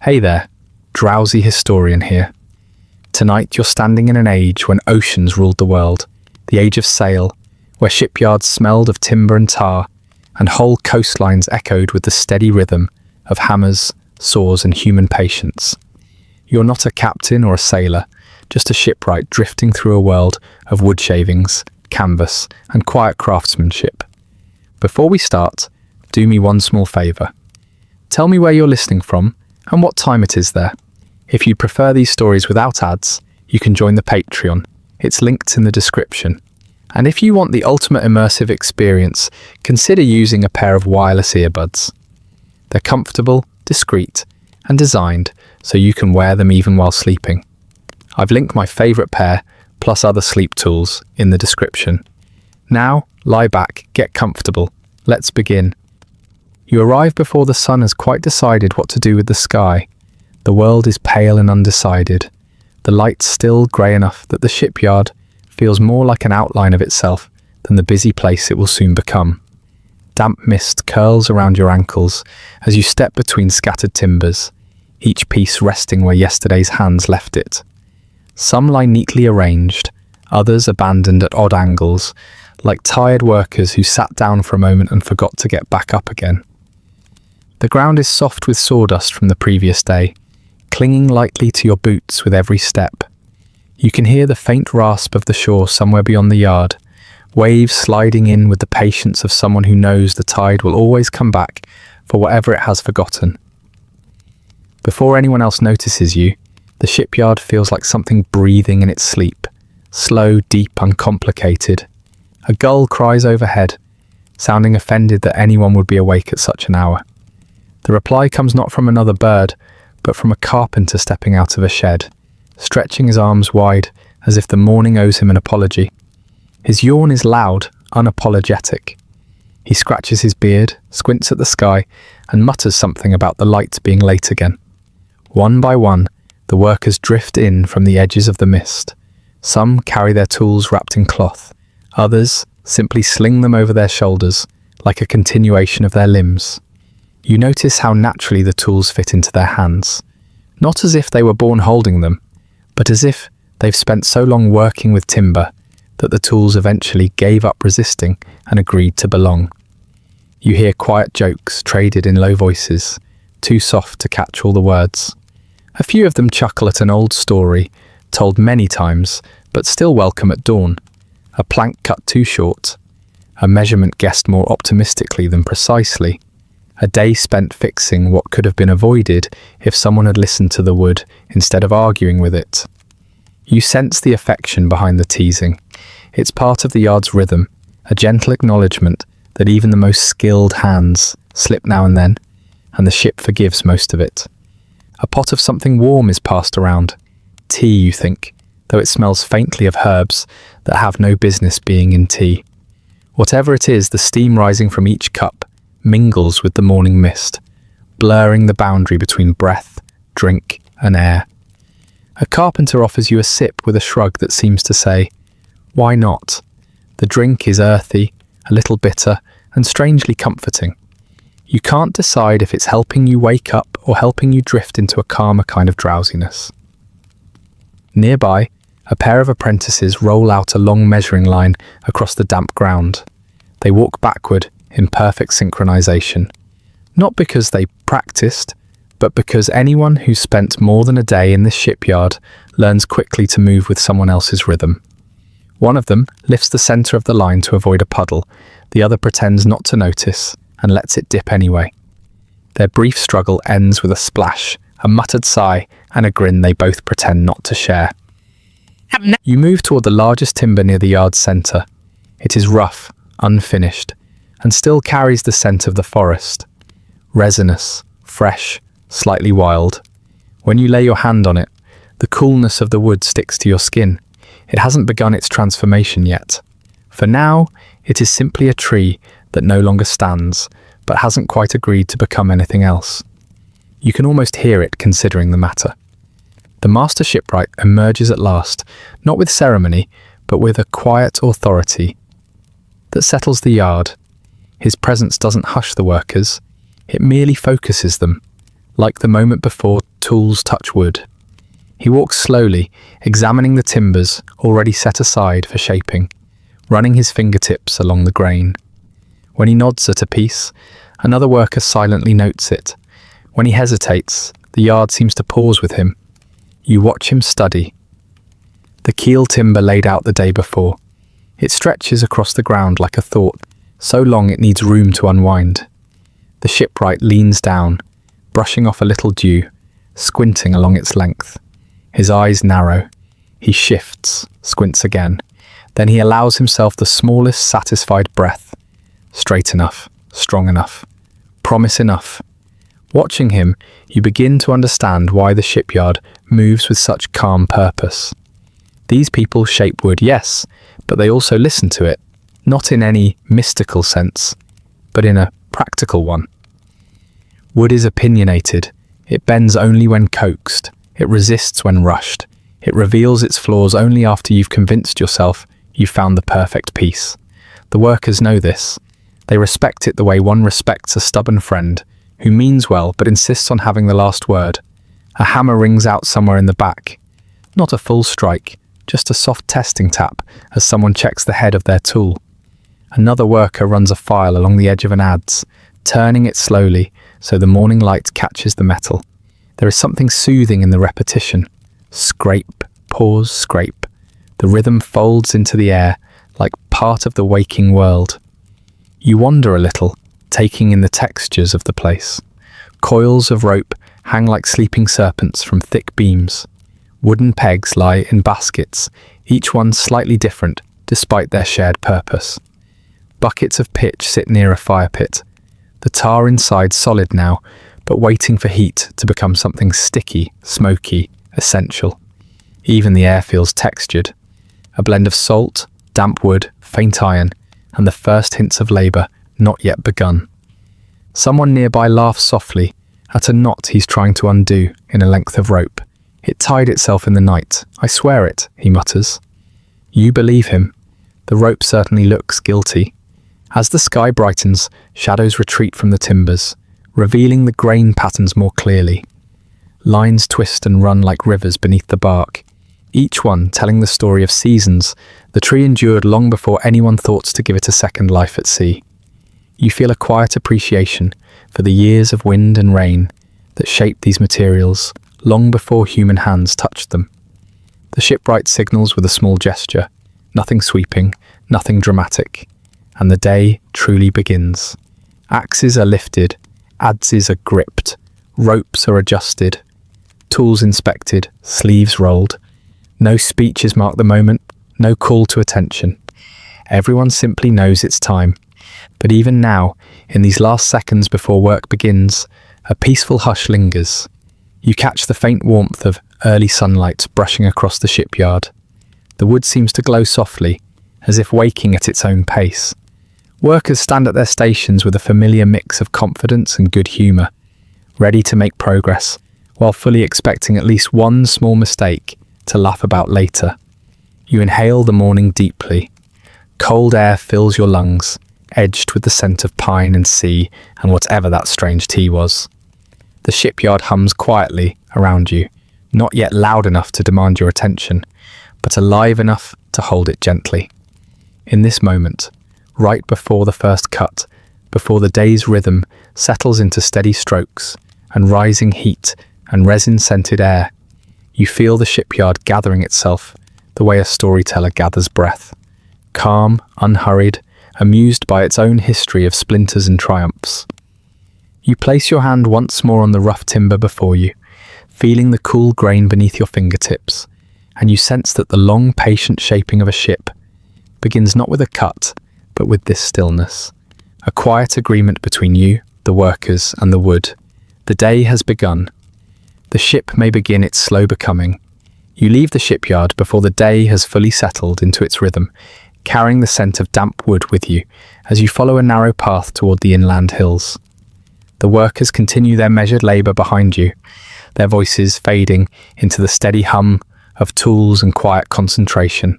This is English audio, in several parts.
Hey there, Drowsy Historian here. Tonight you're standing in an age when oceans ruled the world, the age of sail, where shipyards smelled of timber and tar, and whole coastlines echoed with the steady rhythm of hammers, saws and human patience. You're not a captain or a sailor, just a shipwright drifting through a world of wood shavings, canvas and quiet craftsmanship. Before we start, do me one small favour. Tell me where you're listening from and what time it is there. If you prefer these stories without ads, you can join the Patreon. It's linked in the description. And if you want the ultimate immersive experience, consider using a pair of wireless earbuds. They're comfortable, discreet, and designed so you can wear them even while sleeping. I've linked my favourite pair, plus other sleep tools, in the description. Now, lie back, get comfortable. Let's begin. You arrive before the sun has quite decided what to do with the sky. The world is pale and undecided. The light's still grey enough that the shipyard feels more like an outline of itself than the busy place it will soon become. Damp mist curls around your ankles as you step between scattered timbers, each piece resting where yesterday's hands left it. Some lie neatly arranged, others abandoned at odd angles, like tired workers who sat down for a moment and forgot to get back up again. The ground is soft with sawdust from the previous day, clinging lightly to your boots with every step. You can hear the faint rasp of the shore somewhere beyond the yard, waves sliding in with the patience of someone who knows the tide will always come back for whatever it has forgotten. Before anyone else notices you, the shipyard feels like something breathing in its sleep, slow, deep, uncomplicated. A gull cries overhead, sounding offended that anyone would be awake at such an hour. The reply comes not from another bird, but from a carpenter stepping out of a shed, stretching his arms wide as if the morning owes him an apology. His yawn is loud, unapologetic. He scratches his beard, squints at the sky, and mutters something about the light being late again. One by one, the workers drift in from the edges of the mist. Some carry their tools wrapped in cloth. Others simply sling them over their shoulders, like a continuation of their limbs. You notice how naturally the tools fit into their hands. Not as if they were born holding them, but as if they've spent so long working with timber that the tools eventually gave up resisting and agreed to belong. You hear quiet jokes traded in low voices, too soft to catch all the words. A few of them chuckle at an old story, told many times, but still welcome at dawn. A plank cut too short, a measurement guessed more optimistically than precisely, a day spent fixing what could have been avoided if someone had listened to the wood instead of arguing with it. You sense the affection behind the teasing. It's part of the yard's rhythm, a gentle acknowledgement that even the most skilled hands slip now and then, and the ship forgives most of it. A pot of something warm is passed around. Tea, you think, though it smells faintly of herbs that have no business being in tea. Whatever it is, the steam rising from each cup mingles with the morning mist, blurring the boundary between breath, drink, and air. A carpenter offers you a sip with a shrug that seems to say, "Why not?" The drink is earthy, a little bitter, and strangely comforting. You can't decide if it's helping you wake up or helping you drift into a calmer kind of drowsiness. Nearby, a pair of apprentices roll out a long measuring line across the damp ground. They walk backward in perfect synchronization, not because they practiced, but because anyone who's spent more than a day in this shipyard learns quickly to move with someone else's rhythm. One of them lifts the center of the line to avoid a puddle, the other pretends not to notice and lets it dip anyway. Their brief struggle ends with a splash, a muttered sigh, and a grin they both pretend not to share. You move toward the largest timber near the yard's center. It is rough, unfinished, and still carries the scent of the forest. Resinous, fresh, slightly wild. When you lay your hand on it, the coolness of the wood sticks to your skin. It hasn't begun its transformation yet. For now, it is simply a tree that no longer stands, but hasn't quite agreed to become anything else. You can almost hear it considering the matter. The master shipwright emerges at last, not with ceremony, but with a quiet authority that settles the yard. His presence doesn't hush the workers, it merely focuses them, like the moment before tools touch wood. He walks slowly, examining the timbers already set aside for shaping, running his fingertips along the grain. When he nods at a piece, another worker silently notes it. When he hesitates, the yard seems to pause with him. You watch him study. The keel timber laid out the day before. It stretches across the ground like a thought, so long it needs room to unwind. The shipwright leans down, brushing off a little dew, squinting along its length. His eyes narrow. He shifts, squints again. Then he allows himself the smallest satisfied breath. Straight enough, strong enough, promise enough. Watching him, you begin to understand why the shipyard moves with such calm purpose. These people shape wood, yes, but they also listen to it, not in any mystical sense, but in a practical one. Wood is opinionated. It bends only when coaxed. It resists when rushed. It reveals its flaws only after you've convinced yourself you've found the perfect piece. The workers know this. They respect it the way one respects a stubborn friend who means well but insists on having the last word. A hammer rings out somewhere in the back. Not a full strike, just a soft testing tap as someone checks the head of their tool. Another worker runs a file along the edge of an adze, turning it slowly so the morning light catches the metal. There is something soothing in the repetition. Scrape, pause, scrape. The rhythm folds into the air like part of the waking world. You wander a little, taking in the textures of the place. Coils of rope hang like sleeping serpents from thick beams. Wooden pegs lie in baskets, each one slightly different despite their shared purpose. Buckets of pitch sit near a fire pit. The tar inside solid now, but waiting for heat to become something sticky, smoky, essential. Even the air feels textured. A blend of salt, damp wood, faint iron, and the first hints of labour not yet begun. Someone nearby laughs softly at a knot he's trying to undo in a length of rope. It tied itself in the night. I swear it, he mutters. You believe him. The rope certainly looks guilty. As the sky brightens, shadows retreat from the timbers, revealing the grain patterns more clearly. Lines twist and run like rivers beneath the bark, each one telling the story of seasons the tree endured long before anyone thought to give it a second life at sea. You feel a quiet appreciation for the years of wind and rain that shaped these materials long before human hands touched them. The shipwright signals with a small gesture, nothing sweeping, nothing dramatic, and the day truly begins. Axes are lifted, adzes are gripped, ropes are adjusted, tools inspected, sleeves rolled. No speeches mark the moment, no call to attention. Everyone simply knows it's time. But even now, in these last seconds before work begins, a peaceful hush lingers. You catch the faint warmth of early sunlight brushing across the shipyard. The wood seems to glow softly, as if waking at its own pace. Workers stand at their stations with a familiar mix of confidence and good humour, ready to make progress, while fully expecting at least one small mistake to laugh about later. You inhale the morning deeply. Cold air fills your lungs, edged with the scent of pine and sea and whatever that strange tea was. The shipyard hums quietly around you, not yet loud enough to demand your attention, but alive enough to hold it gently. In this moment, right before the first cut, before the day's rhythm settles into steady strokes and rising heat and resin-scented air, you feel the shipyard gathering itself the way a storyteller gathers breath. Calm, unhurried, amused by its own history of splinters and triumphs. You place your hand once more on the rough timber before you, feeling the cool grain beneath your fingertips, and you sense that the long, patient shaping of a ship begins not with a cut, but with this stillness. A quiet agreement between you, the workers, and the wood. The day has begun. The ship may begin its slow becoming. You leave the shipyard before the day has fully settled into its rhythm, carrying the scent of damp wood with you as you follow a narrow path toward the inland hills. The workers continue their measured labour behind you, their voices fading into the steady hum of tools and quiet concentration.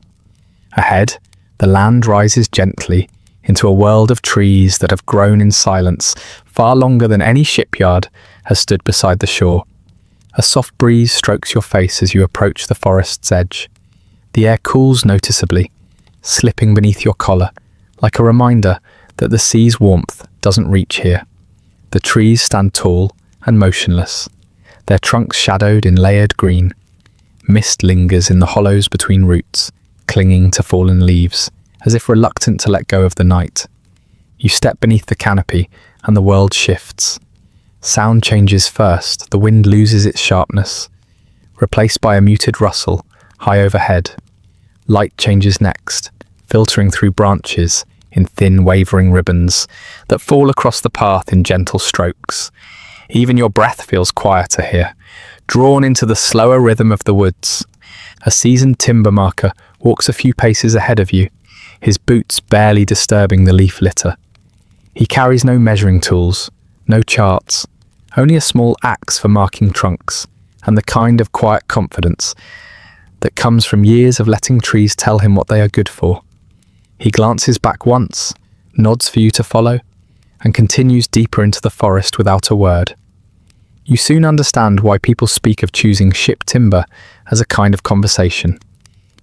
Ahead, the land rises gently into a world of trees that have grown in silence far longer than any shipyard has stood beside the shore. A soft breeze strokes your face as you approach the forest's edge. The air cools noticeably, slipping beneath your collar, like a reminder that the sea's warmth doesn't reach here. The trees stand tall and motionless, their trunks shadowed in layered green. Mist lingers in the hollows between roots, clinging to fallen leaves, as if reluctant to let go of the night. You step beneath the canopy, and the world shifts. Sound changes first, the wind loses its sharpness, replaced by a muted rustle high overhead. Light changes next, filtering through branches in thin wavering ribbons that fall across the path in gentle strokes. Even your breath feels quieter here, drawn into the slower rhythm of the woods. A seasoned timber marker walks a few paces ahead of you, his boots barely disturbing the leaf litter. He carries no measuring tools, no charts, only a small axe for marking trunks, and the kind of quiet confidence that comes from years of letting trees tell him what they are good for. He glances back once, nods for you to follow, and continues deeper into the forest without a word. You soon understand why people speak of choosing ship timber as a kind of conversation.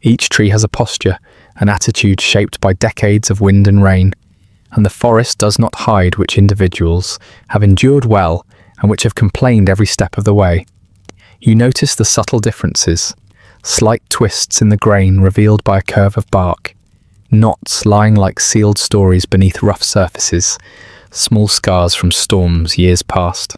Each tree has a posture, an attitude shaped by decades of wind and rain, and the forest does not hide which individuals have endured well and which have complained every step of the way. You notice the subtle differences, slight twists in the grain revealed by a curve of bark, knots lying like sealed stories beneath rough surfaces, small scars from storms years past.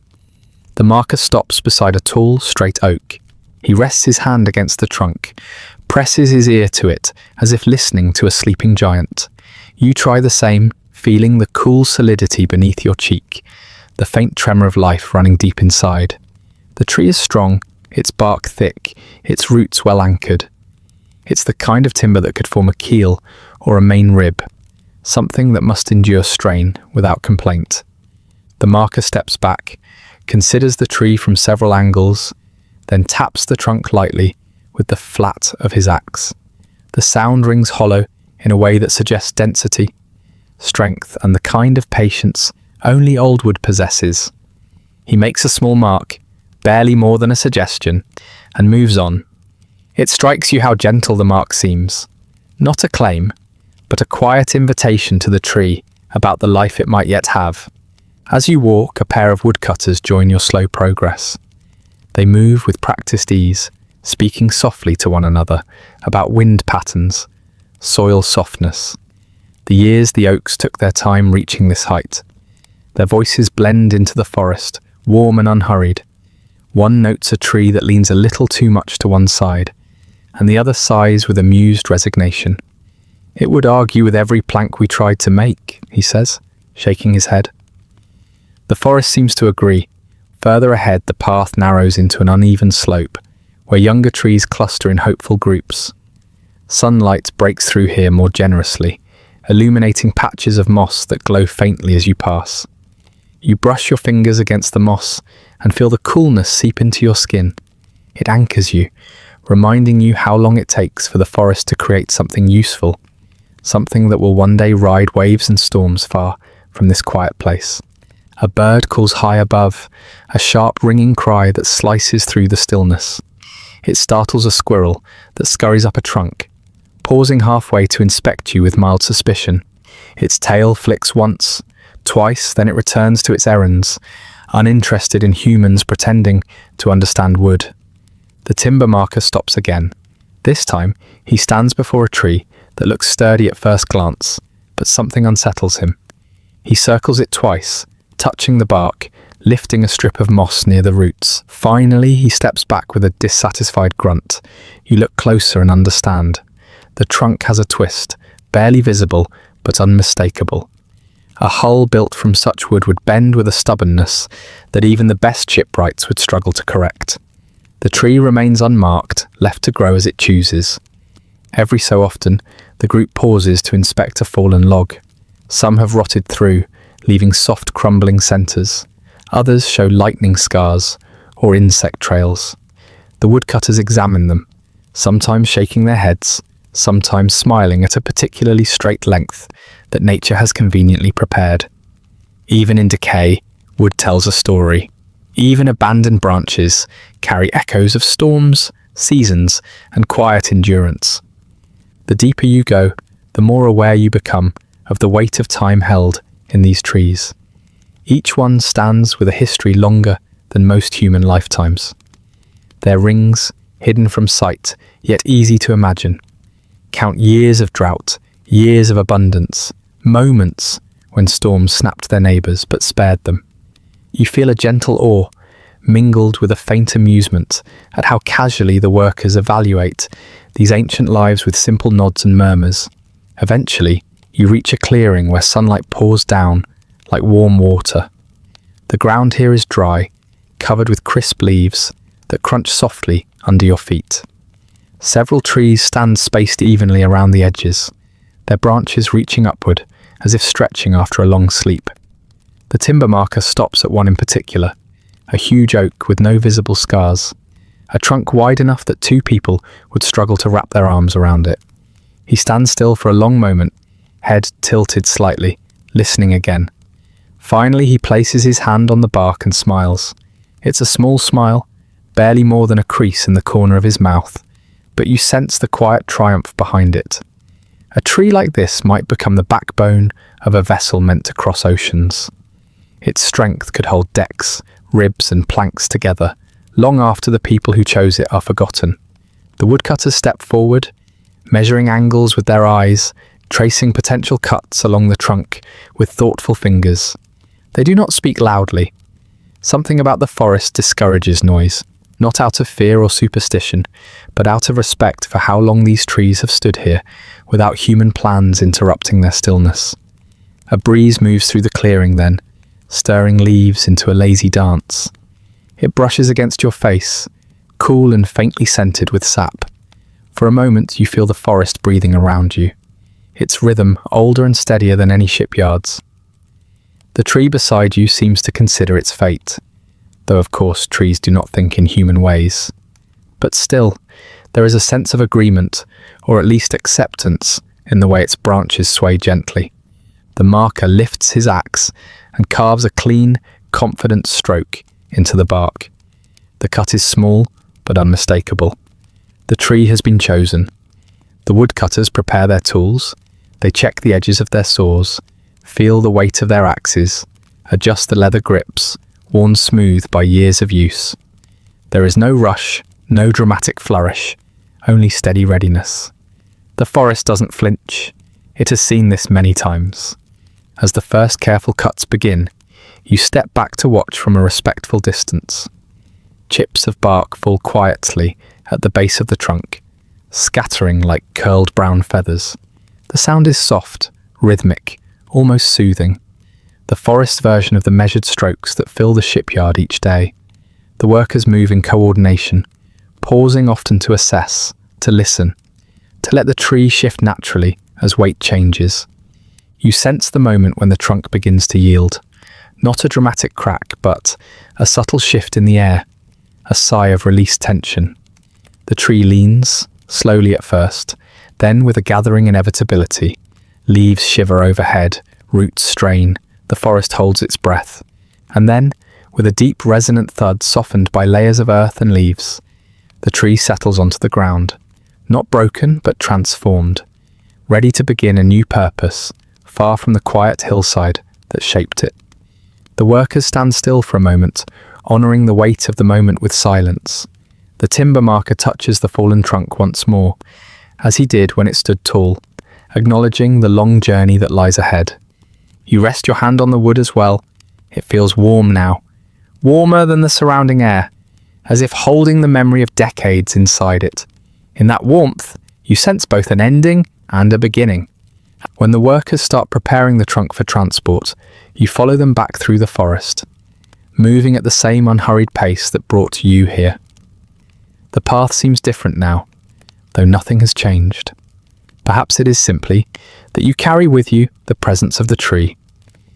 The marker stops beside a tall, straight oak. He rests his hand against the trunk, presses his ear to it as if listening to a sleeping giant. You try the same, feeling the cool solidity beneath your cheek, the faint tremor of life running deep inside. The tree is strong, its bark thick, its roots well anchored. It's the kind of timber that could form a keel or a main rib, something that must endure strain without complaint. The marker steps back, considers the tree from several angles, then taps the trunk lightly with the flat of his axe. The sound rings hollow in a way that suggests density, strength, and the kind of patience only old wood possesses. He makes a small mark, barely more than a suggestion, and moves on. It strikes you how gentle the mark seems. Not a claim, but a quiet invitation to the tree about the life it might yet have. As you walk, a pair of woodcutters join your slow progress. They move with practiced ease, speaking softly to one another about wind patterns, soil softness, the years the oaks took their time reaching this height. Their voices blend into the forest, warm and unhurried. One notes a tree that leans a little too much to one side, and the other sighs with amused resignation. "It would argue with every plank we tried to make," he says, shaking his head. The forest seems to agree. Further ahead, the path narrows into an uneven slope, where younger trees cluster in hopeful groups. Sunlight breaks through here more generously, illuminating patches of moss that glow faintly as you pass. You brush your fingers against the moss and feel the coolness seep into your skin. It anchors you, reminding you how long it takes for the forest to create something useful, something that will one day ride waves and storms far from this quiet place. A bird calls high above, a sharp ringing cry that slices through the stillness. It startles a squirrel that scurries up a trunk, pausing halfway to inspect you with mild suspicion. Its tail flicks once, twice, then it returns to its errands, uninterested in humans pretending to understand wood. The timber marker stops again. This time, he stands before a tree that looks sturdy at first glance, but something unsettles him. He circles it twice, touching the bark, lifting a strip of moss near the roots. Finally, he steps back with a dissatisfied grunt. You look closer and understand. The trunk has a twist, barely visible, but unmistakable. A hull built from such wood would bend with a stubbornness that even the best shipwrights would struggle to correct. The tree remains unmarked, left to grow as it chooses. Every so often, the group pauses to inspect a fallen log. Some have rotted through, leaving soft crumbling centres. Others show lightning scars or insect trails. The woodcutters examine them, sometimes shaking their heads, sometimes smiling at a particularly straight length that nature has conveniently prepared. Even in decay, wood tells a story. Even abandoned branches carry echoes of storms, seasons, and quiet endurance. The deeper you go, the more aware you become of the weight of time held in these trees. Each one stands with a history longer than most human lifetimes. Their rings, hidden from sight, yet easy to imagine, count years of drought, years of abundance, moments when storms snapped their neighbours but spared them. You feel a gentle awe, mingled with a faint amusement at how casually the workers evaluate these ancient lives with simple nods and murmurs. Eventually, you reach a clearing where sunlight pours down like warm water. The ground here is dry, covered with crisp leaves that crunch softly under your feet. Several trees stand spaced evenly around the edges, their branches reaching upward as if stretching after a long sleep. The timber marker stops at one in particular, a huge oak with no visible scars, a trunk wide enough that two people would struggle to wrap their arms around it. He stands still for a long moment, head tilted slightly, listening again. Finally, he places his hand on the bark and smiles. It's a small smile, barely more than a crease in the corner of his mouth, but you sense the quiet triumph behind it. A tree like this might become the backbone of a vessel meant to cross oceans. Its strength could hold decks, ribs, and planks together, long after the people who chose it are forgotten. The woodcutters step forward, measuring angles with their eyes, tracing potential cuts along the trunk with thoughtful fingers. They do not speak loudly. Something about the forest discourages noise, not out of fear or superstition, but out of respect for how long these trees have stood here, without human plans interrupting their stillness. A breeze moves through the clearing then, stirring leaves into a lazy dance. It brushes against your face, cool and faintly scented with sap. For a moment you feel the forest breathing around you, its rhythm older and steadier than any shipyard's. The tree beside you seems to consider its fate, though of course trees do not think in human ways. But still, there is a sense of agreement, or at least acceptance, in the way its branches sway gently. The marker lifts his axe and carves a clean, confident stroke into the bark. The cut is small, but unmistakable. The tree has been chosen. The woodcutters prepare their tools. They check the edges of their saws, feel the weight of their axes, adjust the leather grips, worn smooth by years of use. There is no rush, no dramatic flourish, only steady readiness. The forest doesn't flinch. It has seen this many times. As the first careful cuts begin, you step back to watch from a respectful distance. Chips of bark fall quietly at the base of the trunk, scattering like curled brown feathers. The sound is soft, rhythmic, almost soothing. The forest version of the measured strokes that fill the shipyard each day. The workers move in coordination, pausing often to assess, to listen, to let the tree shift naturally as weight changes. You sense the moment when the trunk begins to yield. Not a dramatic crack, but a subtle shift in the air, a sigh of released tension. The tree leans, slowly at first, then with a gathering inevitability. Leaves shiver overhead, roots strain, the forest holds its breath. And then, with a deep resonant thud softened by layers of earth and leaves, the tree settles onto the ground, not broken but transformed, ready to begin a new purpose, far from the quiet hillside that shaped it. The workers stand still for a moment, honouring the weight of the moment with silence. The timber marker touches the fallen trunk once more, as he did when it stood tall, acknowledging the long journey that lies ahead. You rest your hand on the wood as well. It feels warm now, warmer than the surrounding air, as if holding the memory of decades inside it. In that warmth, you sense both an ending and a beginning. When the workers start preparing the trunk for transport, you follow them back through the forest, moving at the same unhurried pace that brought you here. The path seems different now, though nothing has changed. Perhaps it is simply that you carry with you the presence of the tree,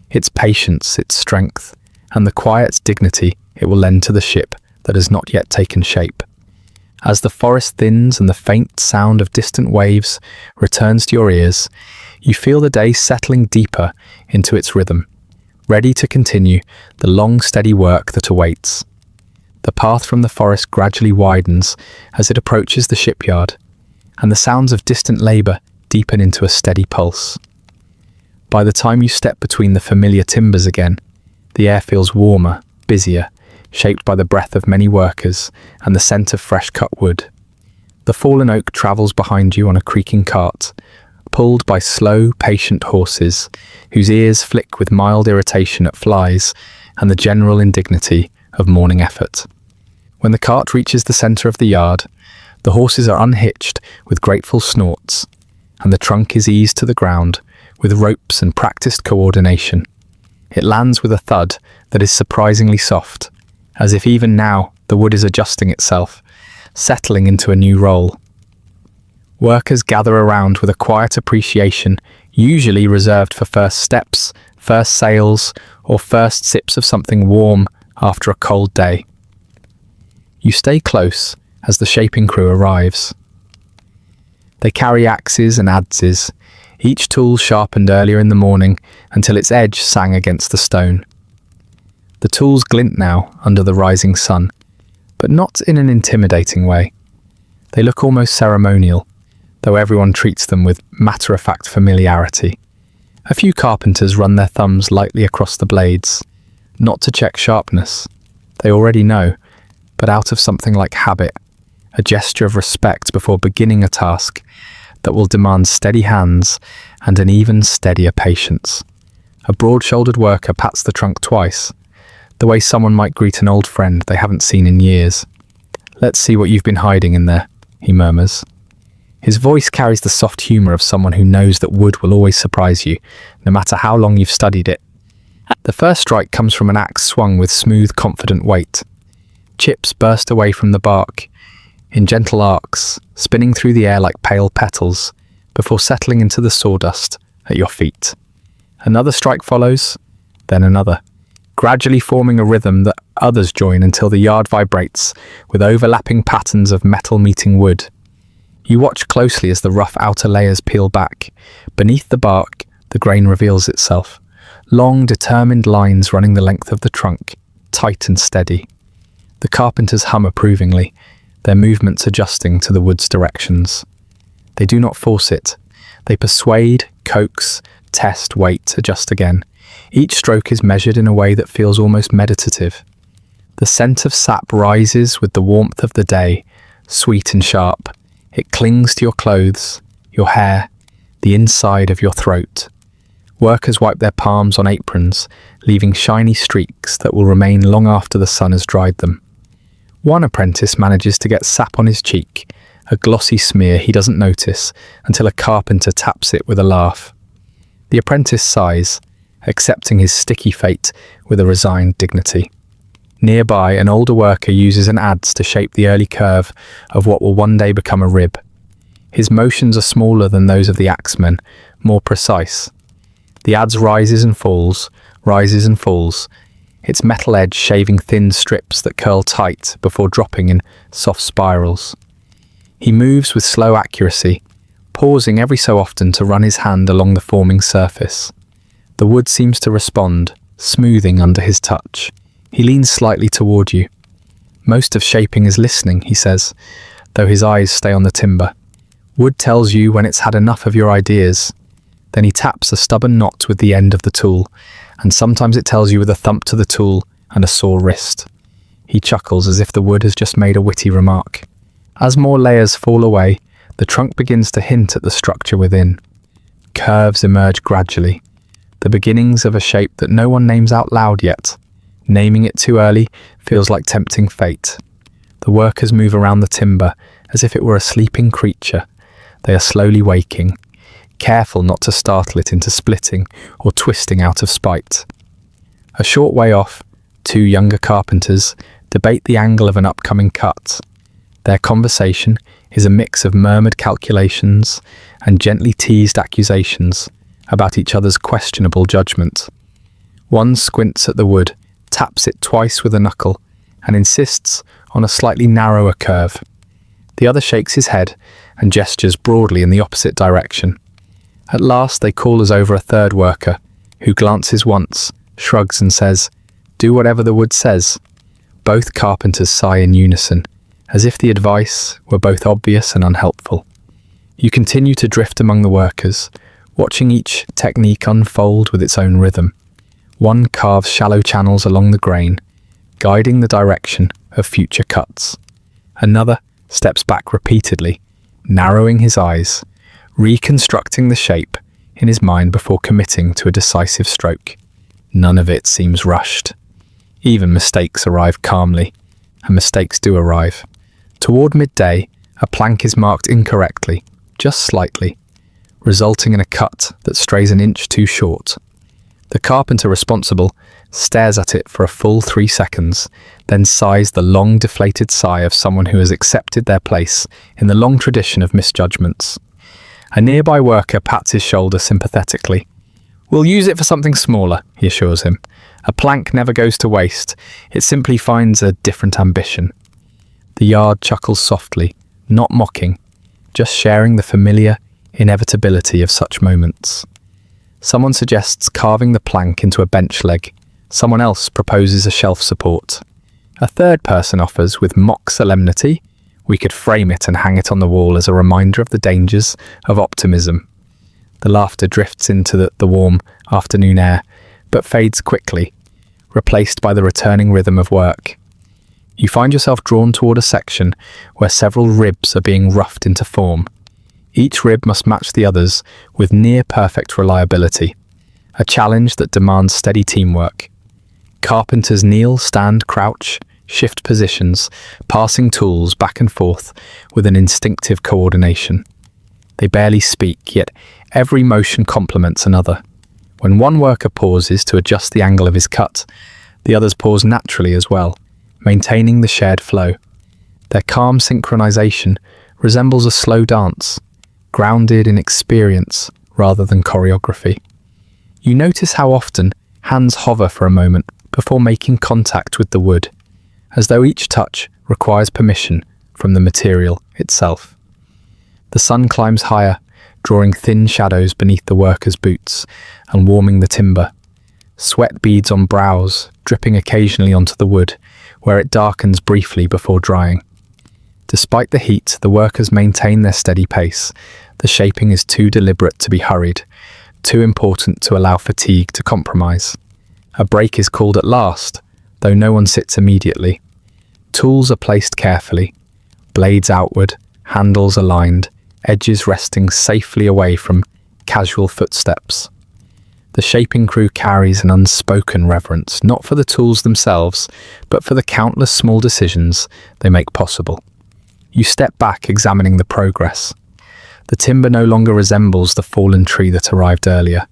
its patience, its strength, and the quiet dignity it will lend to the ship that has not yet taken shape. As the forest thins and the faint sound of distant waves returns to your ears, you feel the day settling deeper into its rhythm, ready to continue the long, steady work that awaits. The path from the forest gradually widens as it approaches the shipyard, and the sounds of distant labour deepen into a steady pulse. By the time you step between the familiar timbers again, the air feels warmer, busier, shaped by the breath of many workers and the scent of fresh-cut wood. The fallen oak travels behind you on a creaking cart, pulled by slow, patient horses, whose ears flick with mild irritation at flies and the general indignity of morning effort. When the cart reaches the centre of the yard, the horses are unhitched with grateful snorts, and the trunk is eased to the ground with ropes and practiced coordination. It lands with a thud that is surprisingly soft, as if even now the wood is adjusting itself, settling into a new role. Workers gather around with a quiet appreciation, usually reserved for first steps, first sails, or first sips of something warm after a cold day. You stay close as the shaping crew arrives. They carry axes and adzes, each tool sharpened earlier in the morning until its edge sang against the stone. The tools glint now under the rising sun, but not in an intimidating way. They look almost ceremonial, though everyone treats them with matter-of-fact familiarity. A few carpenters run their thumbs lightly across the blades, not to check sharpness. They already know, but out of something like habit, a gesture of respect before beginning a task that will demand steady hands and an even steadier patience. A broad-shouldered worker pats the trunk twice, the way someone might greet an old friend they haven't seen in years. "Let's see what you've been hiding in there," he murmurs. His voice carries the soft humour of someone who knows that wood will always surprise you, no matter how long you've studied it. The first strike comes from an axe swung with smooth, confident weight. Chips burst away from the bark, in gentle arcs, spinning through the air like pale petals, before settling into the sawdust at your feet. Another strike follows, then another, gradually forming a rhythm that others join until the yard vibrates with overlapping patterns of metal meeting wood. You watch closely as the rough outer layers peel back. Beneath the bark, the grain reveals itself. Long, determined lines running the length of the trunk, tight and steady. The carpenters hum approvingly, their movements adjusting to the wood's directions. They do not force it. They persuade, coax, test, wait, adjust again. Each stroke is measured in a way that feels almost meditative. The scent of sap rises with the warmth of the day, sweet and sharp. It clings to your clothes, your hair, the inside of your throat. Workers wipe their palms on aprons, leaving shiny streaks that will remain long after the sun has dried them. One apprentice manages to get sap on his cheek, a glossy smear he doesn't notice until a carpenter taps it with a laugh. The apprentice sighs, accepting his sticky fate with a resigned dignity. Nearby, an older worker uses an adze to shape the early curve of what will one day become a rib. His motions are smaller than those of the axemen, more precise. The adze rises and falls, its metal edge shaving thin strips that curl tight before dropping in soft spirals. He moves with slow accuracy, pausing every so often to run his hand along the forming surface. The wood seems to respond, smoothing under his touch. He leans slightly toward you. "Most of shaping is listening," he says, though his eyes stay on the timber. "Wood tells you when it's had enough of your ideas." Then he taps a stubborn knot with the end of the tool, and sometimes it tells you with a thump to the tool and a sore wrist. He chuckles as if the wood has just made a witty remark. As more layers fall away, the trunk begins to hint at the structure within. Curves emerge gradually, the beginnings of a shape that no one names out loud yet. Naming it too early feels like tempting fate. The workers move around the timber as if it were a sleeping creature. They are slowly waking, careful not to startle it into splitting or twisting out of spite. A short way off, two younger carpenters debate the angle of an upcoming cut. Their conversation is a mix of murmured calculations and gently teased accusations about each other's questionable judgment. One squints at the wood, taps it twice with a knuckle, and insists on a slightly narrower curve. The other shakes his head and gestures broadly in the opposite direction. At last they call us over a third worker, who glances once, shrugs and says, "Do whatever the wood says." Both carpenters sigh in unison, as if the advice were both obvious and unhelpful. You continue to drift among the workers, watching each technique unfold with its own rhythm. One carves shallow channels along the grain, guiding the direction of future cuts. Another steps back repeatedly, narrowing his eyes, reconstructing the shape in his mind before committing to a decisive stroke. None of it seems rushed. Even mistakes arrive calmly, and mistakes do arrive. Toward midday, a plank is marked incorrectly, just slightly, resulting in a cut that strays an inch too short. The carpenter responsible stares at it for a full 3 seconds, then sighs the long deflated sigh of someone who has accepted their place in the long tradition of misjudgments. A nearby worker pats his shoulder sympathetically. "We'll use it for something smaller," he assures him. "A plank never goes to waste. It simply finds a different ambition." The yard chuckles softly, not mocking, just sharing the familiar inevitability of such moments. Someone suggests carving the plank into a bench leg. Someone else proposes a shelf support. A third person offers, with mock solemnity, "We could frame it and hang it on the wall as a reminder of the dangers of optimism." The laughter drifts into the warm afternoon air, but fades quickly, replaced by the returning rhythm of work. You find yourself drawn toward a section where several ribs are being roughed into form. Each rib must match the others with near-perfect reliability, a challenge that demands steady teamwork. Carpenters kneel, stand, crouch, shift positions, passing tools back and forth with an instinctive coordination. They barely speak, yet every motion complements another. When one worker pauses to adjust the angle of his cut, the others pause naturally as well, maintaining the shared flow. Their calm synchronization resembles a slow dance, grounded in experience rather than choreography. You notice how often hands hover for a moment before making contact with the wood, as though each touch requires permission from the material itself. The sun climbs higher, drawing thin shadows beneath the workers' boots and warming the timber. Sweat beads on brows, dripping occasionally onto the wood, where it darkens briefly before drying. Despite the heat, the workers maintain their steady pace. The shaping is too deliberate to be hurried, too important to allow fatigue to compromise. A break is called at last, though no one sits immediately. Tools are placed carefully, blades outward, handles aligned, edges resting safely away from casual footsteps. The shaping crew carries an unspoken reverence, not for the tools themselves, but for the countless small decisions they make possible. You step back, examining the progress. The timber no longer resembles the fallen tree that arrived earlier.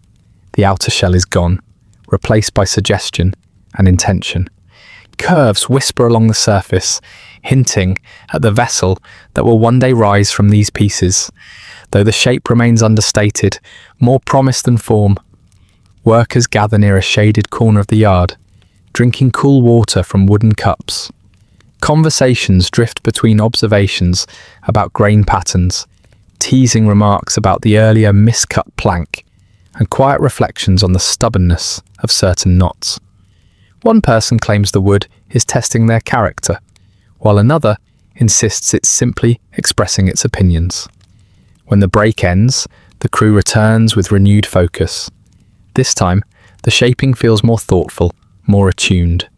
The outer shell is gone, replaced by suggestion and intention. Curves whisper along the surface, hinting at the vessel that will one day rise from these pieces. Though the shape remains understated, more promise than form. Workers gather near a shaded corner of the yard, drinking cool water from wooden cups. Conversations drift between observations about grain patterns, teasing remarks about the earlier miscut plank, and quiet reflections on the stubbornness of certain knots. One person claims the wood is testing their character, while another insists it's simply expressing its opinions. When the break ends, the crew returns with renewed focus. This time, the shaping feels more thoughtful, more attuned.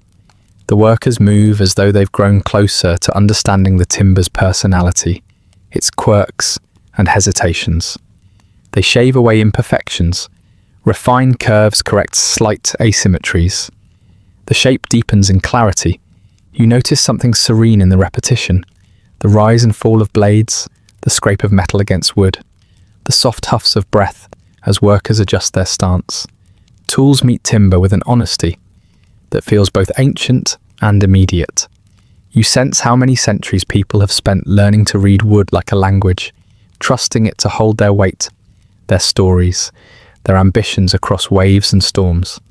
The workers move as though they've grown closer to understanding the timber's personality, its quirks and hesitations. They shave away imperfections. Refined curves correct slight asymmetries. The shape deepens in clarity. You notice something serene in the repetition. The rise and fall of blades, the scrape of metal against wood, the soft huffs of breath as workers adjust their stance. Tools meet timber with an honesty that feels both ancient and immediate. You sense how many centuries people have spent learning to read wood like a language, trusting it to hold their weight, their stories, their ambitions across waves and storms.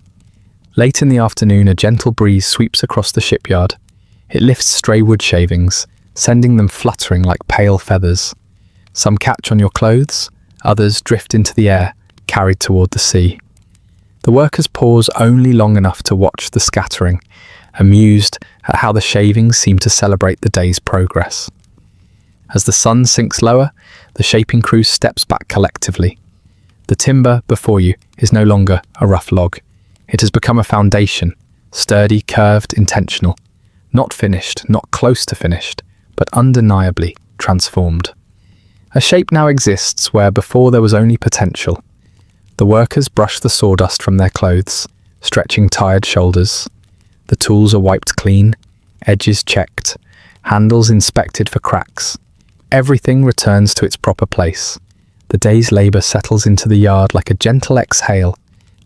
Late in the afternoon, a gentle breeze sweeps across the shipyard. It lifts stray wood shavings, sending them fluttering like pale feathers. Some catch on your clothes, others drift into the air, carried toward the sea. The workers pause only long enough to watch the scattering, amused at how the shavings seem to celebrate the day's progress. As the sun sinks lower, the shaping crew steps back collectively. The timber before you is no longer a rough log. It has become a foundation, sturdy, curved, intentional. Not finished, not close to finished, but undeniably transformed. A shape now exists where before there was only potential. The workers brush the sawdust from their clothes, stretching tired shoulders. The tools are wiped clean, edges checked, handles inspected for cracks. Everything returns to its proper place. The day's labour settles into the yard like a gentle exhale,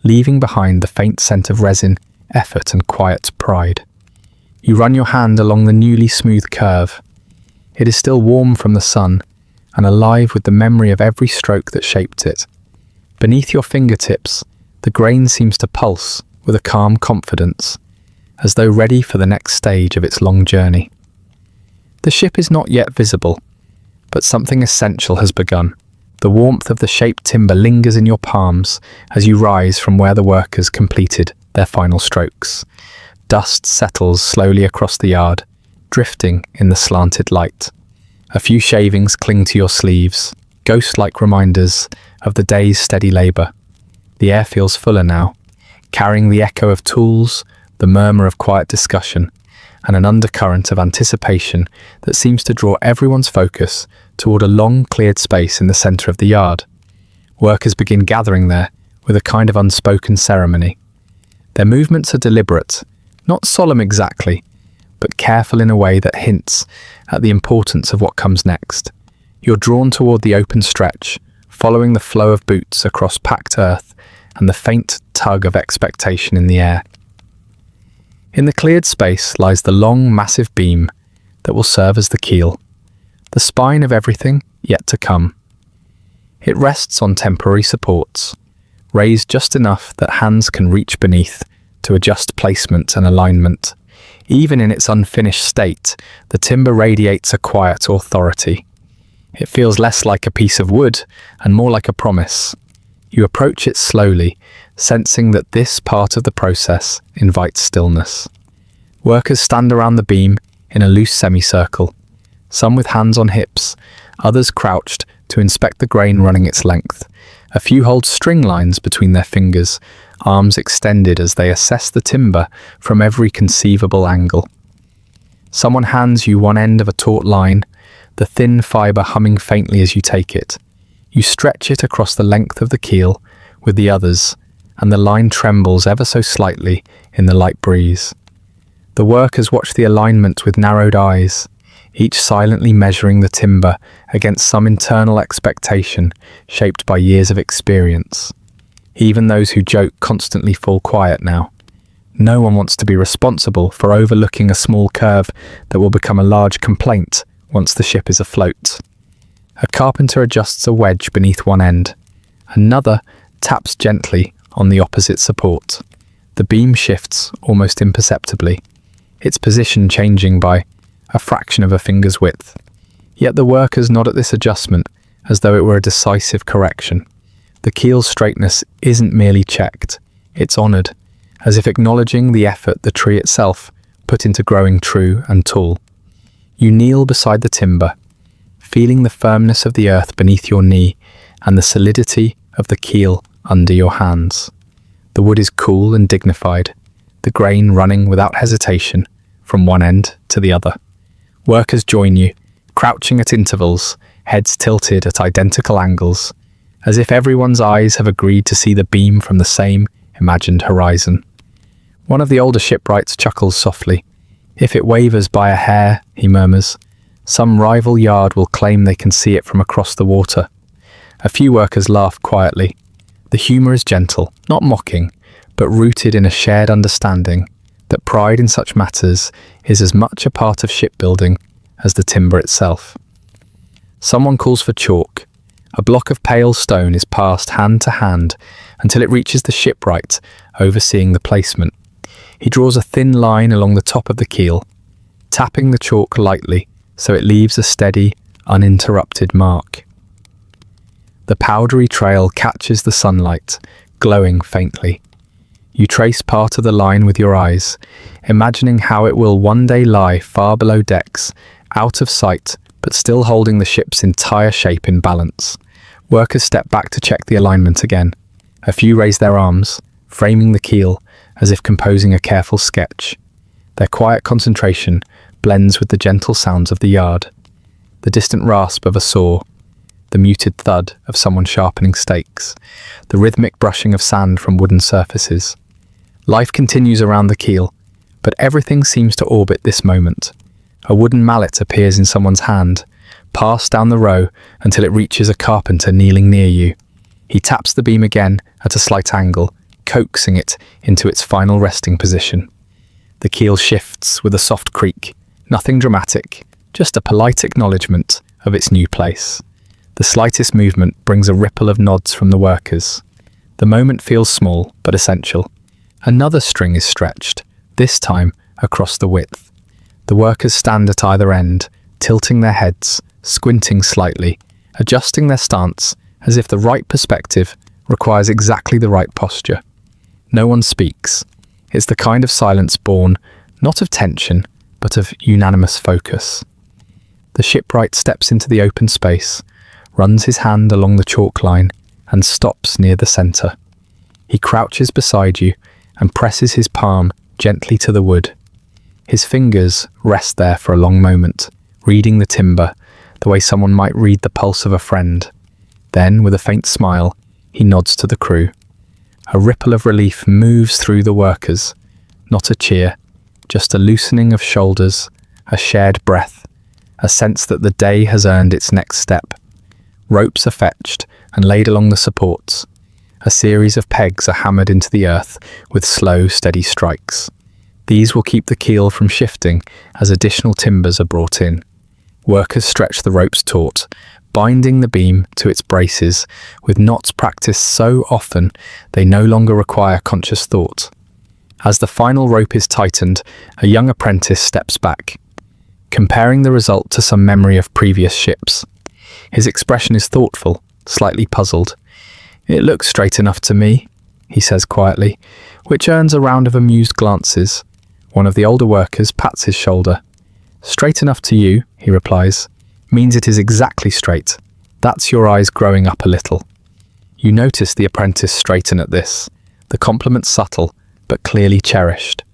leaving behind the faint scent of resin, effort and quiet pride. You run your hand along the newly smooth curve. It is still warm from the sun and alive with the memory of every stroke that shaped it. Beneath your fingertips, the grain seems to pulse with a calm confidence, as though ready for the next stage of its long journey. The ship is not yet visible, but something essential has begun. The warmth of the shaped timber lingers in your palms as you rise from where the workers completed their final strokes. Dust settles slowly across the yard, drifting in the slanted light. A few shavings cling to your sleeves, ghost-like reminders of the day's steady labour. The air feels fuller now, carrying the echo of tools, the murmur of quiet discussion, and an undercurrent of anticipation that seems to draw everyone's focus toward a long cleared space in the centre of the yard. Workers begin gathering there with a kind of unspoken ceremony. Their movements are deliberate, not solemn exactly, but careful in a way that hints at the importance of what comes next. You're drawn toward the open stretch, following the flow of boots across packed earth and the faint tug of expectation in the air. In the cleared space lies the long, massive beam that will serve as the keel, the spine of everything yet to come. It rests on temporary supports, raised just enough that hands can reach beneath to adjust placement and alignment. Even in its unfinished state, the timber radiates a quiet authority. It feels less like a piece of wood and more like a promise. You approach it slowly, sensing that this part of the process invites stillness. Workers stand around the beam in a loose semicircle, some with hands on hips, others crouched to inspect the grain running its length. A few hold string lines between their fingers, arms extended as they assess the timber from every conceivable angle. Someone hands you one end of a taut line, the thin fibre humming faintly as you take it. You stretch it across the length of the keel with the others, and the line trembles ever so slightly in the light breeze. The workers watch the alignment with narrowed eyes, each silently measuring the timber against some internal expectation shaped by years of experience. Even those who joke constantly fall quiet now. No one wants to be responsible for overlooking a small curve that will become a large complaint once the ship is afloat. A carpenter adjusts a wedge beneath one end. Another taps gently on the opposite support. The beam shifts almost imperceptibly, its position changing by a fraction of a finger's width. Yet the workers nod at this adjustment as though it were a decisive correction. The keel's straightness isn't merely checked, it's honoured, as if acknowledging the effort the tree itself put into growing true and tall. You kneel beside the timber, feeling the firmness of the earth beneath your knee and the solidity of the keel under your hands. The wood is cool and dignified, the grain running without hesitation from one end to the other. Workers join you, crouching at intervals, heads tilted at identical angles, as if everyone's eyes have agreed to see the beam from the same imagined horizon. One of the older shipwrights chuckles softly. "If it wavers by a hair," he murmurs, "some rival yard will claim they can see it from across the water." A few workers laugh quietly. The humour is gentle, not mocking, but rooted in a shared understanding that pride in such matters is as much a part of shipbuilding as the timber itself. Someone calls for chalk. A block of pale stone is passed hand to hand until it reaches the shipwright overseeing the placement. He draws a thin line along the top of the keel, tapping the chalk lightly so it leaves a steady, uninterrupted mark. The powdery trail catches the sunlight, glowing faintly. You trace part of the line with your eyes, imagining how it will one day lie far below decks, out of sight, but still holding the ship's entire shape in balance. Workers step back to check the alignment again. A few raise their arms, framing the keel as if composing a careful sketch. Their quiet concentration blends with the gentle sounds of the yard. The distant rasp of a saw, the muted thud of someone sharpening stakes, the rhythmic brushing of sand from wooden surfaces. Life continues around the keel, but everything seems to orbit this moment. A wooden mallet appears in someone's hand, passed down the row until it reaches a carpenter kneeling near you. He taps the beam again at a slight angle, coaxing it into its final resting position. The keel shifts with a soft creak, nothing dramatic, just a polite acknowledgement of its new place. The slightest movement brings a ripple of nods from the workers. The moment feels small, but essential. Another string is stretched, this time across the width. The workers stand at either end, tilting their heads, squinting slightly, adjusting their stance as if the right perspective requires exactly the right posture. No one speaks. It's the kind of silence born not of tension, but of unanimous focus. The shipwright steps into the open space, runs his hand along the chalk line, and stops near the centre. He crouches beside you and presses his palm gently to the wood. His fingers rest there for a long moment, reading the timber, the way someone might read the pulse of a friend. Then, with a faint smile, he nods to the crew. A ripple of relief moves through the workers, not a cheer, just a loosening of shoulders, a shared breath, a sense that the day has earned its next step. Ropes are fetched and laid along the supports. A series of pegs are hammered into the earth with slow, steady strikes. These will keep the keel from shifting as additional timbers are brought in. Workers stretch the ropes taut, binding the beam to its braces with knots practiced so often they no longer require conscious thought. As the final rope is tightened, a young apprentice steps back, comparing the result to some memory of previous ships. His expression is thoughtful, slightly puzzled. "It looks straight enough to me," he says quietly, which earns a round of amused glances. One of the older workers pats his shoulder. "Straight enough to you," he replies, "means it is exactly straight. That's your eyes growing up a little." You notice the apprentice straighten at this, the compliment subtle, but clearly cherished.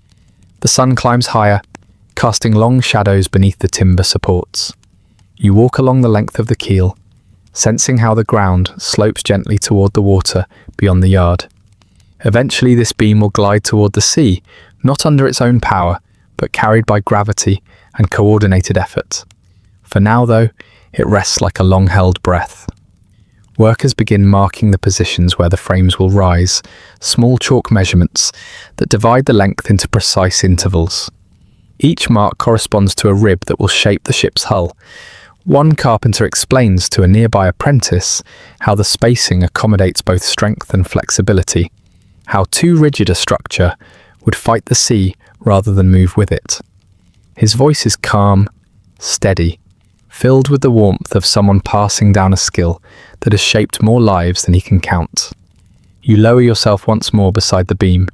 The sun climbs higher, casting long shadows beneath the timber supports. You walk along the length of the keel, sensing how the ground slopes gently toward the water beyond the yard. Eventually this beam will glide toward the sea, not under its own power, but carried by gravity and coordinated effort. For now, though, it rests like a long-held breath. Workers begin marking the positions where the frames will rise, small chalk measurements that divide the length into precise intervals. Each mark corresponds to a rib that will shape the ship's hull. One carpenter explains to a nearby apprentice how the spacing accommodates both strength and flexibility, how too rigid a structure would fight the sea rather than move with it. His voice is calm, steady, filled with the warmth of someone passing down a skill that has shaped more lives than he can count. You lower yourself once more beside the beam,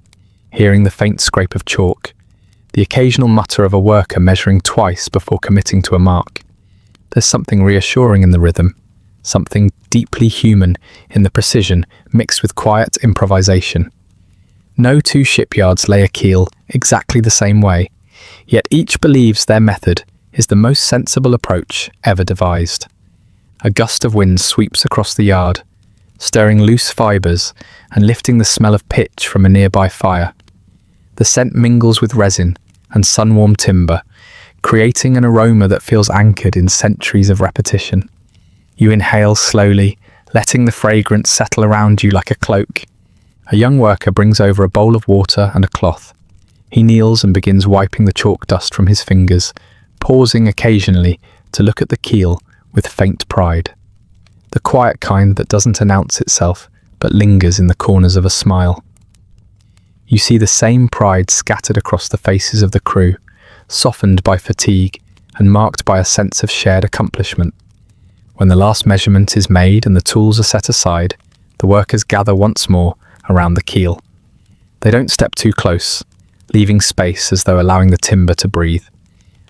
hearing the faint scrape of chalk, the occasional mutter of a worker measuring twice before committing to a mark. There's something reassuring in the rhythm, something deeply human in the precision mixed with quiet improvisation. No two shipyards lay a keel exactly the same way, yet each believes their method is the most sensible approach ever devised. A gust of wind sweeps across the yard, stirring loose fibres and lifting the smell of pitch from a nearby fire. The scent mingles with resin and sun-warmed timber, creating an aroma that feels anchored in centuries of repetition. You inhale slowly, letting the fragrance settle around you like a cloak. A young worker brings over a bowl of water and a cloth. He kneels and begins wiping the chalk dust from his fingers, pausing occasionally to look at the keel with faint pride. The quiet kind that doesn't announce itself, but lingers in the corners of a smile. You see the same pride scattered across the faces of the crew, softened by fatigue and marked by a sense of shared accomplishment. When the last measurement is made and the tools are set aside, the workers gather once more around the keel. They don't step too close, leaving space as though allowing the timber to breathe.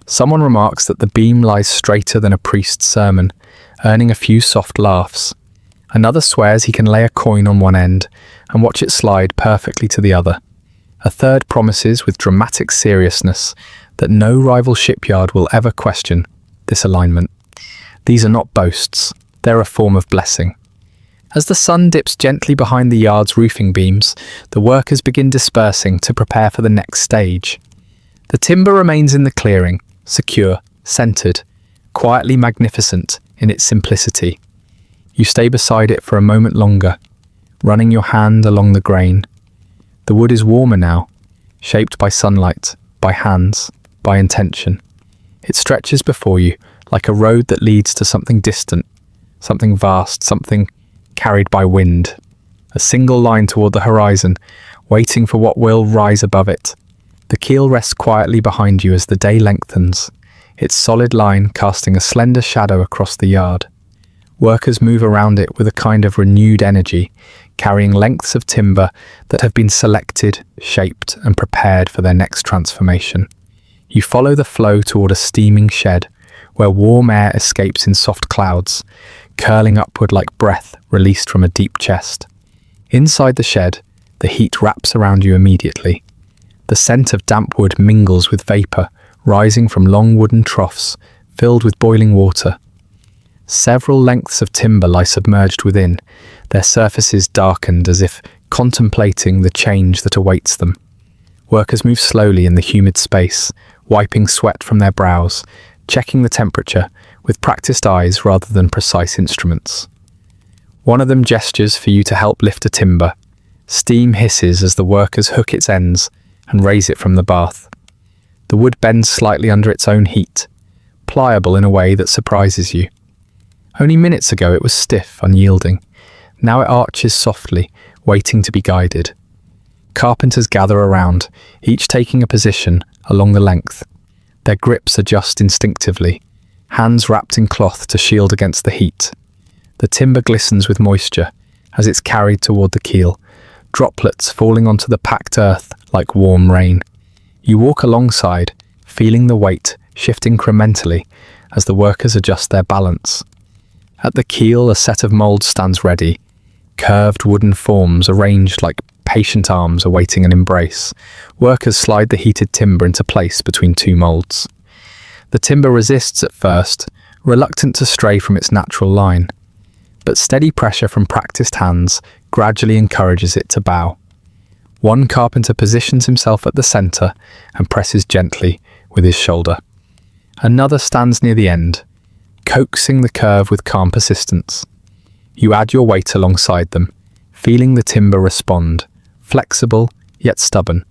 Someone remarks that the beam lies straighter than a priest's sermon, earning a few soft laughs. Another swears he can lay a coin on one end and watch it slide perfectly to the other. A third promises with dramatic seriousness that no rival shipyard will ever question this alignment. These are not boasts, they're a form of blessing. As the sun dips gently behind the yard's roofing beams, the workers begin dispersing to prepare for the next stage. The timber remains in the clearing, secure, centered, quietly magnificent in its simplicity. You stay beside it for a moment longer, running your hand along the grain. The wood is warmer now, shaped by sunlight, by hands, by intention. It stretches before you like a road that leads to something distant, something vast, something carried by wind. A single line toward the horizon, waiting for what will rise above it. The keel rests quietly behind you as the day lengthens, its solid line casting a slender shadow across the yard. Workers move around it with a kind of renewed energy, carrying lengths of timber that have been selected, shaped, and prepared for their next transformation. You follow the flow toward a steaming shed, where warm air escapes in soft clouds, curling upward like breath released from a deep chest. Inside the shed, the heat wraps around you immediately. The scent of damp wood mingles with vapour, rising from long wooden troughs filled with boiling water. Several lengths of timber lie submerged within, their surfaces darkened as if contemplating the change that awaits them. Workers move slowly in the humid space, wiping sweat from their brows, checking the temperature with practiced eyes rather than precise instruments. One of them gestures for you to help lift a timber. Steam hisses as the workers hook its ends and raise it from the bath. The wood bends slightly under its own heat, pliable in a way that surprises you. Only minutes ago it was stiff, unyielding. Now it arches softly, waiting to be guided. Carpenters gather around, each taking a position along the length. Their grips adjust instinctively, hands wrapped in cloth to shield against the heat. The timber glistens with moisture as it's carried toward the keel, droplets falling onto the packed earth like warm rain. You walk alongside, feeling the weight shift incrementally as the workers adjust their balance. At the keel, a set of molds stands ready, curved wooden forms arranged like patient arms awaiting an embrace. Workers slide the heated timber into place between two molds. The timber resists at first, reluctant to stray from its natural line, but steady pressure from practiced hands gradually encourages it to bow. One carpenter positions himself at the center and presses gently with his shoulder. Another stands near the end, coaxing the curve with calm persistence. You add your weight alongside them, feeling the timber respond, flexible yet stubborn,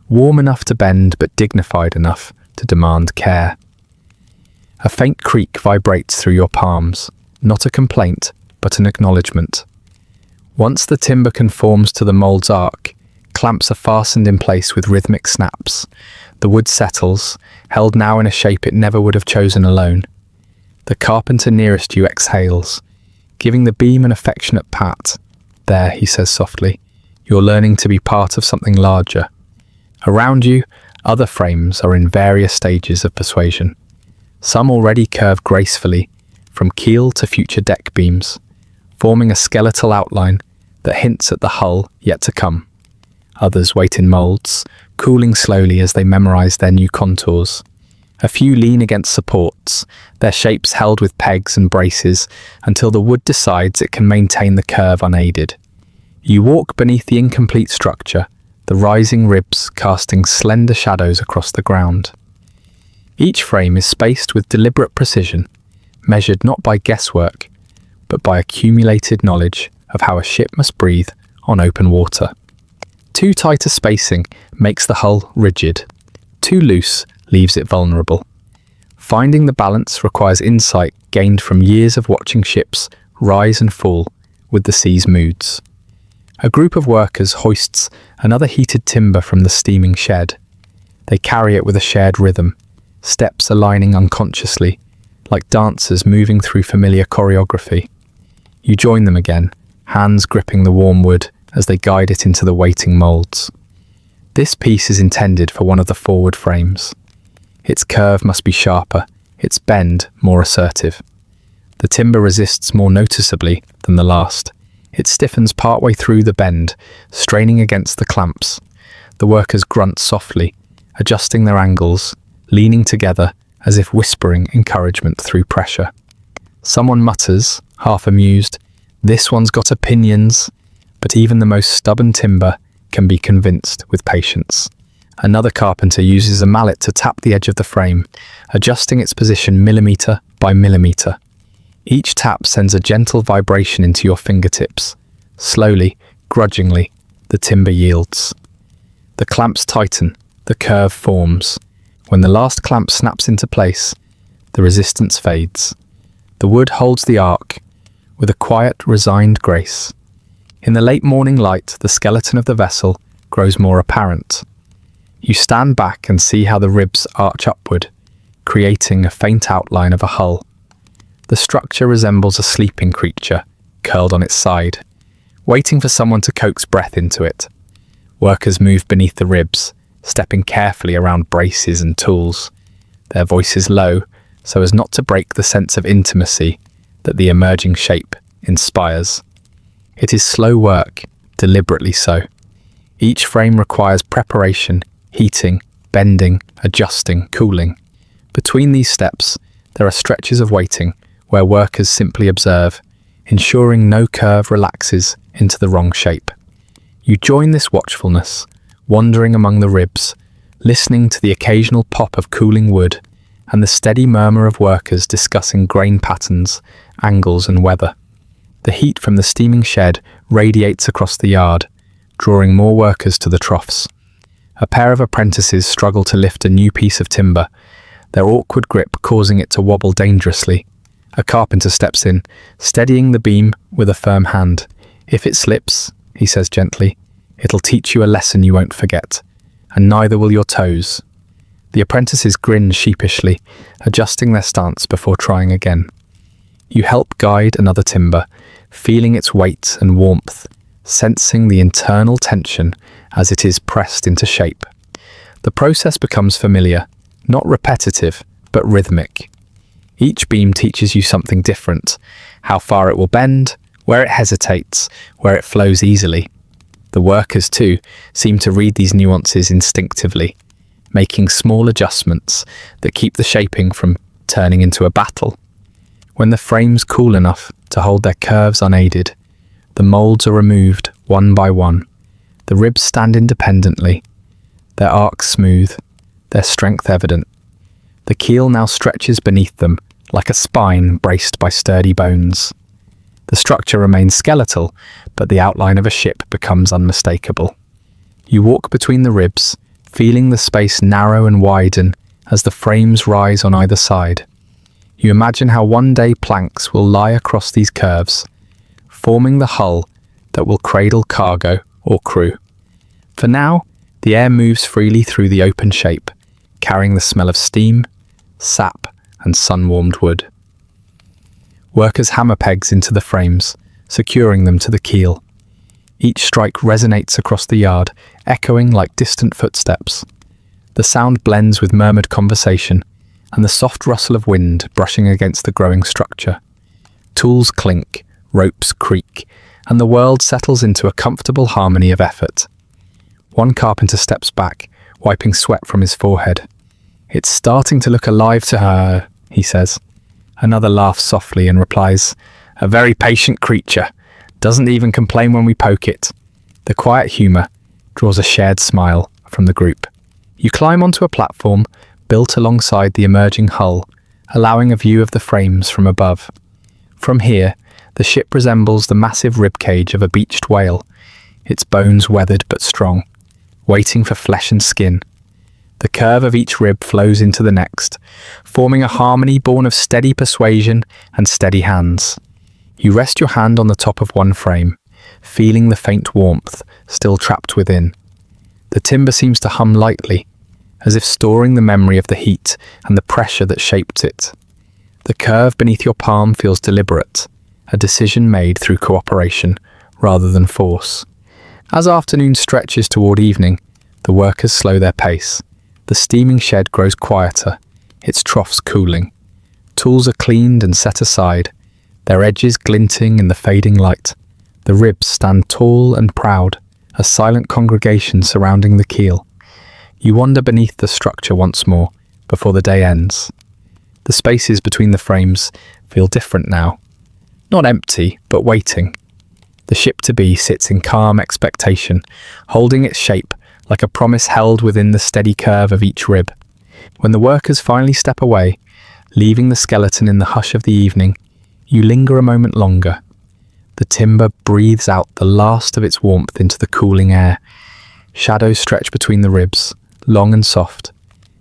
warm enough to bend but dignified enough to demand care. A faint creak vibrates through your palms, not a complaint, but an acknowledgement. Once the timber conforms to the mold's arc, clamps are fastened in place with rhythmic snaps. The wood settles, held now in a shape it never would have chosen alone. The carpenter nearest you exhales, giving the beam an affectionate pat. "There," he says softly, "you're learning to be part of something larger." Around you, other frames are in various stages of persuasion. Some already curve gracefully, from keel to future deck beams, forming a skeletal outline that hints at the hull yet to come. Others wait in molds, cooling slowly as they memorize their new contours. A few lean against supports, their shapes held with pegs and braces until the wood decides it can maintain the curve unaided. You walk beneath the incomplete structure, the rising ribs casting slender shadows across the ground. Each frame is spaced with deliberate precision, measured not by guesswork, but by accumulated knowledge of how a ship must breathe on open water. Too tight a spacing makes the hull rigid. Too loose leaves it vulnerable. Finding the balance requires insight gained from years of watching ships rise and fall with the sea's moods. A group of workers hoists another heated timber from the steaming shed. They carry it with a shared rhythm, steps aligning unconsciously, like dancers moving through familiar choreography. You join them again, hands gripping the warm wood as they guide it into the waiting molds. This piece is intended for one of the forward frames. Its curve must be sharper, its bend more assertive. The timber resists more noticeably than the last. It stiffens partway through the bend, straining against the clamps. The workers grunt softly, adjusting their angles, leaning together as if whispering encouragement through pressure. Someone mutters, half amused, "This one's got opinions," but even the most stubborn timber can be convinced with patience. Another carpenter uses a mallet to tap the edge of the frame, adjusting its position millimeter by millimeter. Each tap sends a gentle vibration into your fingertips. Slowly, grudgingly, the timber yields. The clamps tighten, the curve forms. When the last clamp snaps into place, the resistance fades. The wood holds the arc with a quiet, resigned grace. In the late morning light, the skeleton of the vessel grows more apparent. You stand back and see how the ribs arch upward, creating a faint outline of a hull. The structure resembles a sleeping creature, curled on its side, waiting for someone to coax breath into it. Workers move beneath the ribs, stepping carefully around braces and tools, their voices low so as not to break the sense of intimacy that the emerging shape inspires. It is slow work, deliberately so. Each frame requires preparation, heating, bending, adjusting, cooling. Between these steps, there are stretches of waiting where workers simply observe, ensuring no curve relaxes into the wrong shape. You join this watchfulness, wandering among the ribs, listening to the occasional pop of cooling wood and the steady murmur of workers discussing grain patterns, angles and weather. The heat from the steaming shed radiates across the yard, drawing more workers to the troughs. A pair of apprentices struggle to lift a new piece of timber, their awkward grip causing it to wobble dangerously. A carpenter steps in, steadying the beam with a firm hand. "If it slips," he says gently, "it'll teach you a lesson you won't forget, and neither will your toes." The apprentices grin sheepishly, adjusting their stance before trying again. You help guide another timber, feeling its weight and warmth, sensing the internal tension as it is pressed into shape. The process becomes familiar, not repetitive, but rhythmic. Each beam teaches you something different: how far it will bend, where it hesitates, where it flows easily. The workers, too, seem to read these nuances instinctively, making small adjustments that keep the shaping from turning into a battle. When the frame's cool enough to hold their curves unaided, the molds are removed one by one. The ribs stand independently, their arcs smooth, their strength evident. The keel now stretches beneath them like a spine braced by sturdy bones. The structure remains skeletal, but the outline of a ship becomes unmistakable. You walk between the ribs, feeling the space narrow and widen as the frames rise on either side. You imagine how one day planks will lie across these curves, forming the hull that will cradle cargo or crew. For now, the air moves freely through the open shape, carrying the smell of steam, sap, and sun-warmed wood. Workers hammer pegs into the frames, securing them to the keel. Each strike resonates across the yard, echoing like distant footsteps. The sound blends with murmured conversation and the soft rustle of wind brushing against the growing structure. Tools clink, ropes creak, and the world settles into a comfortable harmony of effort. One carpenter steps back, wiping sweat from his forehead. "It's starting to look alive to her," he says. Another laughs softly and replies, "A very patient creature. Doesn't even complain when we poke it." The quiet humour draws a shared smile from the group. You climb onto a platform built alongside the emerging hull, allowing a view of the frames from above. From here, the ship resembles the massive ribcage of a beached whale, its bones weathered but strong, waiting for flesh and skin. The curve of each rib flows into the next, forming a harmony born of steady persuasion and steady hands. You rest your hand on the top of one frame, feeling the faint warmth still trapped within. The timber seems to hum lightly, as if storing the memory of the heat and the pressure that shaped it. The curve beneath your palm feels deliberate, a decision made through cooperation rather than force. As afternoon stretches toward evening, The workers slow their pace. The steaming shed grows quieter, its troughs cooling. Tools are cleaned and set aside, their edges glinting in the fading light. The ribs stand tall and proud, a silent congregation surrounding the keel. You wander beneath the structure once more, before the day ends. The spaces between the frames feel different now. Not empty, but waiting. The ship-to-be sits in calm expectation, holding its shape like a promise held within the steady curve of each rib. When the workers finally step away, leaving the skeleton in the hush of the evening, you linger a moment longer. The timber breathes out the last of its warmth into the cooling air. Shadows stretch between the ribs, long and soft.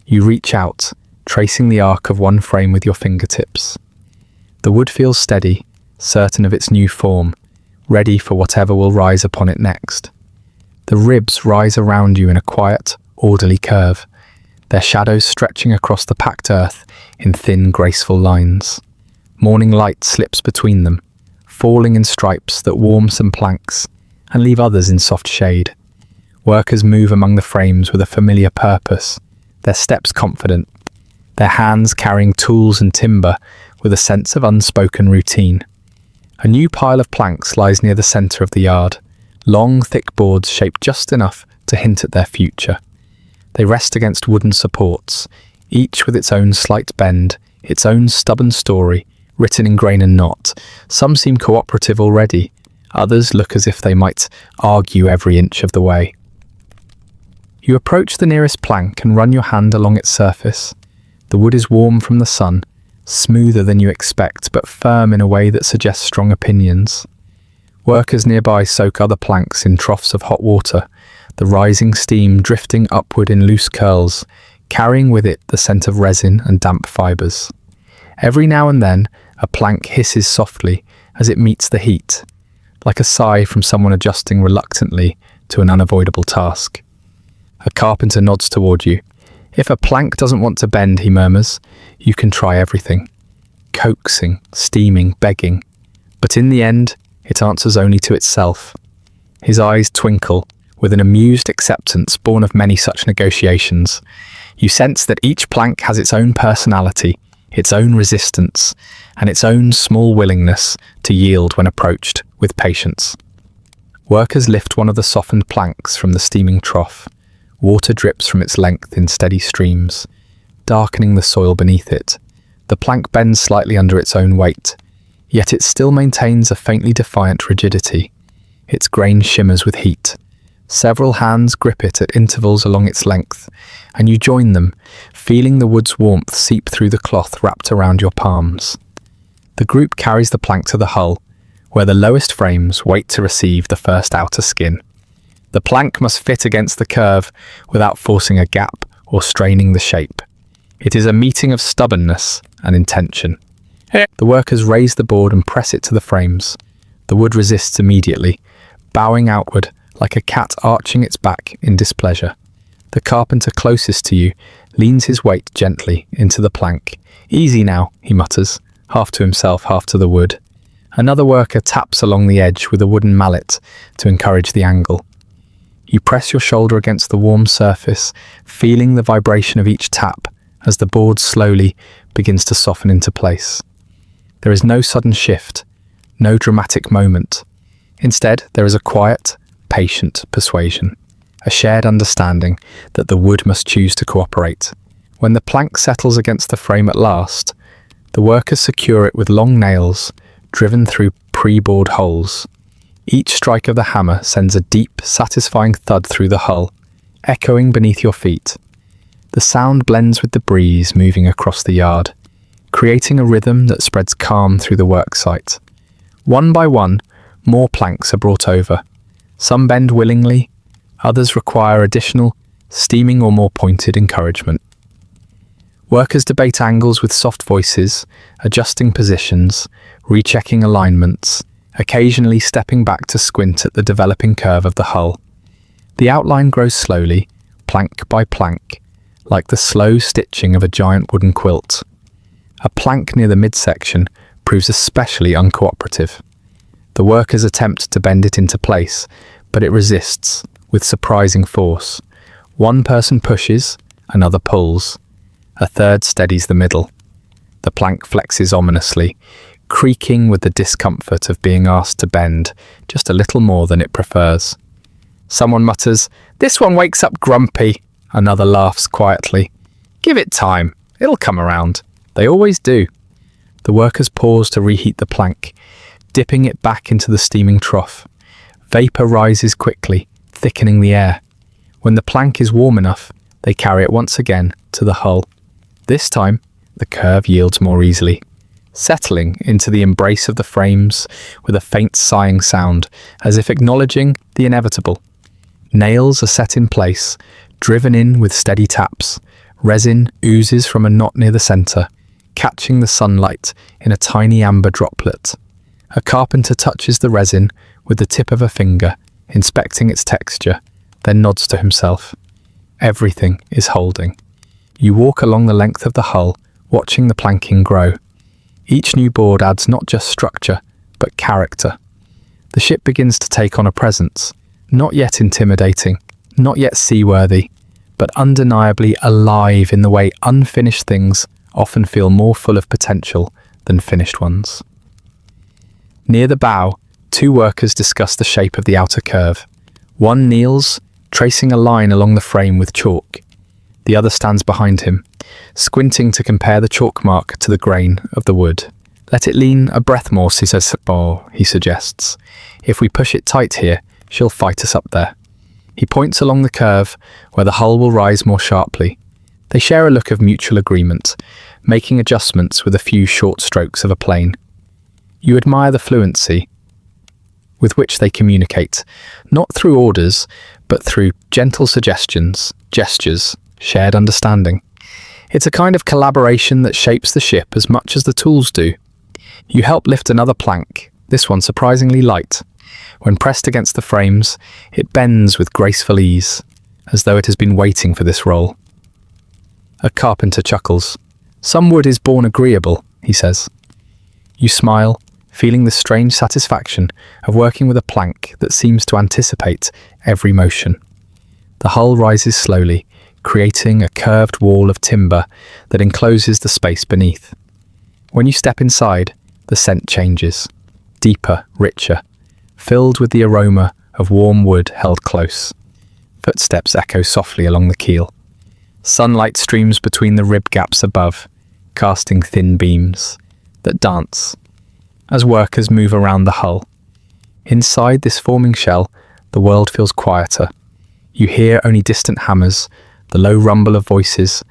You reach out, tracing the arc of one frame with your fingertips. The wood feels steady, certain of its new form, ready for whatever will rise upon it next. The ribs rise around you in a quiet, orderly curve, their shadows stretching across the packed earth in thin, graceful lines. Morning light slips between them, falling in stripes that warm some planks and leave others in soft shade. Workers move among the frames with a familiar purpose, their steps confident, their hands carrying tools and timber with a sense of unspoken routine. A new pile of planks lies near the centre of the yard, long, thick boards shaped just enough to hint at their future. They rest against wooden supports, each with its own slight bend, its own stubborn story, written in grain and knot. Some seem cooperative already, others look as if they might argue every inch of the way. You approach the nearest plank and run your hand along its surface. The wood is warm from the sun, smoother than you expect, but firm in a way that suggests strong opinions. Workers nearby soak other planks in troughs of hot water, the rising steam drifting upward in loose curls, carrying with it the scent of resin and damp fibres. Every now and then, a plank hisses softly as it meets the heat, like a sigh from someone adjusting reluctantly to an unavoidable task. A carpenter nods toward you. If a plank doesn't want to bend, he murmurs, you can try everything. Coaxing, steaming, begging. But in the end, it answers only to itself. His eyes twinkle with an amused acceptance born of many such negotiations. You sense that each plank has its own personality, its own resistance, and its own small willingness to yield when approached with patience. Workers lift one of the softened planks from the steaming trough. Water drips from its length in steady streams, darkening the soil beneath it. The plank bends slightly under its own weight, yet it still maintains a faintly defiant rigidity. Its grain shimmers with heat. Several hands grip it at intervals along its length, and you join them, feeling the wood's warmth seep through the cloth wrapped around your palms. The group carries the plank to the hull, where the lowest frames wait to receive the first outer skin. The plank must fit against the curve without forcing a gap or straining the shape. It is a meeting of stubbornness and intention. The workers raise the board and press it to the frames. The wood resists immediately, bowing outward like a cat arching its back in displeasure. The carpenter closest to you leans his weight gently into the plank. Easy now, he mutters, half to himself, half to the wood. Another worker taps along the edge with a wooden mallet to encourage the angle. You press your shoulder against the warm surface, feeling the vibration of each tap as the board slowly begins to soften into place. There is no sudden shift, no dramatic moment. Instead, there is a quiet, patient persuasion, a shared understanding that the wood must choose to cooperate. When the plank settles against the frame at last, the workers secure it with long nails driven through pre-bored holes. Each strike of the hammer sends a deep, satisfying thud through the hull, echoing beneath your feet. The sound blends with the breeze moving across the yard, creating a rhythm that spreads calm through the worksite. One by one, more planks are brought over. Some bend willingly, others require additional, steaming or more pointed encouragement. Workers debate angles with soft voices, adjusting positions, rechecking alignments, occasionally stepping back to squint at the developing curve of the hull. The outline grows slowly, plank by plank, like the slow stitching of a giant wooden quilt. A plank near the midsection proves especially uncooperative. The workers attempt to bend it into place, but it resists, with surprising force. One person pushes, another pulls. A third steadies the middle. The plank flexes ominously, creaking with the discomfort of being asked to bend just a little more than it prefers. Someone mutters, "This one wakes up grumpy." Another laughs quietly. "Give it time. It'll come around." They always do. The workers pause to reheat the plank, dipping it back into the steaming trough. Vapour rises quickly, thickening the air. When the plank is warm enough, they carry it once again to the hull. This time, the curve yields more easily, settling into the embrace of the frames with a faint sighing sound, as if acknowledging the inevitable. Nails are set in place, driven in with steady taps. Resin oozes from a knot near the centre, catching the sunlight in a tiny amber droplet. A carpenter touches the resin with the tip of a finger, inspecting its texture, then nods to himself. Everything is holding. You walk along the length of the hull, watching the planking grow. Each new board adds not just structure, but character. The ship begins to take on a presence, not yet intimidating, not yet seaworthy, but undeniably alive in the way unfinished things often feel more full of potential than finished ones. Near the bow, two workers discuss the shape of the outer curve. One kneels, tracing a line along the frame with chalk. The other stands behind him, squinting to compare the chalk mark to the grain of the wood. "Let it lean a breath more," he suggests. "If we push it tight here, she'll fight us up there." He points along the curve, where the hull will rise more sharply. They share a look of mutual agreement, making adjustments with a few short strokes of a plane. You admire the fluency with which they communicate, not through orders, but through gentle suggestions, gestures, shared understanding. It's a kind of collaboration that shapes the ship as much as the tools do. You help lift another plank, this one surprisingly light. When pressed against the frames, it bends with graceful ease, as though it has been waiting for this role. A carpenter chuckles. "Some wood is born agreeable," he says. You smile, feeling the strange satisfaction of working with a plank that seems to anticipate every motion. The hull rises slowly, creating a curved wall of timber that encloses the space beneath. When you step inside, the scent changes, deeper, richer, filled with the aroma of warm wood held close. Footsteps echo softly along the keel. Sunlight streams between the rib gaps above, casting thin beams that dance as workers move around the hull. Inside this forming shell, the world feels quieter. You hear only distant hammers, the low rumble of voices,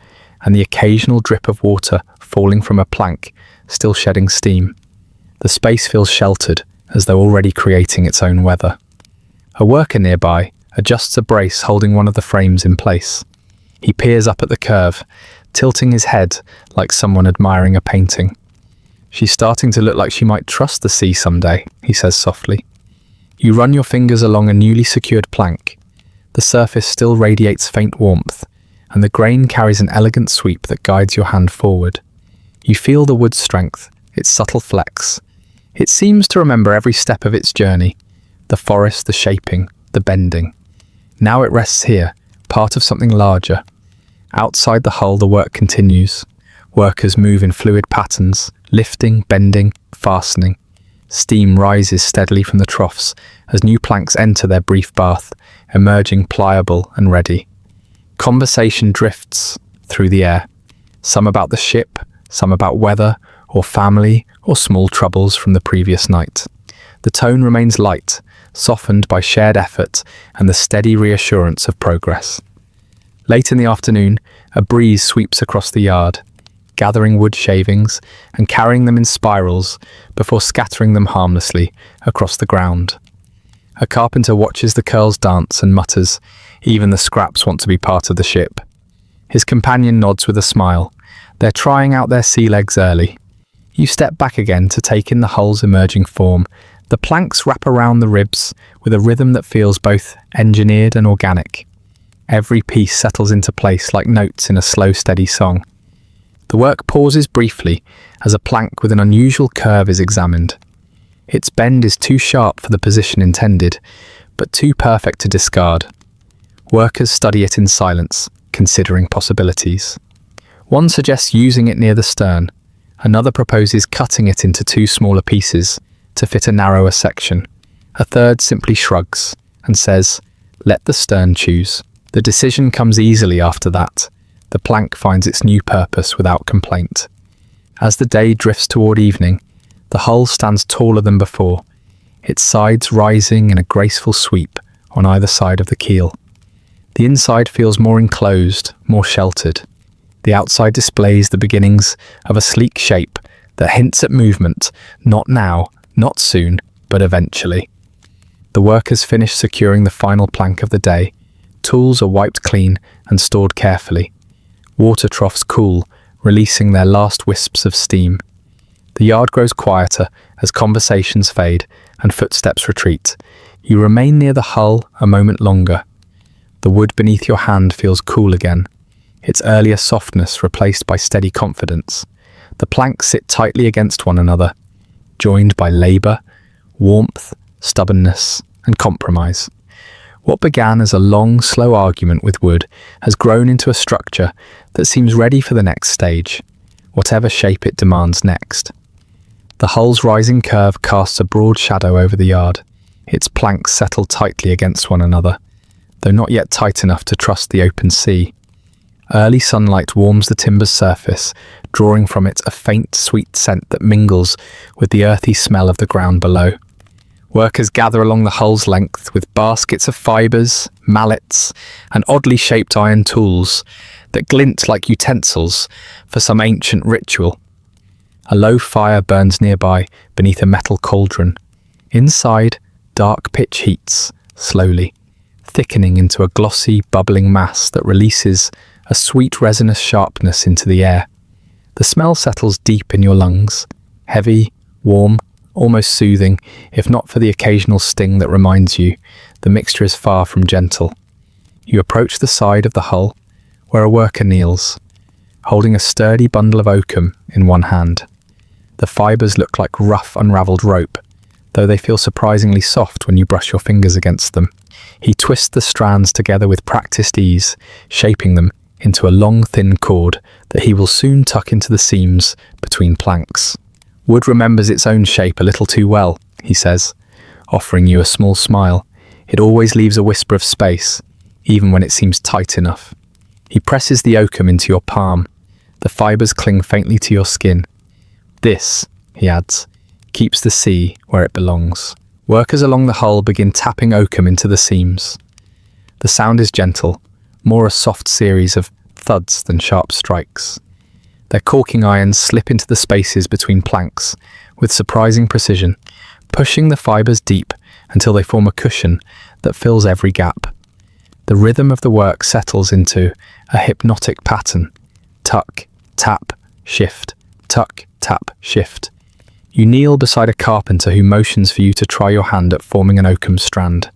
and the occasional drip of water falling from a plank still shedding steam. The space feels sheltered, as though already creating its own weather. A worker nearby adjusts a brace holding one of the frames in place. He peers up at the curve, tilting his head like someone admiring a painting. "She's starting to look like she might trust the sea someday," he says softly. You run your fingers along a newly secured plank. The surface still radiates faint warmth, and the grain carries an elegant sweep that guides your hand forward. You feel the wood's strength, its subtle flex. It seems to remember every step of its journey, the forest, the shaping, the bending. Now it rests here, part of something larger. Outside the hull, the work continues. Workers move in fluid patterns, lifting, bending, fastening. Steam rises steadily from the troughs as new planks enter their brief bath, emerging pliable and ready. Conversation drifts through the air, some about the ship, some about weather, or family, or small troubles from the previous night. The tone remains light, softened by shared effort and the steady reassurance of progress. Late in the afternoon, a breeze sweeps across the yard, gathering wood shavings and carrying them in spirals before scattering them harmlessly across the ground. A carpenter watches the curls dance and mutters, "Even the scraps want to be part of the ship." His companion nods with a smile. They're trying out their sea legs early. You step back again to take in the hull's emerging form. The planks wrap around the ribs with a rhythm that feels both engineered and organic. Every piece settles into place like notes in a slow, steady song. The work pauses briefly as a plank with an unusual curve is examined. Its bend is too sharp for the position intended, but too perfect to discard. Workers study it in silence, considering possibilities. One suggests using it near the stern. Another proposes cutting it into 2 smaller pieces to fit a narrower section. A third simply shrugs and says, "Let the stern choose." The decision comes easily after that. The plank finds its new purpose without complaint. As the day drifts toward evening, the hull stands taller than before, its sides rising in a graceful sweep on either side of the keel. The inside feels more enclosed, more sheltered. The outside displays the beginnings of a sleek shape that hints at movement, not now, not soon, but eventually. The workers finish securing the final plank of the day. Tools are wiped clean and stored carefully. Water troughs cool, releasing their last wisps of steam. The yard grows quieter as conversations fade and footsteps retreat. You remain near the hull a moment longer. The wood beneath your hand feels cool again, its earlier softness replaced by steady confidence. The planks sit tightly against one another, joined by labour, warmth, stubbornness, and compromise. What began as a long, slow argument with wood has grown into a structure that seems ready for the next stage, whatever shape it demands next. The hull's rising curve casts a broad shadow over the yard. Its planks settle tightly against one another, though not yet tight enough to trust the open sea. Early sunlight warms the timber's surface, drawing from it a faint, sweet scent that mingles with the earthy smell of the ground below. Workers gather along the hull's length with baskets of fibres, mallets, and oddly shaped iron tools that glint like utensils for some ancient ritual. A low fire burns nearby beneath a metal cauldron. Inside, dark pitch heats, slowly, thickening into a glossy, bubbling mass that releases a sweet resinous sharpness into the air. The smell settles deep in your lungs, heavy, warm, almost soothing, if not for the occasional sting that reminds you the mixture is far from gentle. You approach the side of the hull, where a worker kneels, holding a sturdy bundle of oakum in one hand. The fibres look like rough, unravelled rope, though they feel surprisingly soft when you brush your fingers against them. He twists the strands together with practiced ease, shaping them into a long, thin cord that he will soon tuck into the seams between planks. Wood remembers its own shape a little too well, he says, offering you a small smile. It always leaves a whisper of space, even when it seems tight enough. He presses the oakum into your palm. The fibres cling faintly to your skin. This, he adds, keeps the sea where it belongs. Workers along the hull begin tapping oakum into the seams. The sound is gentle, more a soft series of thuds than sharp strikes. Their caulking irons slip into the spaces between planks with surprising precision, pushing the fibres deep until they form a cushion that fills every gap. The rhythm of the work settles into a hypnotic pattern. Tuck, tap, shift, tuck, tap, shift. You kneel beside a carpenter who motions for you to try your hand at forming an oakum strand.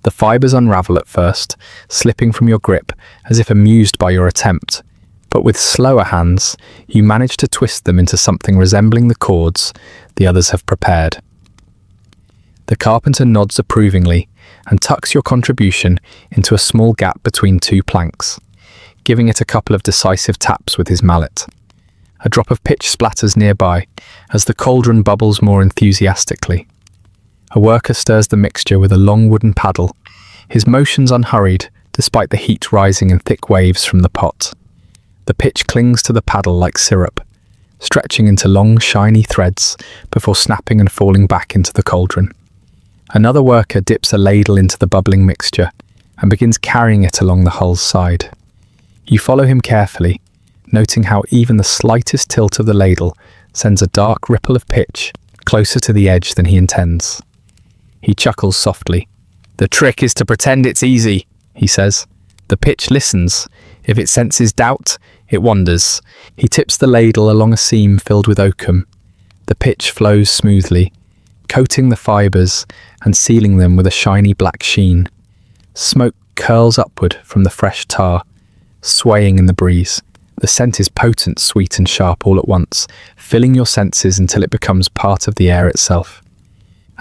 The fibres unravel at first, slipping from your grip as if amused by your attempt. But with slower hands, you manage to twist them into something resembling the cords the others have prepared. The carpenter nods approvingly and tucks your contribution into a small gap between 2 planks, giving it a couple of decisive taps with his mallet. A drop of pitch splatters nearby as the cauldron bubbles more enthusiastically. A worker stirs the mixture with a long wooden paddle, his motions unhurried despite the heat rising in thick waves from the pot. The pitch clings to the paddle like syrup, stretching into long, shiny threads before snapping and falling back into the cauldron. Another worker dips a ladle into the bubbling mixture and begins carrying it along the hull's side. You follow him carefully, noting how even the slightest tilt of the ladle sends a dark ripple of pitch closer to the edge than he intends. He chuckles softly. "The trick is to pretend it's easy," he says. The pitch listens. If it senses doubt, it wanders. He tips the ladle along a seam filled with oakum. The pitch flows smoothly, coating the fibres and sealing them with a shiny black sheen. Smoke curls upward from the fresh tar, swaying in the breeze. The scent is potent, sweet and sharp all at once, filling your senses until it becomes part of the air itself.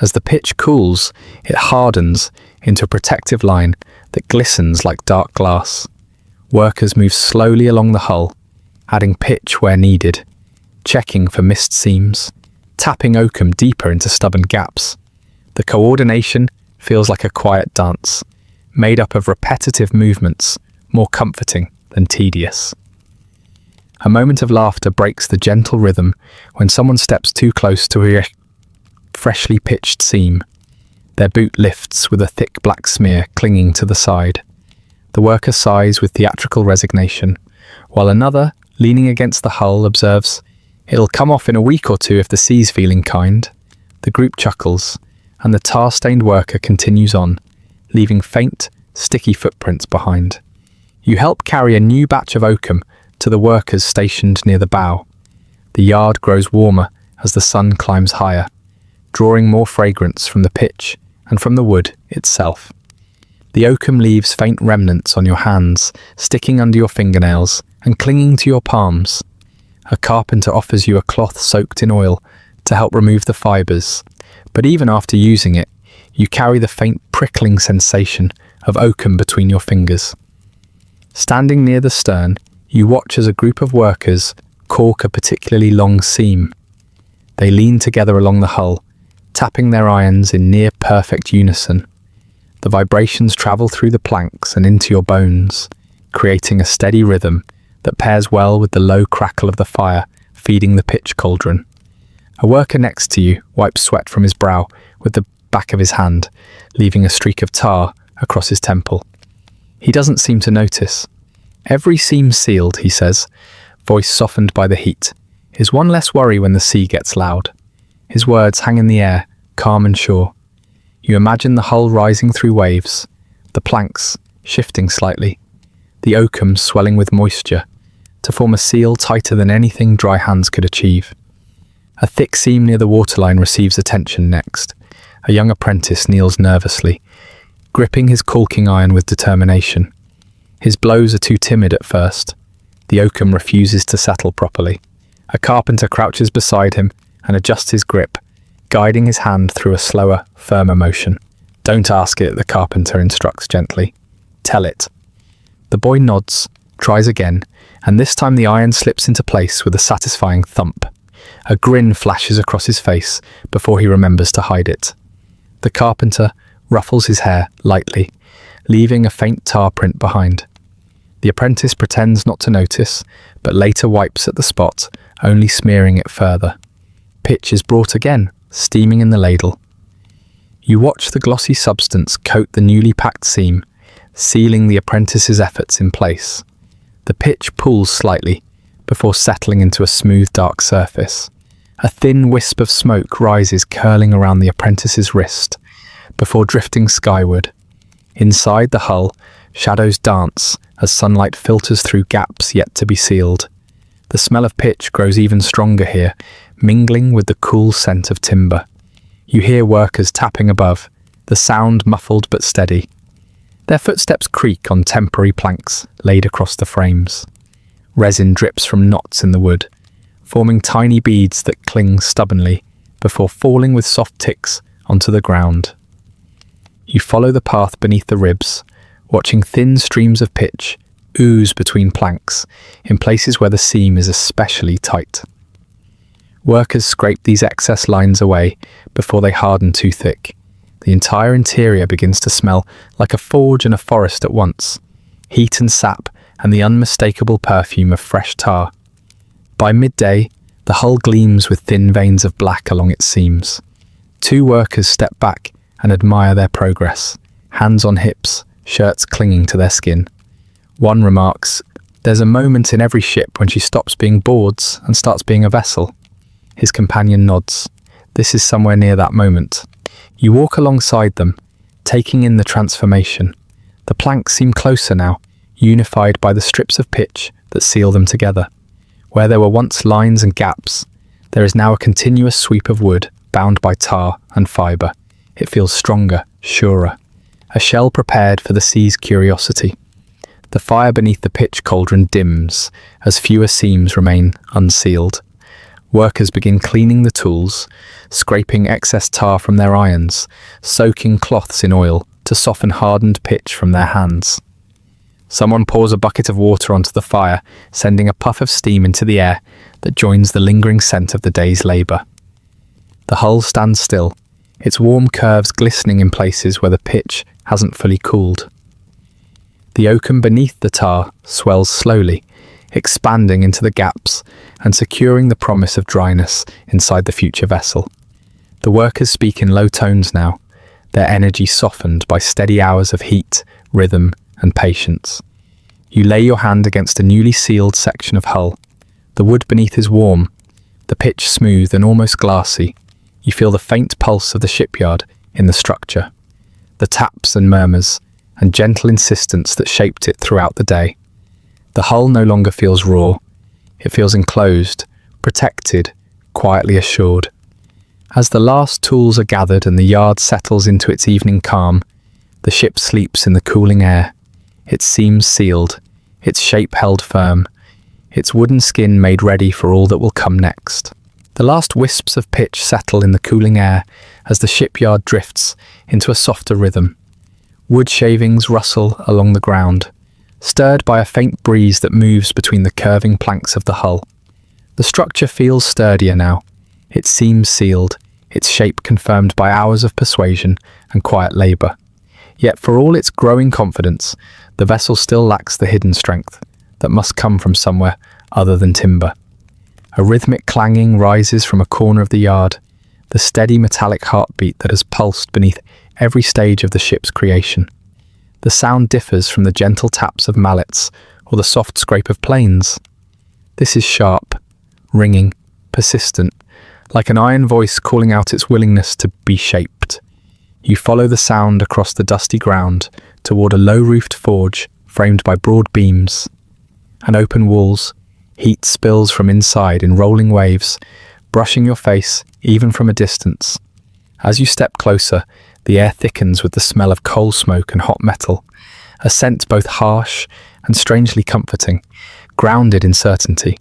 As the pitch cools, it hardens into a protective line that glistens like dark glass. Workers move slowly along the hull, adding pitch where needed, checking for missed seams, tapping oakum deeper into stubborn gaps. The coordination feels like a quiet dance, made up of repetitive movements, more comforting than tedious. A moment of laughter breaks the gentle rhythm when someone steps too close to a freshly pitched seam. Their boot lifts with a thick black smear clinging to the side. The worker sighs with theatrical resignation, while another, leaning against the hull, observes, "It'll come off in a week or two if the sea's feeling kind." The group chuckles, and the tar-stained worker continues on, leaving faint, sticky footprints behind. You help carry a new batch of oakum to the workers stationed near the bow. The yard grows warmer as the sun climbs higher, drawing more fragrance from the pitch and from the wood itself. The oakum leaves faint remnants on your hands, sticking under your fingernails and clinging to your palms. A carpenter offers you a cloth soaked in oil to help remove the fibres, but even after using it, you carry the faint prickling sensation of oakum between your fingers. Standing near the stern, you watch as a group of workers caulk a particularly long seam. They lean together along the hull, tapping their irons in near-perfect unison. The vibrations travel through the planks and into your bones, creating a steady rhythm that pairs well with the low crackle of the fire feeding the pitch cauldron. A worker next to you wipes sweat from his brow with the back of his hand, leaving a streak of tar across his temple. He doesn't seem to notice. "Every seam sealed," he says, voice softened by the heat. "Is one less worry when the sea gets loud." His words hang in the air, calm and sure. You imagine the hull rising through waves, the planks shifting slightly, the oakum swelling with moisture, to form a seal tighter than anything dry hands could achieve. A thick seam near the waterline receives attention next. A young apprentice kneels nervously, gripping his caulking iron with determination. His blows are too timid at first. The oakum refuses to settle properly. A carpenter crouches beside him and adjusts his grip, guiding his hand through a slower, firmer motion. "Don't ask it," the carpenter instructs gently. "Tell it." The boy nods, tries again, and this time the iron slips into place with a satisfying thump. A grin flashes across his face before he remembers to hide it. The carpenter ruffles his hair lightly, leaving a faint tar print behind. The apprentice pretends not to notice, but later wipes at the spot, only smearing it further. Pitch is brought again, steaming in the ladle. You watch the glossy substance coat the newly packed seam, sealing the apprentice's efforts in place. The pitch pools slightly, before settling into a smooth dark surface. A thin wisp of smoke rises curling around the apprentice's wrist, before drifting skyward. Inside the hull, shadows dance as sunlight filters through gaps yet to be sealed. The smell of pitch grows even stronger here, mingling with the cool scent of timber. You hear workers tapping above, the sound muffled but steady. Their footsteps creak on temporary planks laid across the frames. Resin drips from knots in the wood, forming tiny beads that cling stubbornly before falling with soft ticks onto the ground. You follow the path beneath the ribs, watching thin streams of pitch ooze between planks in places where the seam is especially tight. Workers scrape these excess lines away before they harden too thick. The entire interior begins to smell like a forge and a forest at once, heat and sap and the unmistakable perfume of fresh tar. By midday, the hull gleams with thin veins of black along its seams. Two workers step back and admire their progress, hands on hips, shirts clinging to their skin. One remarks, "There's a moment in every ship when she stops being boards and starts being a vessel." His companion nods. This is somewhere near that moment. You walk alongside them, taking in the transformation. The planks seem closer now, unified by the strips of pitch that seal them together. Where there were once lines and gaps, there is now a continuous sweep of wood bound by tar and fibre. It feels stronger, surer. A shell prepared for the sea's curiosity. The fire beneath the pitch cauldron dims as fewer seams remain unsealed. Workers begin cleaning the tools, scraping excess tar from their irons, soaking cloths in oil to soften hardened pitch from their hands. Someone pours a bucket of water onto the fire, sending a puff of steam into the air that joins the lingering scent of the day's labour. The hull stands still, its warm curves glistening in places where the pitch hasn't fully cooled. The oakum beneath the tar swells slowly, expanding into the gaps and securing the promise of dryness inside the future vessel. The workers speak in low tones now, their energy softened by steady hours of heat, rhythm, and patience. You lay your hand against a newly sealed section of hull. The wood beneath is warm, the pitch smooth and almost glassy. You feel the faint pulse of the shipyard in the structure, the taps and murmurs and gentle insistence that shaped it throughout the day. The hull no longer feels raw. It feels enclosed, protected, quietly assured. As the last tools are gathered and the yard settles into its evening calm, the ship sleeps in the cooling air, its seams sealed, its shape held firm, its wooden skin made ready for all that will come next. The last wisps of pitch settle in the cooling air as the shipyard drifts into a softer rhythm. Wood shavings rustle along the ground, stirred by a faint breeze that moves between the curving planks of the hull. The structure feels sturdier now, its seams sealed, its shape confirmed by hours of persuasion and quiet labour. Yet for all its growing confidence, the vessel still lacks the hidden strength that must come from somewhere other than timber. A rhythmic clanging rises from a corner of the yard, the steady metallic heartbeat that has pulsed beneath every stage of the ship's creation. The sound differs from the gentle taps of mallets or the soft scrape of planes. This is sharp, ringing, persistent, like an iron voice calling out its willingness to be shaped. You follow the sound across the dusty ground toward a low-roofed forge framed by broad beams and open walls. Heat spills from inside in rolling waves, brushing your face even from a distance. As you step closer, the air thickens with the smell of coal smoke and hot metal, a scent both harsh and strangely comforting, grounded in certainty.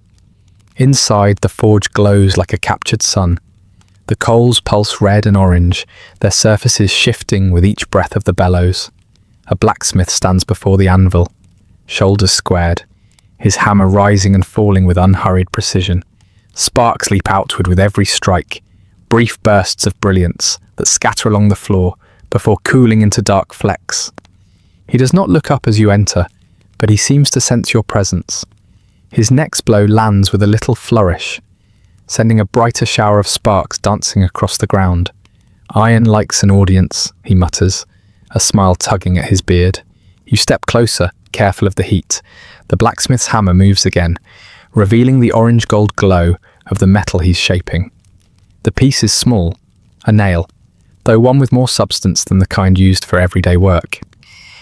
Inside, the forge glows like a captured sun. The coals pulse red and orange, their surfaces shifting with each breath of the bellows. A blacksmith stands before the anvil, shoulders squared, his hammer rising and falling with unhurried precision. Sparks leap outward with every strike, brief bursts of brilliance that scatter along the floor before cooling into dark flecks. He does not look up as you enter, but he seems to sense your presence. His next blow lands with a little flourish, sending a brighter shower of sparks dancing across the ground. "Iron likes an audience," he mutters, a smile tugging at his beard. You step closer, careful of the heat. The blacksmith's hammer moves again, revealing the orange-gold glow of the metal he's shaping. The piece is small, a nail, though one with more substance than the kind used for everyday work.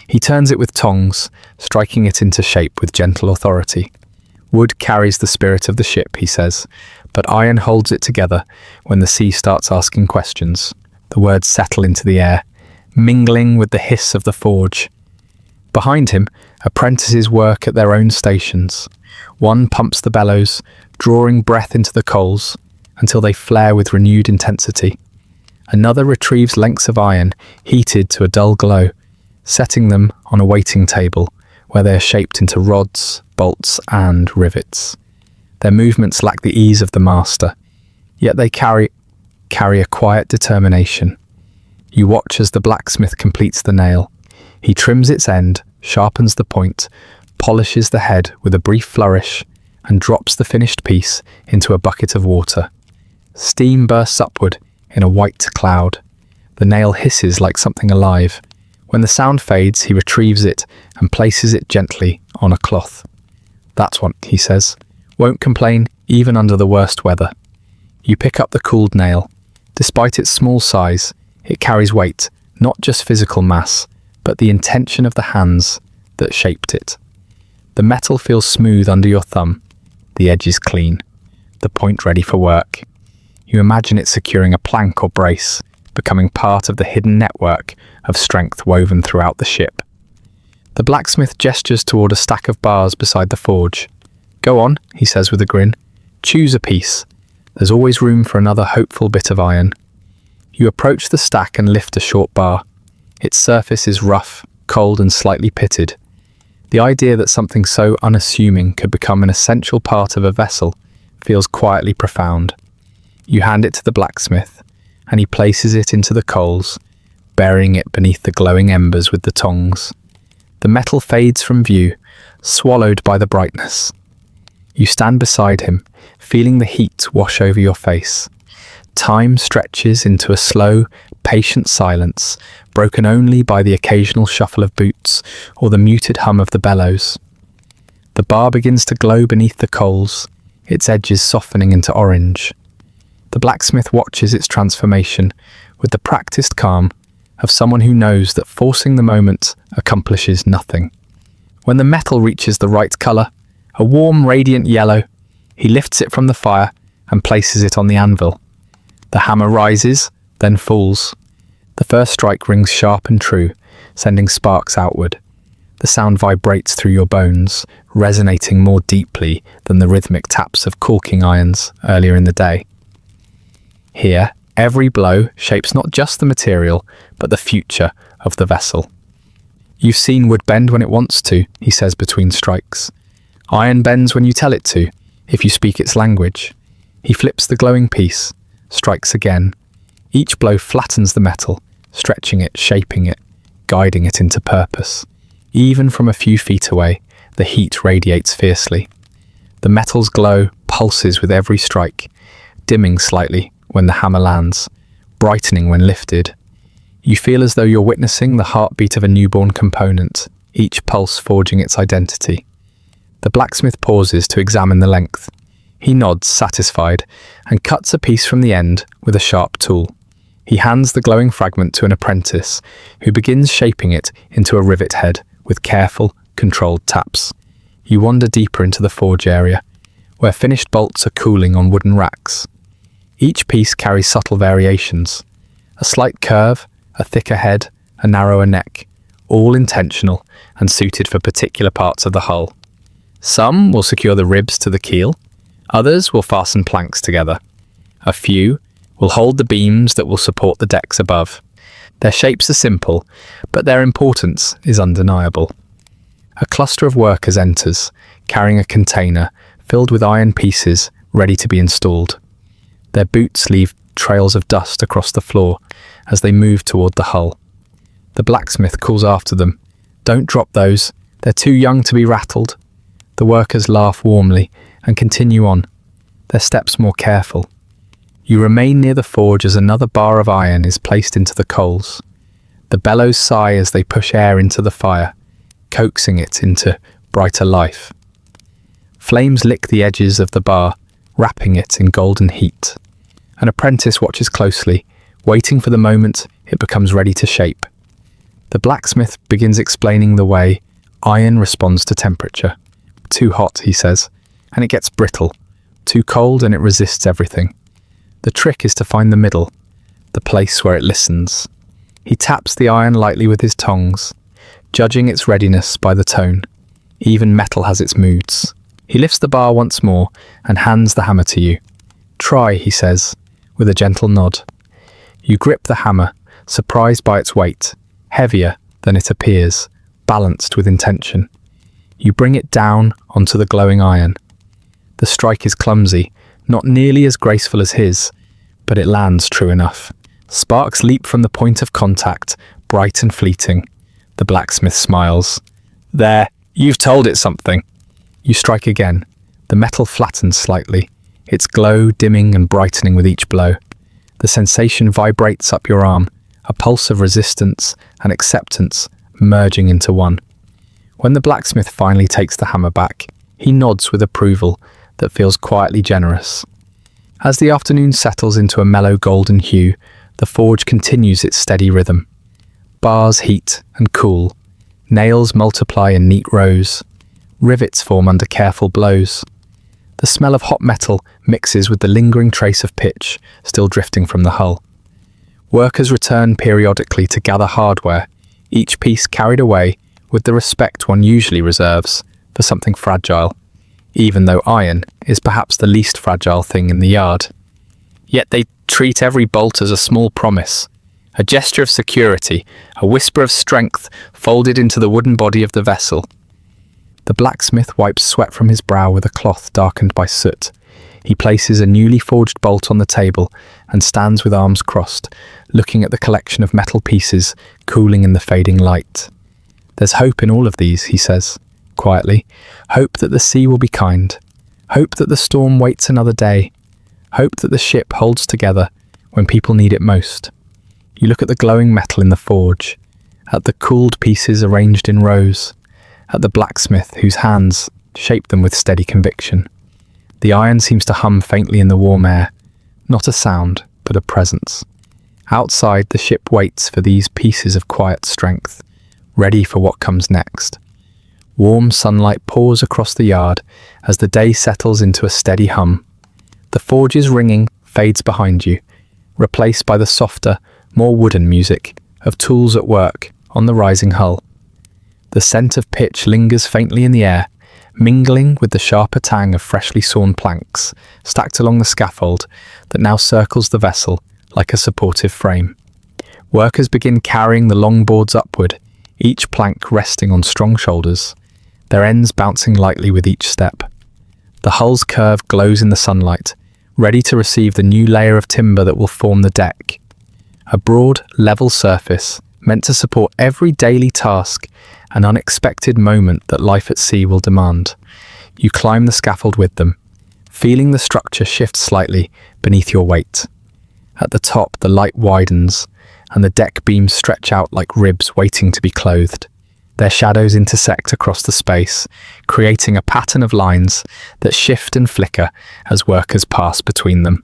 He turns it with tongs, striking it into shape with gentle authority. Wood carries the spirit of the ship, he says, but iron holds it together when the sea starts asking questions. The words settle into the air, mingling with the hiss of the forge. Behind him, apprentices work at their own stations. One pumps the bellows, drawing breath into the coals until they flare with renewed intensity. Another retrieves lengths of iron, heated to a dull glow, setting them on a waiting table where they are shaped into rods, bolts, and rivets. Their movements lack the ease of the master, yet they carry a quiet determination. You watch as the blacksmith completes the nail. He trims its end, sharpens the point, polishes the head with a brief flourish, and drops the finished piece into a bucket of water. Steam bursts upward in a white cloud. The nail hisses like something alive. When the sound fades, he retrieves it and places it gently on a cloth. "That's one," he says. "Won't complain, even under the worst weather." You pick up the cooled nail. Despite its small size, it carries weight, not just physical mass, but the intention of the hands that shaped it. The metal feels smooth under your thumb, the edges clean, the point ready for work. You imagine it securing a plank or brace, becoming part of the hidden network of strength woven throughout the ship. The blacksmith gestures toward a stack of bars beside the forge. "Go on," he says with a grin. "Choose a piece." There's always room for another hopeful bit of iron. You approach the stack and lift a short bar. Its surface is rough, cold and slightly pitted. The idea that something so unassuming could become an essential part of a vessel feels quietly profound. You hand it to the blacksmith, and he places it into the coals, burying it beneath the glowing embers with the tongs. The metal fades from view, swallowed by the brightness. You stand beside him, feeling the heat wash over your face. Time stretches into a slow, patient silence, broken only by the occasional shuffle of boots or the muted hum of the bellows. The bar begins to glow beneath the coals, its edges softening into orange. The blacksmith watches its transformation with the practiced calm of someone who knows that forcing the moment accomplishes nothing. When the metal reaches the right colour, a warm, radiant yellow, he lifts it from the fire and places it on the anvil. The hammer rises, then falls. The first strike rings sharp and true, sending sparks outward. The sound vibrates through your bones, resonating more deeply than the rhythmic taps of caulking irons earlier in the day. Here, every blow shapes not just the material, but the future of the vessel. You've seen wood bend when it wants to, he says between strikes. Iron bends when you tell it to, if you speak its language. He flips the glowing piece, strikes again. Each blow flattens the metal, stretching it, shaping it, guiding it into purpose. Even from a few feet away, the heat radiates fiercely. The metal's glow pulses with every strike, dimming slightly when the hammer lands, brightening when lifted. You feel as though you're witnessing the heartbeat of a newborn component, each pulse forging its identity. The blacksmith pauses to examine the length. He nods, satisfied, and cuts a piece from the end with a sharp tool. He hands the glowing fragment to an apprentice, who begins shaping it into a rivet head with careful, controlled taps. You wander deeper into the forge area, where finished bolts are cooling on wooden racks. Each piece carries subtle variations. A slight curve, a thicker head, a narrower neck, all intentional and suited for particular parts of the hull. Some will secure the ribs to the keel, others will fasten planks together. A few will hold the beams that will support the decks above. Their shapes are simple, but their importance is undeniable. A cluster of workers enters, carrying a container filled with iron pieces ready to be installed. Their boots leave trails of dust across the floor as they move toward the hull. The blacksmith calls after them, "Don't drop those, they're too young to be rattled." The workers laugh warmly and continue on, their steps more careful. You remain near the forge as another bar of iron is placed into the coals. The bellows sigh as they push air into the fire, coaxing it into brighter life. Flames lick the edges of the bar, wrapping it in golden heat. An apprentice watches closely, waiting for the moment it becomes ready to shape. The blacksmith begins explaining the way iron responds to temperature. Too hot, he says, and it gets brittle. Too cold and it resists everything. The trick is to find the middle, the place where it listens. He taps the iron lightly with his tongs, judging its readiness by the tone. Even metal has its moods. He lifts the bar once more and hands the hammer to you. "Try," he says, with a gentle nod. You grip the hammer, surprised by its weight, heavier than it appears, balanced with intention. You bring it down onto the glowing iron. The strike is clumsy, not nearly as graceful as his, but it lands true enough. Sparks leap from the point of contact, bright and fleeting. The blacksmith smiles. "There, you've told it something." You strike again. The metal flattens slightly, its glow dimming and brightening with each blow. The sensation vibrates up your arm, a pulse of resistance and acceptance merging into one. When the blacksmith finally takes the hammer back, he nods with approval that feels quietly generous. As the afternoon settles into a mellow golden hue, the forge continues its steady rhythm. Bars heat and cool, nails multiply in neat rows, rivets form under careful blows. The smell of hot metal mixes with the lingering trace of pitch still drifting from the hull. Workers return periodically to gather hardware, each piece carried away with the respect one usually reserves for something fragile, even though iron is perhaps the least fragile thing in the yard. Yet they treat every bolt as a small promise, a gesture of security, a whisper of strength folded into the wooden body of the vessel. The blacksmith wipes sweat from his brow with a cloth darkened by soot. He places a newly forged bolt on the table and stands with arms crossed, looking at the collection of metal pieces cooling in the fading light. "There's hope in all of these," he says, quietly. "Hope that the sea will be kind. Hope that the storm waits another day. Hope that the ship holds together when people need it most." You look at the glowing metal in the forge, at the cooled pieces arranged in rows, at the blacksmith whose hands shape them with steady conviction. The iron seems to hum faintly in the warm air, not a sound, but a presence. Outside, the ship waits for these pieces of quiet strength, ready for what comes next. Warm sunlight pours across the yard as the day settles into a steady hum. The forge's ringing fades behind you, replaced by the softer, more wooden music of tools at work on the rising hull. The scent of pitch lingers faintly in the air, mingling with the sharper tang of freshly sawn planks stacked along the scaffold that now circles the vessel like a supportive frame. Workers begin carrying the long boards upward, each plank resting on strong shoulders, their ends bouncing lightly with each step. The hull's curve glows in the sunlight, ready to receive the new layer of timber that will form the deck. A broad, level surface meant to support every daily task and unexpected moment that life at sea will demand. You climb the scaffold with them, feeling the structure shift slightly beneath your weight. At the top, the light widens, and the deck beams stretch out like ribs waiting to be clothed. Their shadows intersect across the space, creating a pattern of lines that shift and flicker as workers pass between them.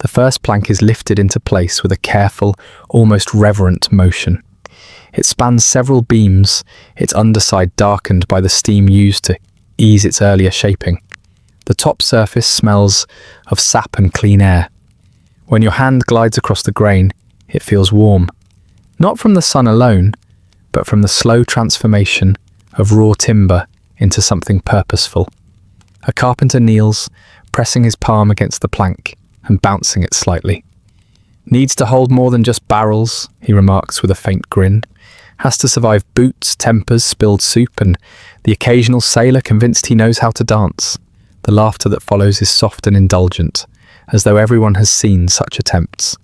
The first plank is lifted into place with a careful, almost reverent motion. It spans several beams, its underside darkened by the steam used to ease its earlier shaping. The top surface smells of sap and clean air. When your hand glides across the grain, it feels warm, not from the sun alone, but from the slow transformation of raw timber into something purposeful. A carpenter kneels, pressing his palm against the plank and bouncing it slightly. "Needs to hold more than just barrels," he remarks with a faint grin. "Has to survive boots, tempers, spilled soup, and the occasional sailor convinced he knows how to dance." The laughter that follows is soft and indulgent, as though everyone has seen such attempts.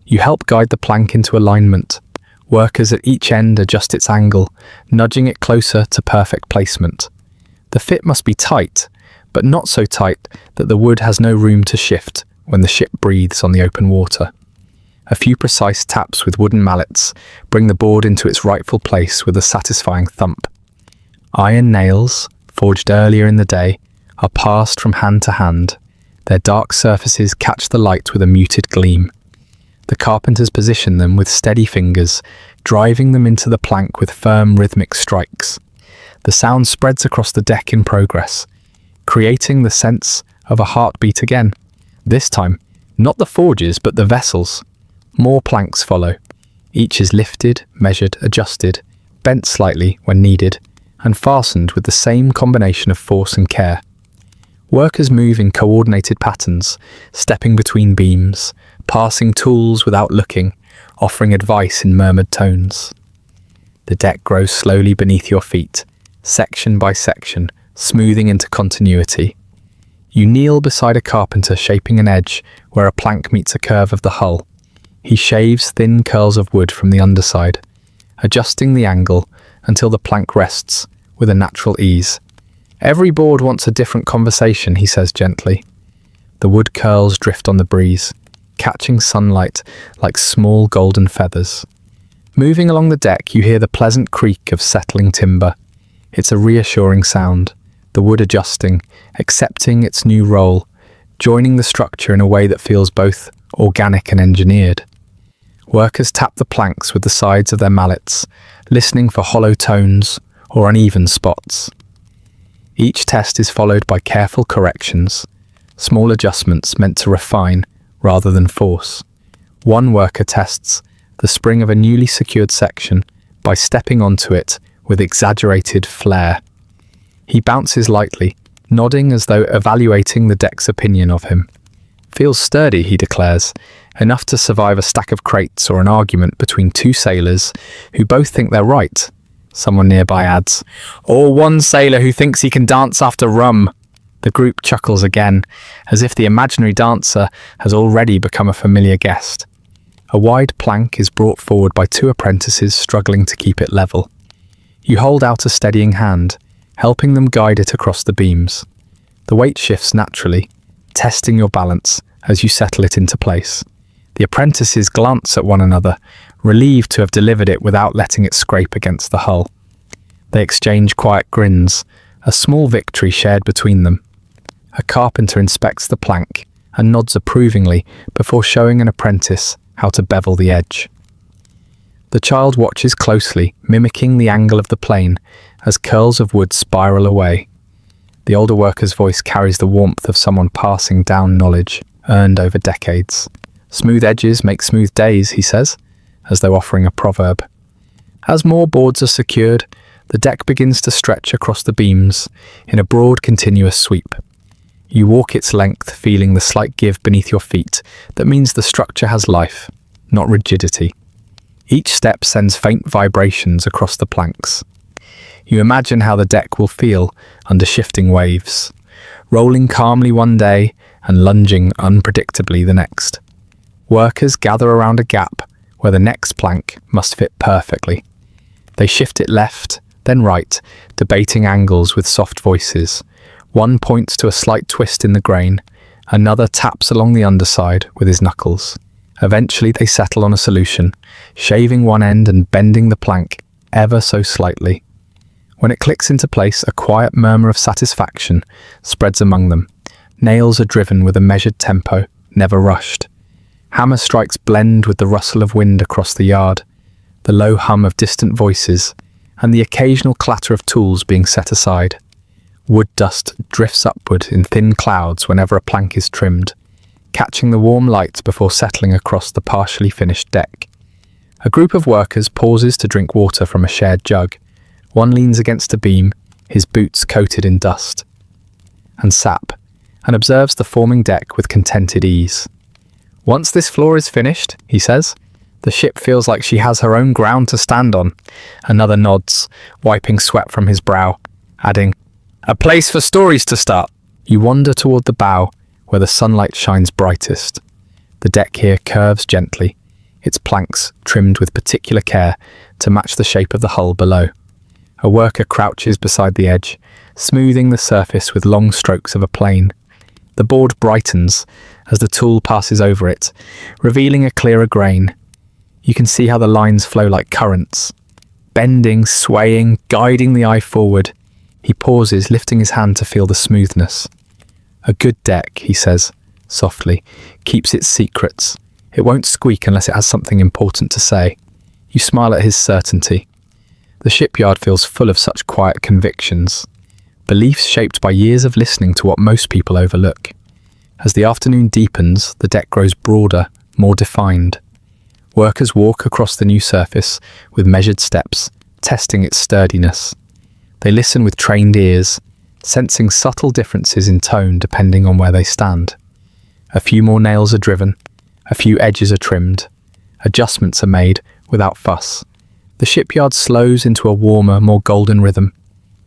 You help guide the plank into alignment. Workers at each end adjust its angle, nudging it closer to perfect placement. The fit must be tight, but not so tight that the wood has no room to shift when the ship breathes on the open water. A few precise taps with wooden mallets bring the board into its rightful place with a satisfying thump. Iron nails, forged earlier in the day, are passed from hand to hand. Their dark surfaces catch the light with a muted gleam. The carpenters position them with steady fingers, driving them into the plank with firm rhythmic strikes. The sound spreads across the deck in progress, creating the sense of a heartbeat again. This time, not the forges, but the vessels. More planks follow. Each is lifted, measured, adjusted, bent slightly when needed, and fastened with the same combination of force and care. Workers move in coordinated patterns, stepping between beams, passing tools without looking, offering advice in murmured tones. The deck grows slowly beneath your feet, section by section, smoothing into continuity. You kneel beside a carpenter shaping an edge where a plank meets a curve of the hull. He shaves thin curls of wood from the underside, adjusting the angle until the plank rests with a natural ease. "Every board wants a different conversation," he says gently. The wood curls drift on the breeze, catching sunlight like small golden feathers. Moving along the deck, you hear the pleasant creak of settling timber. It's a reassuring sound, the wood adjusting, accepting its new role, joining the structure in a way that feels both organic and engineered. Workers tap the planks with the sides of their mallets, listening for hollow tones or uneven spots. Each test is followed by careful corrections, small adjustments meant to refine rather than force. One worker tests the spring of a newly secured section by stepping onto it with exaggerated flair. He bounces lightly, nodding as though evaluating the deck's opinion of him. Feels sturdy, he declares, enough to survive a stack of crates or an argument between two sailors who both think they're right. Someone nearby adds, or one sailor who thinks he can dance after rum. The group chuckles again, as if the imaginary dancer has already become a familiar guest. A wide plank is brought forward by two apprentices struggling to keep it level. You hold out a steadying hand, helping them guide it across the beams. The weight shifts naturally, testing your balance as you settle it into place. The apprentices glance at one another, relieved to have delivered it without letting it scrape against the hull. They exchange quiet grins, a small victory shared between them. A carpenter inspects the plank and nods approvingly before showing an apprentice how to bevel the edge. The child watches closely, mimicking the angle of the plane as curls of wood spiral away. The older worker's voice carries the warmth of someone passing down knowledge earned over decades. Smooth edges make smooth days, he says, as though offering a proverb. As more boards are secured, the deck begins to stretch across the beams in a broad, continuous sweep. You walk its length, feeling the slight give beneath your feet that means the structure has life, not rigidity. Each step sends faint vibrations across the planks. You imagine how the deck will feel under shifting waves, rolling calmly one day and lunging unpredictably the next. Workers gather around a gap where the next plank must fit perfectly. They shift it left, then right, debating angles with soft voices. One points to a slight twist in the grain, another taps along the underside with his knuckles. Eventually they settle on a solution, shaving one end and bending the plank ever so slightly. When it clicks into place, a quiet murmur of satisfaction spreads among them. Nails are driven with a measured tempo, never rushed. Hammer strikes blend with the rustle of wind across the yard, the low hum of distant voices, and the occasional clatter of tools being set aside. Wood dust drifts upward in thin clouds whenever a plank is trimmed, catching the warm light before settling across the partially finished deck. A group of workers pauses to drink water from a shared jug. One leans against a beam, his boots coated in dust and sap, and observes the forming deck with contented ease. Once this floor is finished, he says, the ship feels like she has her own ground to stand on. Another nods, wiping sweat from his brow, adding, a place for stories to start. You wander toward the bow, where the sunlight shines brightest. The deck here curves gently, its planks trimmed with particular care to match the shape of the hull below. A worker crouches beside the edge, smoothing the surface with long strokes of a plane. The board brightens as the tool passes over it, revealing a clearer grain. You can see how the lines flow like currents, bending, swaying, guiding the eye forward. He pauses, lifting his hand to feel the smoothness. A good deck, he says, softly, keeps its secrets. It won't squeak unless it has something important to say. You smile at his certainty. The shipyard feels full of such quiet convictions, beliefs shaped by years of listening to what most people overlook. As the afternoon deepens, the deck grows broader, more defined. Workers walk across the new surface with measured steps, testing its sturdiness. They listen with trained ears, sensing subtle differences in tone depending on where they stand. A few more nails are driven, a few edges are trimmed, adjustments are made without fuss. The shipyard slows into a warmer, more golden rhythm.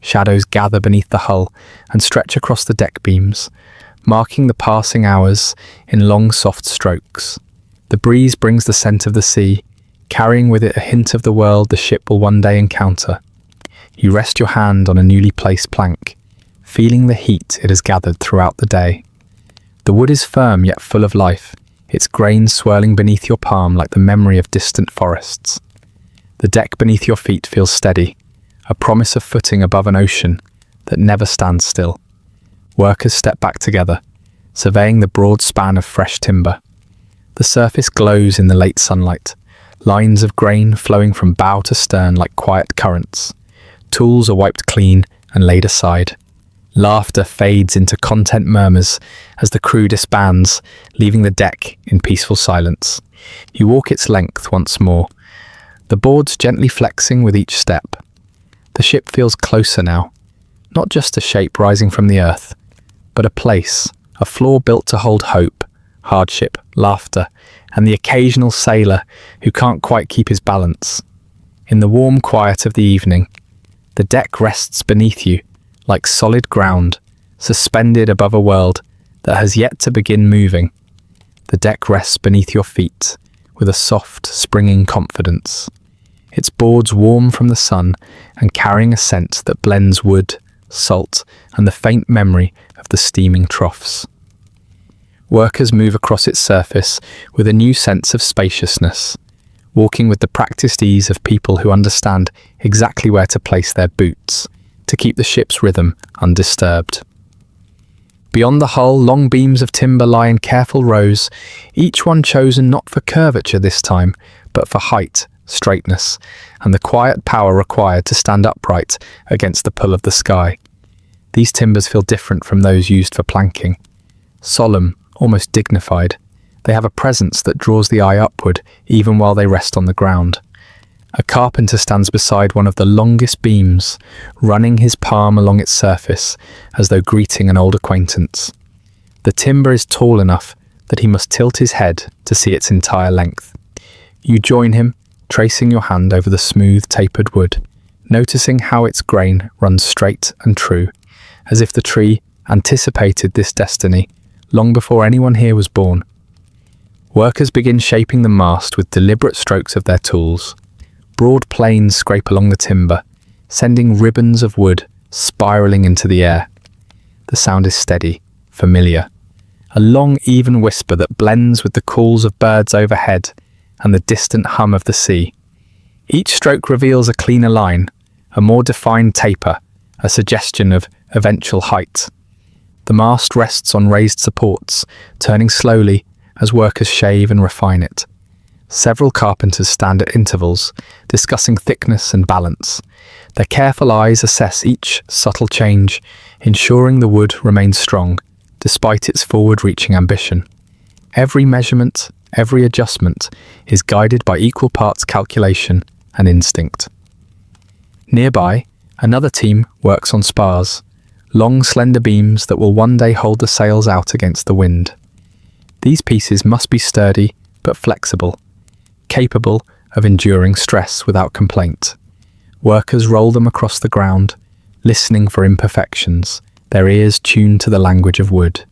Shadows gather beneath the hull and stretch across the deck beams, marking the passing hours in long, soft strokes. The breeze brings the scent of the sea, carrying with it a hint of the world the ship will one day encounter. You rest your hand on a newly placed plank, feeling the heat it has gathered throughout the day. The wood is firm yet full of life, its grain swirling beneath your palm like the memory of distant forests. The deck beneath your feet feels steady, a promise of footing above an ocean that never stands still. Workers step back together, surveying the broad span of fresh timber. The surface glows in the late sunlight, lines of grain flowing from bow to stern like quiet currents. Tools are wiped clean and laid aside. Laughter fades into content murmurs as the crew disbands, leaving the deck in peaceful silence. You walk its length once more, the boards gently flexing with each step. The ship feels closer now, not just a shape rising from the earth, but a place, a floor built to hold hope, hardship, laughter, and the occasional sailor who can't quite keep his balance. In the warm quiet of the evening, the deck rests beneath you like solid ground, suspended above a world that has yet to begin moving. The deck rests beneath your feet with a soft, springing confidence. Its boards warm from the sun and carrying a scent that blends wood, salt, and the faint memory of the steaming troughs. Workers move across its surface with a new sense of spaciousness, walking with the practiced ease of people who understand exactly where to place their boots to keep the ship's rhythm undisturbed. Beyond the hull, long beams of timber lie in careful rows, each one chosen not for curvature this time, but for height, straightness, and the quiet power required to stand upright against the pull of the sky. These timbers feel different from those used for planking. Solemn, almost dignified, they have a presence that draws the eye upward even while they rest on the ground. A carpenter stands beside one of the longest beams, running his palm along its surface as though greeting an old acquaintance. The timber is tall enough that he must tilt his head to see its entire length. You join him, tracing your hand over the smooth, tapered wood, noticing how its grain runs straight and true, as if the tree anticipated this destiny long before anyone here was born. Workers begin shaping the mast with deliberate strokes of their tools. Broad planes scrape along the timber, sending ribbons of wood spiraling into the air. The sound is steady, familiar, a long, even whisper that blends with the calls of birds overhead and the distant hum of the sea. Each stroke reveals a cleaner line, a more defined taper, a suggestion of eventual height. The mast rests on raised supports, turning slowly as workers shave and refine it. Several carpenters stand at intervals, discussing thickness and balance. Their careful eyes assess each subtle change, ensuring the wood remains strong, despite its forward-reaching ambition. Every measurement, every adjustment, is guided by equal parts calculation and instinct. Nearby, another team works on spars, long, slender beams that will one day hold the sails out against the wind. These pieces must be sturdy but flexible, capable of enduring stress without complaint. Workers roll them across the ground, listening for imperfections, their ears tuned to the language of wood.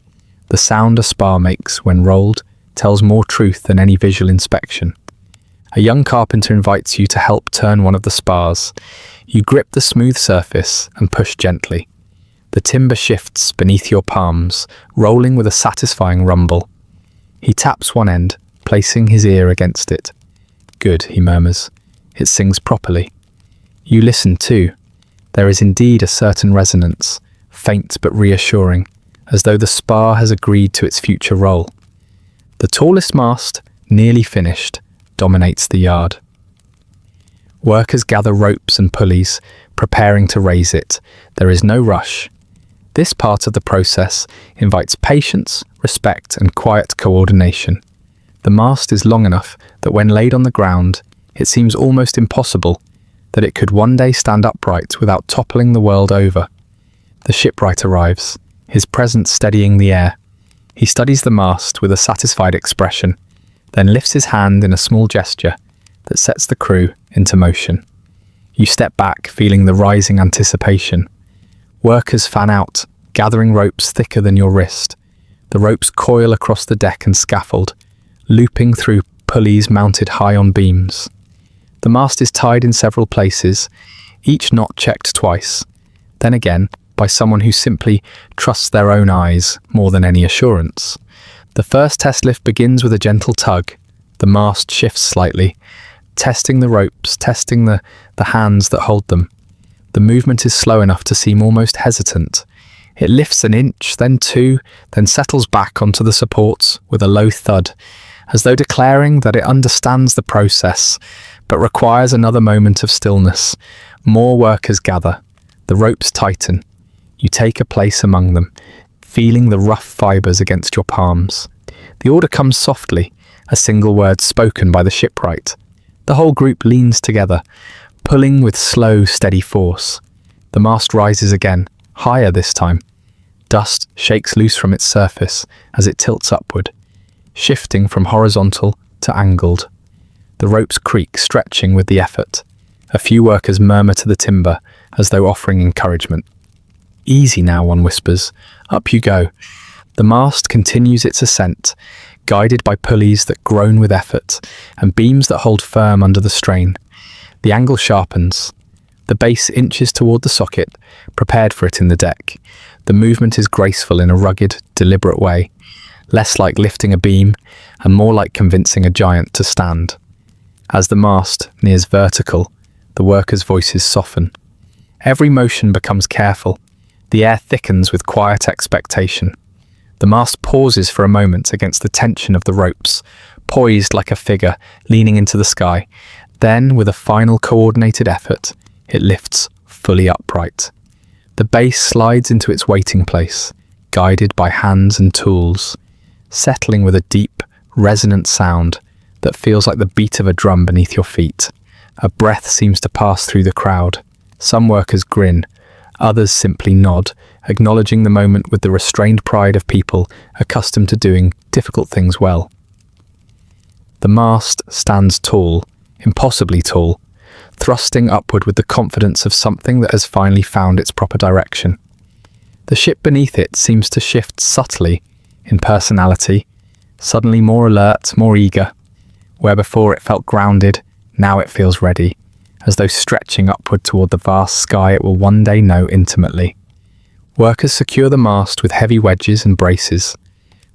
The sound a spar makes when rolled tells more truth than any visual inspection. A young carpenter invites you to help turn one of the spars. You grip the smooth surface and push gently. The timber shifts beneath your palms, rolling with a satisfying rumble. He taps one end, placing his ear against it. "Good," he murmurs. "It sings properly." You listen too. There is indeed a certain resonance, faint but reassuring, as though the spar has agreed to its future role. The tallest mast, nearly finished, dominates the yard. Workers gather ropes and pulleys, preparing to raise it. There is no rush. This part of the process invites patience, respect, and quiet coordination. The mast is long enough that when laid on the ground, it seems almost impossible that it could one day stand upright without toppling the world over. The shipwright arrives, his presence steadying the air. He studies the mast with a satisfied expression, then lifts his hand in a small gesture that sets the crew into motion. You step back, feeling the rising anticipation. Workers fan out, gathering ropes thicker than your wrist. The ropes coil across the deck and scaffold, looping through pulleys mounted high on beams. The mast is tied in several places, each knot checked twice, then again by someone who simply trusts their own eyes more than any assurance. The first test lift begins with a gentle tug. The mast shifts slightly, testing the ropes, testing the hands that hold them. The movement is slow enough to seem almost hesitant. It lifts an inch, then two, then settles back onto the supports with a low thud, as though declaring that it understands the process, but requires another moment of stillness. More workers gather. The ropes tighten. You take a place among them, feeling the rough fibres against your palms. The order comes softly, a single word spoken by the shipwright. The whole group leans together, pulling with slow, steady force. The mast rises again, higher this time. Dust shakes loose from its surface as it tilts upward. shifting from horizontal to angled. The ropes creak, stretching with the effort. A few workers murmur to the timber as though offering encouragement. "Easy now," one whispers. "Up you go." The mast continues its ascent, guided by pulleys that groan with effort and beams that hold firm under the strain. The angle sharpens. The base inches toward the socket, prepared for it in the deck. The movement is graceful in a rugged, deliberate way, less like lifting a beam and more like convincing a giant to stand. As the mast nears vertical, the workers' voices soften. Every motion becomes careful. The air thickens with quiet expectation. The mast pauses for a moment against the tension of the ropes, poised like a figure leaning into the sky. Then, with a final coordinated effort, it lifts fully upright. The base slides into its waiting place, guided by hands and tools, settling with a deep, resonant sound that feels like the beat of a drum beneath your feet. A breath seems to pass through the crowd. Some workers grin, others simply nod, acknowledging the moment with the restrained pride of people accustomed to doing difficult things well. The mast stands tall, impossibly tall, thrusting upward with the confidence of something that has finally found its proper direction. The ship beneath it seems to shift subtly in personality, suddenly more alert, more eager. Where before it felt grounded, now it feels ready, as though stretching upward toward the vast sky it will one day know intimately. Workers secure the mast with heavy wedges and braces.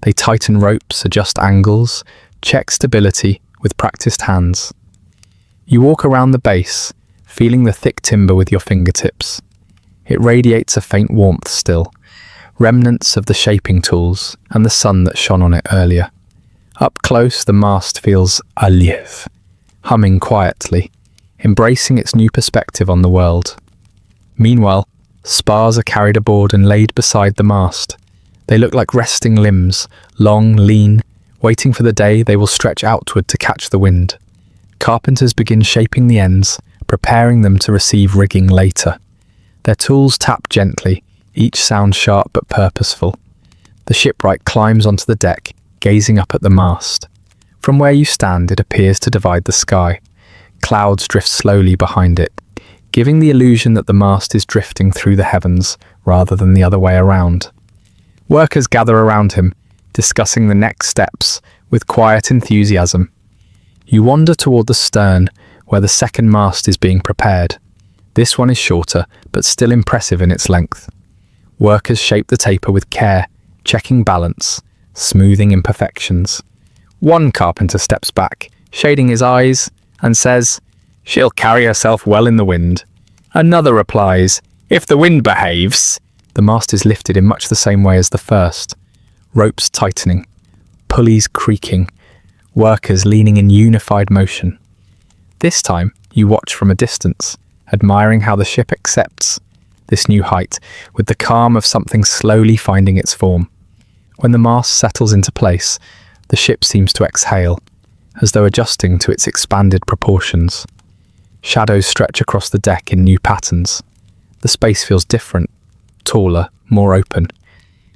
They tighten ropes, adjust angles, check stability with practiced hands. You walk around the base, feeling the thick timber with your fingertips. It radiates a faint warmth still, remnants of the shaping tools and the sun that shone on it earlier. Up close, the mast feels alive, humming quietly, embracing its new perspective on the world. Meanwhile, spars are carried aboard and laid beside the mast. They look like resting limbs, long, lean, waiting for the day they will stretch outward to catch the wind. Carpenters begin shaping the ends, preparing them to receive rigging later. Their tools tap gently, each sound sharp but purposeful. The shipwright climbs onto the deck, gazing up at the mast. From where you stand, it appears to divide the sky. Clouds drift slowly behind it, giving the illusion that the mast is drifting through the heavens rather than the other way around. Workers gather around him, discussing the next steps with quiet enthusiasm. You wander toward the stern, where the second mast is being prepared. This one is shorter, but still impressive in its length. Workers shape the taper with care, checking balance, smoothing imperfections. One carpenter steps back, shading his eyes, and says, "She'll carry herself well in the wind." Another replies, "If the wind behaves." The mast is lifted in much the same way as the first. Ropes tightening, pulleys creaking, workers leaning in unified motion. This time, you watch from a distance, admiring how the ship accepts this new height with the calm of something slowly finding its form. When the mast settles into place, the ship seems to exhale, as though adjusting to its expanded proportions. Shadows stretch across the deck in new patterns. The space feels different, taller, more open.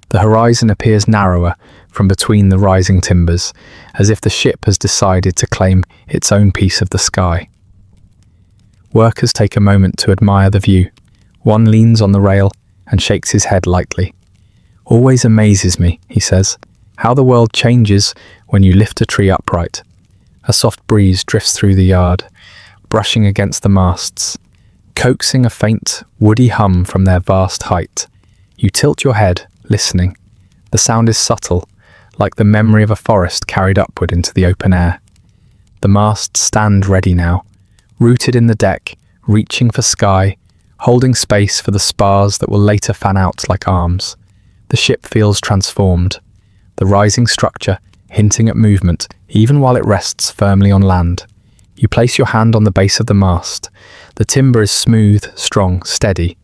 The horizon appears narrower from between the rising timbers, as if the ship has decided to claim its own piece of the sky. Workers take a moment to admire the view. One leans on the rail and shakes his head lightly. "Always amazes me," he says, "how the world changes when you lift a tree upright." A soft breeze drifts through the yard, brushing against the masts, coaxing a faint, woody hum from their vast height. You tilt your head, listening. The sound is subtle, like the memory of a forest carried upward into the open air. The masts stand ready now, rooted in the deck, reaching for sky, holding space for the spars that will later fan out like arms. The ship feels transformed, the rising structure hinting at movement even while it rests firmly on land. You place your hand on the base of the mast. The timber is smooth, strong, steady.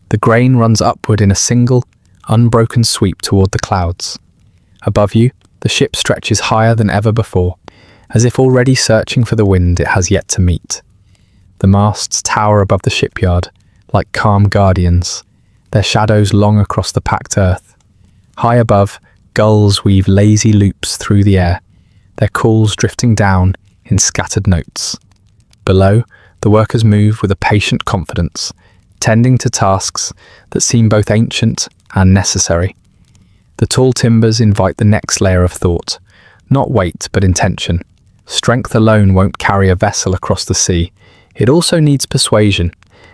The grain runs upward in a single, unbroken sweep toward the clouds. Above you, the ship stretches higher than ever before, as if already searching for the wind it has yet to meet. The masts tower above the shipyard, like calm guardians, their shadows long across the packed earth. High above, gulls weave lazy loops through the air, their calls drifting down in scattered notes. Below, the workers move with a patient confidence, tending to tasks that seem both ancient and necessary. The tall timbers invite the next layer of thought, not weight but intention. Strength alone won't carry a vessel across the sea. It also needs persuasion,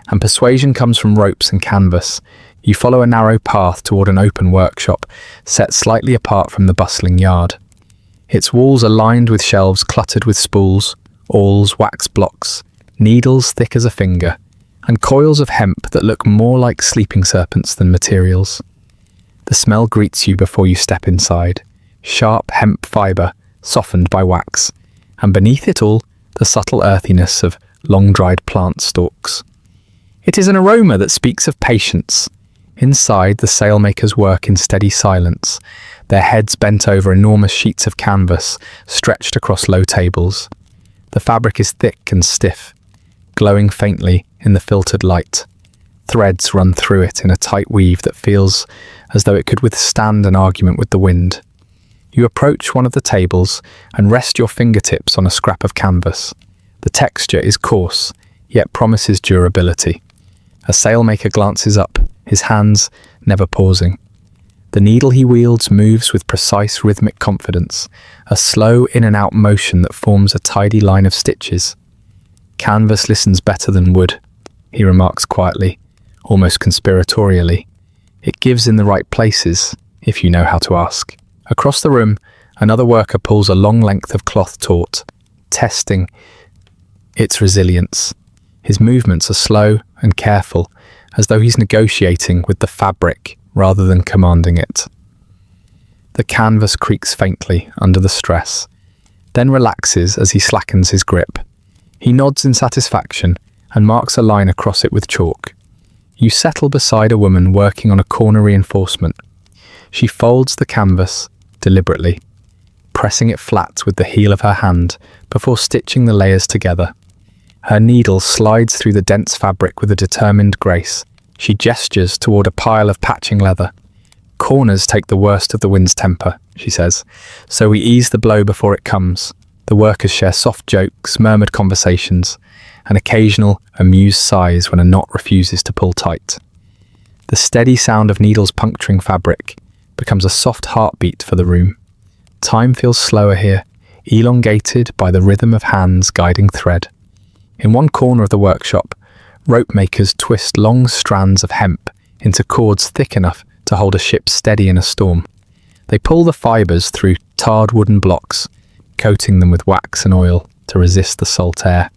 and persuasion comes from ropes and canvas. You follow a narrow path toward an open workshop, set slightly apart from the bustling yard. Its walls are lined with shelves cluttered with spools, awls, wax blocks, needles thick as a finger, and coils of hemp that look more like sleeping serpents than materials. The smell greets you before you step inside, sharp hemp fibre softened by wax, and beneath it all, the subtle earthiness of long-dried plant stalks. It is an aroma that speaks of patience. Inside, the sailmakers work in steady silence, their heads bent over enormous sheets of canvas stretched across low tables. The fabric is thick and stiff, glowing faintly in the filtered light. Threads run through it in a tight weave that feels as though it could withstand an argument with the wind. You approach one of the tables and rest your fingertips on a scrap of canvas. The texture is coarse, yet promises durability. A sailmaker glances up, his hands never pausing. The needle he wields moves with precise rhythmic confidence, a slow in and out motion that forms a tidy line of stitches. "Canvas listens better than wood," he remarks quietly, almost conspiratorially. "It gives in the right places, if you know how to ask." Across the room, another worker pulls a long length of cloth taut, testing its resilience. His movements are slow and careful, as though he's negotiating with the fabric rather than commanding it. The canvas creaks faintly under the stress, then relaxes as he slackens his grip. He nods in satisfaction and marks a line across it with chalk. You settle beside a woman working on a corner reinforcement. She folds the canvas deliberately, pressing it flat with the heel of her hand before stitching the layers together. Her needle slides through the dense fabric with a determined grace. She gestures toward a pile of patching leather. "Corners take the worst of the wind's temper," she says, "so we ease the blow before it comes." The workers share soft jokes, murmured conversations, and occasional amused sighs when a knot refuses to pull tight. The steady sound of needles puncturing fabric becomes a soft heartbeat for the room. Time feels slower here, elongated by the rhythm of hands guiding thread. In one corner of the workshop, rope makers twist long strands of hemp into cords thick enough to hold a ship steady in a storm. They pull the fibres through tarred wooden blocks, coating them with wax and oil to resist the salt air.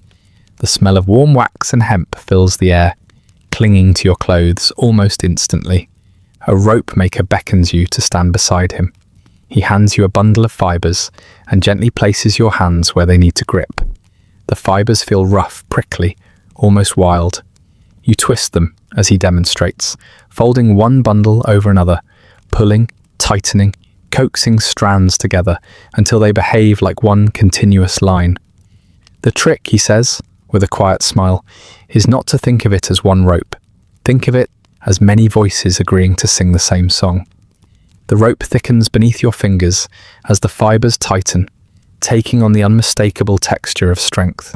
The smell of warm wax and hemp fills the air, clinging to your clothes almost instantly. A rope maker beckons you to stand beside him. He hands you a bundle of fibres and gently places your hands where they need to grip. The fibres feel rough, prickly, almost wild. You twist them as he demonstrates, folding one bundle over another, pulling, tightening, coaxing strands together until they behave like one continuous line. The trick, he says, with a quiet smile, is not to think of it as one rope. Think of it as many voices agreeing to sing the same song. The rope thickens beneath your fingers as the fibres tighten, taking on the unmistakable texture of strength.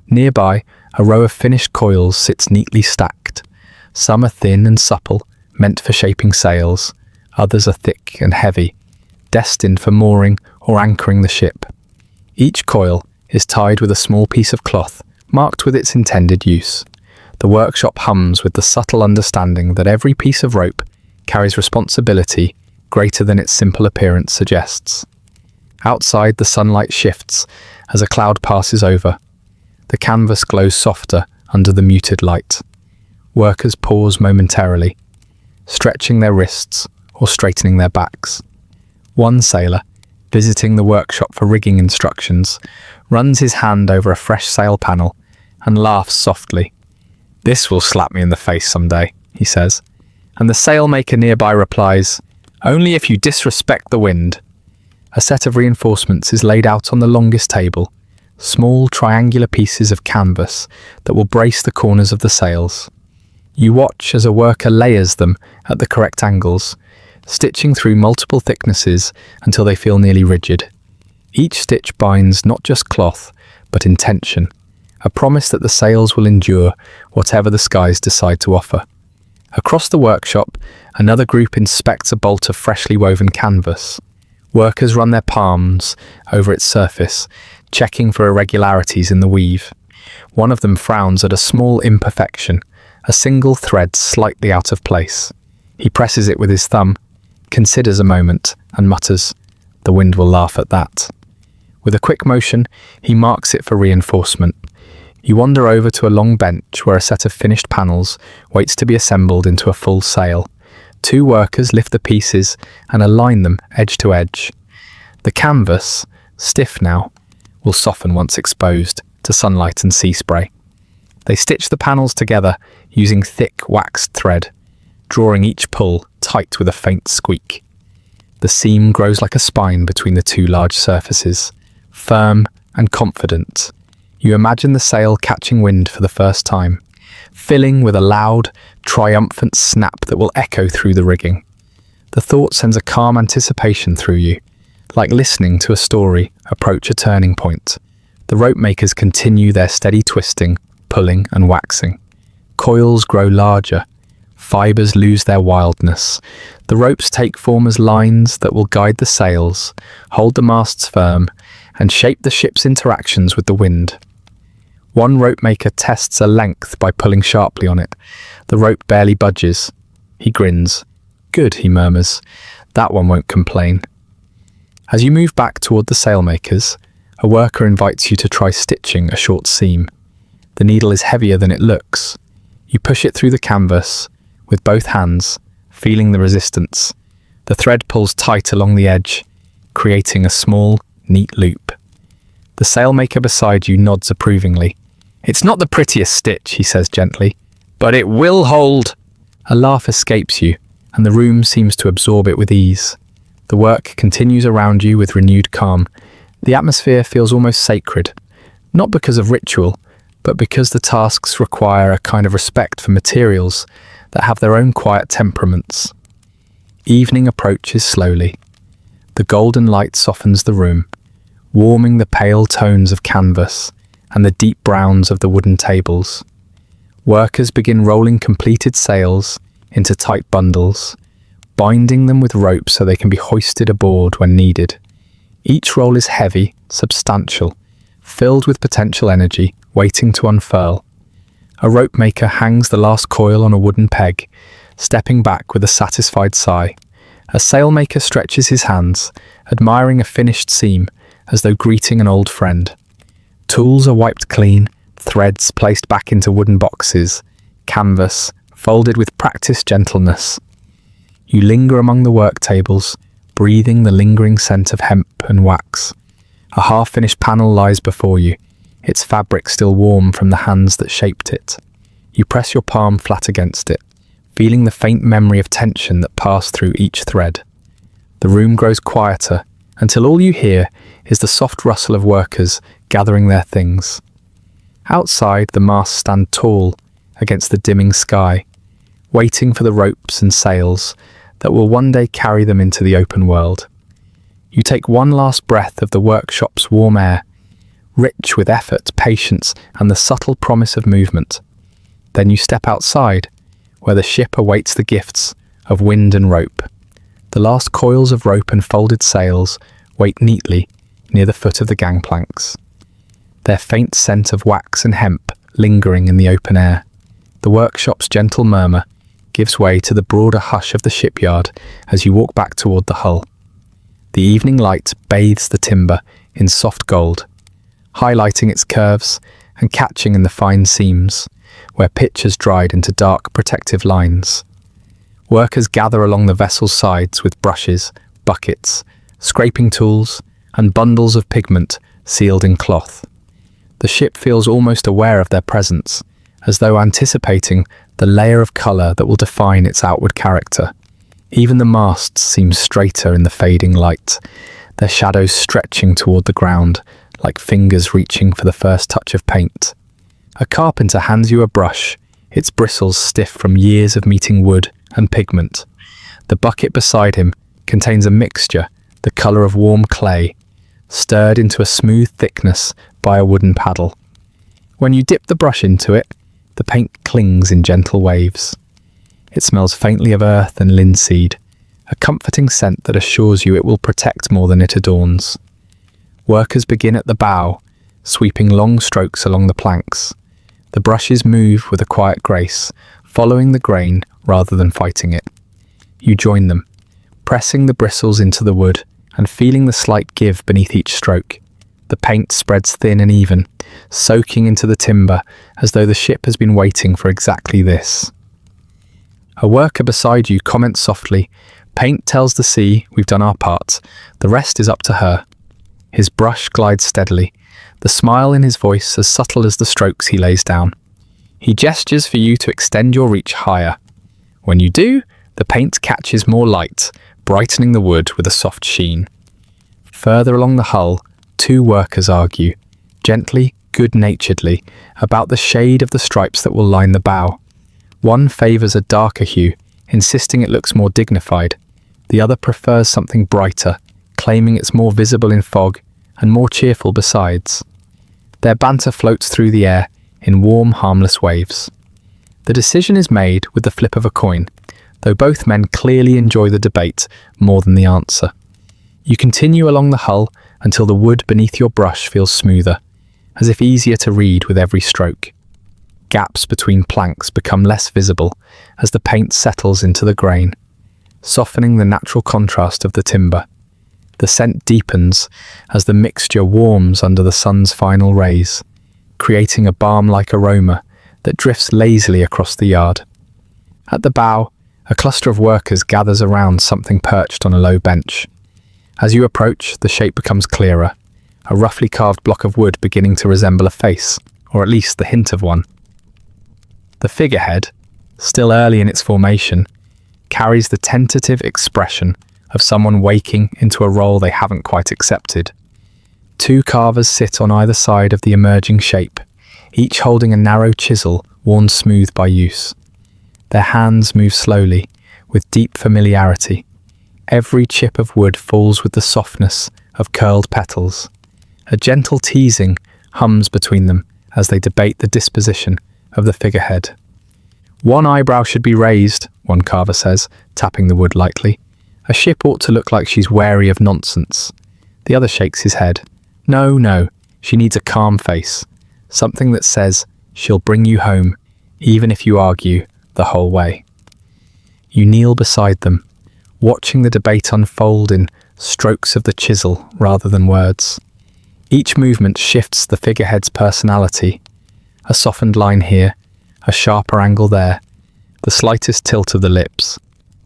Nearby, a row of finished coils sits neatly stacked. Some are thin and supple, meant for shaping sails. Others are thick and heavy, destined for mooring or anchoring the ship. Each coil is tied with a small piece of cloth, marked with its intended use. The workshop hums with the subtle understanding that every piece of rope carries responsibility greater than its simple appearance suggests. Outside, the sunlight shifts as a cloud passes over. The canvas glows softer under the muted light. Workers pause momentarily, stretching their wrists or straightening their backs. One sailor, visiting the workshop for rigging instructions, runs his hand over a fresh sail panel and laughs softly. "This will slap me in the face someday," he says, and the sailmaker nearby replies, "Only if you disrespect the wind." A set of reinforcements is laid out on the longest table, small triangular pieces of canvas that will brace the corners of the sails. You watch as a worker layers them at the correct angles, stitching through multiple thicknesses until they feel nearly rigid. Each stitch binds not just cloth, but intention, a promise that the sails will endure whatever the skies decide to offer. Across the workshop, another group inspects a bolt of freshly woven canvas. Workers run their palms over its surface, checking for irregularities in the weave. One of them frowns at a small imperfection, a single thread slightly out of place. He presses it with his thumb, considers a moment, and mutters, "The wind will laugh at that." With a quick motion, he marks it for reinforcement. You wander over to a long bench where a set of finished panels waits to be assembled into a full sail. Two workers lift the pieces and align them edge to edge. The canvas, stiff now, will soften once exposed to sunlight and sea spray. They stitch the panels together using thick waxed thread, drawing each pull tight with a faint squeak. The seam grows like a spine between the two large surfaces, firm and confident. You imagine the sail catching wind for the first time, filling with a loud, triumphant snap that will echo through the rigging. The thought sends a calm anticipation through you, like listening to a story approach a turning point. The rope makers continue their steady twisting, pulling and waxing. Coils grow larger, fibres lose their wildness. The ropes take form as lines that will guide the sails, hold the masts firm, and shape the ship's interactions with the wind. One rope maker tests a length by pulling sharply on it. The rope barely budges. He grins. "Good," he murmurs. "That one won't complain." As you move back toward the sailmakers, a worker invites you to try stitching a short seam. The needle is heavier than it looks. You push it through the canvas with both hands, feeling the resistance. The thread pulls tight along the edge, creating a small, neat loop. The sailmaker beside you nods approvingly. "It's not the prettiest stitch," he says gently, "but it will hold." A laugh escapes you, and the room seems to absorb it with ease. The work continues around you with renewed calm. The atmosphere feels almost sacred, not because of ritual, but because the tasks require a kind of respect for materials that have their own quiet temperaments. Evening approaches slowly. The golden light softens the room, warming the pale tones of canvas and the deep browns of the wooden tables. Workers begin rolling completed sails into tight bundles, binding them with rope so they can be hoisted aboard when needed. Each roll is heavy, substantial, filled with potential energy, waiting to unfurl. A rope maker hangs the last coil on a wooden peg, stepping back with a satisfied sigh. A sailmaker stretches his hands, admiring a finished seam as though greeting an old friend. Tools are wiped clean, threads placed back into wooden boxes, canvas folded with practiced gentleness. You linger among the work tables, breathing the lingering scent of hemp and wax. A half-finished panel lies before you, its fabric still warm from the hands that shaped it. You press your palm flat against it, feeling the faint memory of tension that passed through each thread. The room grows quieter until all you hear is the soft rustle of workers gathering their things. Outside, the masts stand tall against the dimming sky, waiting for the ropes and sails that will one day carry them into the open world. You take one last breath of the workshop's warm air, rich with effort, patience, and the subtle promise of movement. Then you step outside, where the ship awaits the gifts of wind and rope. The last coils of rope and folded sails wait neatly near the foot of the gangplanks, their faint scent of wax and hemp lingering in the open air. The workshop's gentle murmur gives way to the broader hush of the shipyard as you walk back toward the hull. The evening light bathes the timber in soft gold, highlighting its curves and catching in the fine seams, where pitch has dried into dark protective lines. Workers gather along the vessel's sides with brushes, buckets, scraping tools, and bundles of pigment sealed in cloth. The ship feels almost aware of their presence, as though anticipating the layer of colour that will define its outward character. Even the masts seem straighter in the fading light, their shadows stretching toward the ground like fingers reaching for the first touch of paint. A carpenter hands you a brush, its bristles stiff from years of meeting wood and pigment. The bucket beside him contains a mixture, the colour of warm clay, stirred into a smooth thickness by a wooden paddle. When you dip the brush into it, the paint clings in gentle waves. It smells faintly of earth and linseed, a comforting scent that assures you it will protect more than it adorns. Workers begin at the bow, sweeping long strokes along the planks. The brushes move with a quiet grace, following the grain rather than fighting it. You join them, pressing the bristles into the wood and feeling the slight give beneath each stroke. The paint spreads thin and even, soaking into the timber as though the ship has been waiting for exactly this. A worker beside you comments softly, "Paint tells the sea we've done our part. The rest is up to her." His brush glides steadily, the smile in his voice as subtle as the strokes he lays down. He gestures for you to extend your reach higher. When you do, the paint catches more light, brightening the wood with a soft sheen. Further along the hull, two workers argue, gently, good-naturedly, about the shade of the stripes that will line the bow. One favours a darker hue, insisting it looks more dignified. The other prefers something brighter, claiming it's more visible in fog and more cheerful besides. Their banter floats through the air in warm, harmless waves. The decision is made with the flip of a coin, though both men clearly enjoy the debate more than the answer. You continue along the hull until the wood beneath your brush feels smoother, as if easier to read with every stroke. Gaps between planks become less visible as the paint settles into the grain, softening the natural contrast of the timber. The scent deepens as the mixture warms under the sun's final rays, creating a balm-like aroma that drifts lazily across the yard. At the bow, a cluster of workers gathers around something perched on a low bench. As you approach, the shape becomes clearer, a roughly carved block of wood beginning to resemble a face, or at least the hint of one. The figurehead, still early in its formation, carries the tentative expression of someone waking into a role they haven't quite accepted. Two carvers sit on either side of the emerging shape, each holding a narrow chisel worn smooth by use. Their hands move slowly, with deep familiarity. Every chip of wood falls with the softness of curled petals. A gentle teasing hums between them as they debate the disposition of the figurehead. "One eyebrow should be raised," one carver says, tapping the wood lightly. "A ship ought to look like she's wary of nonsense." The other shakes his head. No, she needs a calm face, something that says she'll bring you home, even if you argue the whole way. You kneel beside them, watching the debate unfold in strokes of the chisel rather than words. Each movement shifts the figurehead's personality. A softened line here, a sharper angle there, the slightest tilt of the lips.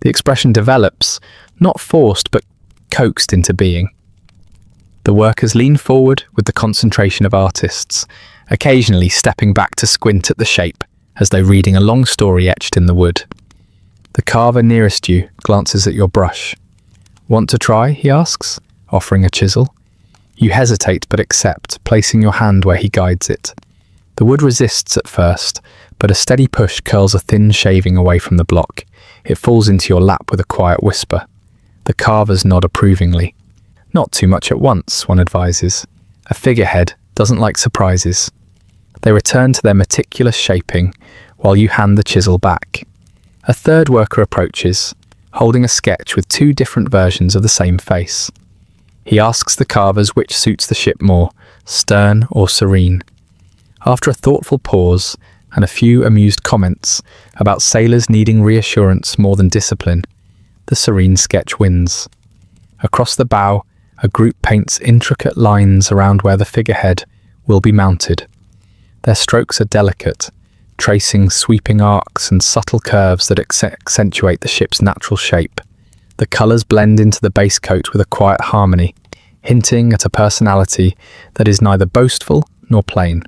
The expression develops, not forced but coaxed into being. The workers lean forward with the concentration of artists, occasionally stepping back to squint at the shape as though reading a long story etched in the wood. The carver nearest you glances at your brush. "Want to try?" he asks, offering a chisel. You hesitate but accept, placing your hand where he guides it. The wood resists at first, but a steady push curls a thin shaving away from the block. It falls into your lap with a quiet whisper. The carvers nod approvingly. "Not too much at once," one advises. A figurehead doesn't like surprises. They return to their meticulous shaping while you hand the chisel back. A third worker approaches, holding a sketch with two different versions of the same face. He asks the carvers which suits the ship more, stern or serene. After a thoughtful pause and a few amused comments about sailors needing reassurance more than discipline, the serene sketch wins. Across the bow, a group paints intricate lines around where the figurehead will be mounted. Their strokes are delicate, tracing sweeping arcs and subtle curves that accentuate the ship's natural shape. The colours blend into the base coat with a quiet harmony, hinting at a personality that is neither boastful nor plain.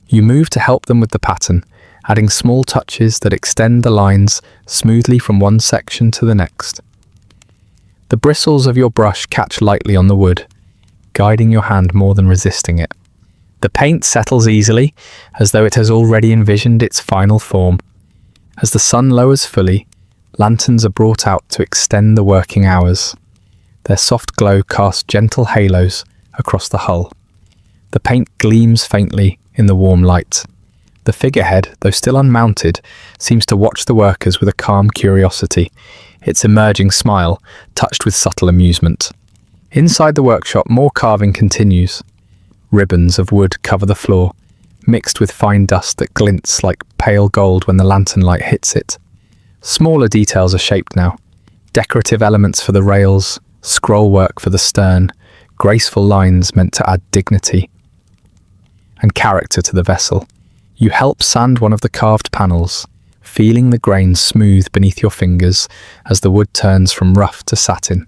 You move to help them with the pattern, adding small touches that extend the lines smoothly from one section to the next. The bristles of your brush catch lightly on the wood, guiding your hand more than resisting it. The paint settles easily, as though it has already envisioned its final form. As the sun lowers fully, lanterns are brought out to extend the working hours. Their soft glow casts gentle halos across the hull. The paint gleams faintly in the warm light. The figurehead, though still unmounted, seems to watch the workers with a calm curiosity, its emerging smile touched with subtle amusement. Inside the workshop, more carving continues. Ribbons of wood cover the floor, mixed with fine dust that glints like pale gold when the lantern light hits it. Smaller details are shaped now. Decorative elements for the rails, scroll work for the stern, graceful lines meant to add dignity and character to the vessel. You help sand one of the carved panels, feeling the grain smooth beneath your fingers as the wood turns from rough to satin.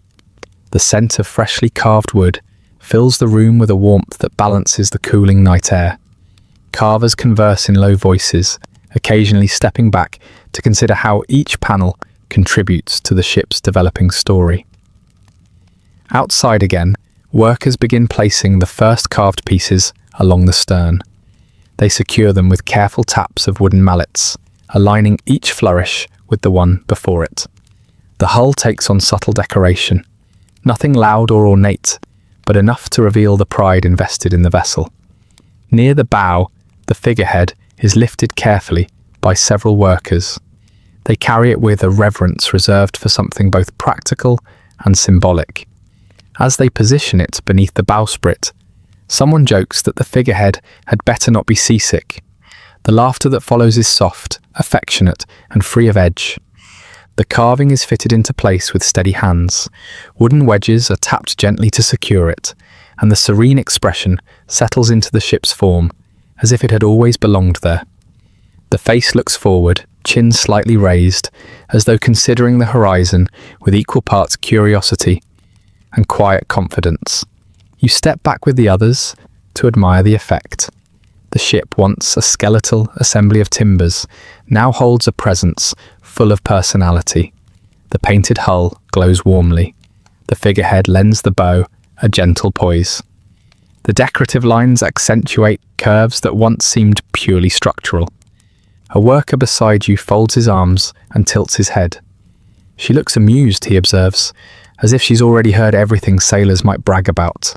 The scent of freshly carved wood fills the room with a warmth that balances the cooling night air. Carvers converse in low voices, occasionally stepping back to consider how each panel contributes to the ship's developing story. Outside again, workers begin placing the first carved pieces along the stern. They secure them with careful taps of wooden mallets, aligning each flourish with the one before it. The hull takes on subtle decoration, nothing loud or ornate, but enough to reveal the pride invested in the vessel. Near the bow, the figurehead is lifted carefully by several workers. They carry it with a reverence reserved for something both practical and symbolic. As they position it beneath the bowsprit, someone jokes that the figurehead had better not be seasick. The laughter that follows is soft, affectionate, and free of edge. The carving is fitted into place with steady hands. Wooden wedges are tapped gently to secure it, and the serene expression settles into the ship's form, as if it had always belonged there. The face looks forward, chin slightly raised, as though considering the horizon with equal parts curiosity and quiet confidence. You step back with the others to admire the effect. The ship, once a skeletal assembly of timbers, now holds a presence full of personality. The painted hull glows warmly. The figurehead lends the bow a gentle poise. The decorative lines accentuate curves that once seemed purely structural. A worker beside you folds his arms and tilts his head. She looks amused, he observes, as if she's already heard everything sailors might brag about.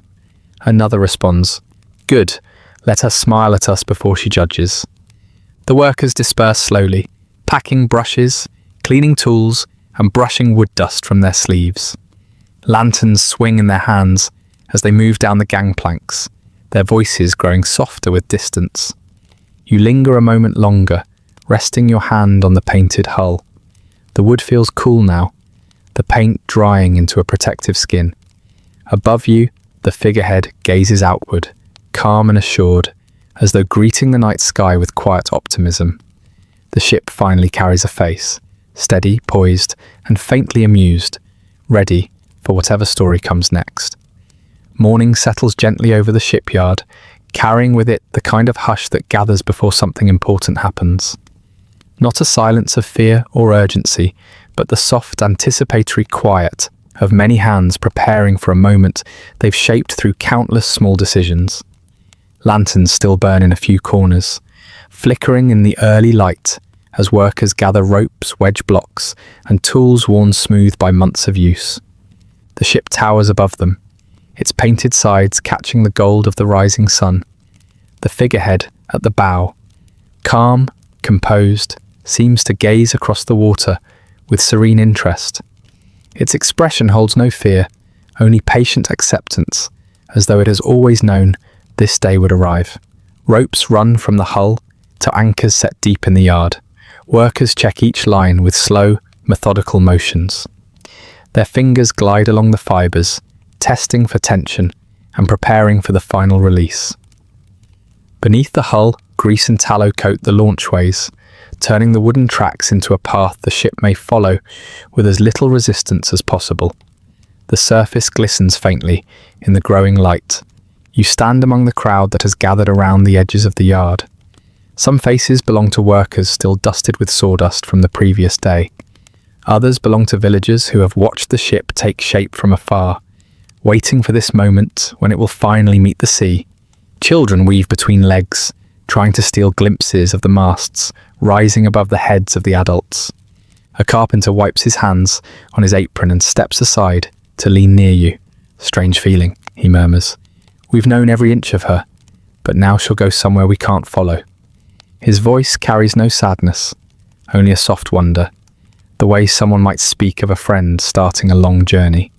Another responds, "Good, let her smile at us before she judges." The workers disperse slowly, packing brushes, cleaning tools, and brushing wood dust from their sleeves. Lanterns swing in their hands as they move down the gangplanks, their voices growing softer with distance. You linger a moment longer, resting your hand on the painted hull. The wood feels cool now, the paint drying into a protective skin. Above you, the figurehead gazes outward, calm and assured, as though greeting the night sky with quiet optimism. The ship finally carries a face, steady, poised, and faintly amused, ready for whatever story comes next. Morning settles gently over the shipyard, carrying with it the kind of hush that gathers before something important happens. Not a silence of fear or urgency, but the soft, anticipatory quiet of many hands preparing for a moment they've shaped through countless small decisions. Lanterns still burn in a few corners, flickering in the early light as workers gather ropes, wedge blocks, and tools worn smooth by months of use. The ship towers above them, its painted sides catching the gold of the rising sun. The figurehead at the bow, calm, composed, seems to gaze across the water with serene interest. Its expression holds no fear, only patient acceptance, as though it has always known this day would arrive. Ropes run from the hull to anchors set deep in the yard. Workers check each line with slow, methodical motions. Their fingers glide along the fibres, testing for tension and preparing for the final release. Beneath the hull, grease and tallow coat the launchways, turning the wooden tracks into a path the ship may follow with as little resistance as possible. The surface glistens faintly in the growing light. You stand among the crowd that has gathered around the edges of the yard. Some faces belong to workers still dusted with sawdust from the previous day. Others belong to villagers who have watched the ship take shape from afar, waiting for this moment when it will finally meet the sea. Children weave between legs, trying to steal glimpses of the masts rising above the heads of the adults. A carpenter wipes his hands on his apron and steps aside to lean near you. "Strange feeling," he murmurs. We've known every inch of her, but now she'll go somewhere we can't follow." His voice carries no sadness, only a soft wonder, the way someone might speak of a friend starting a long journey.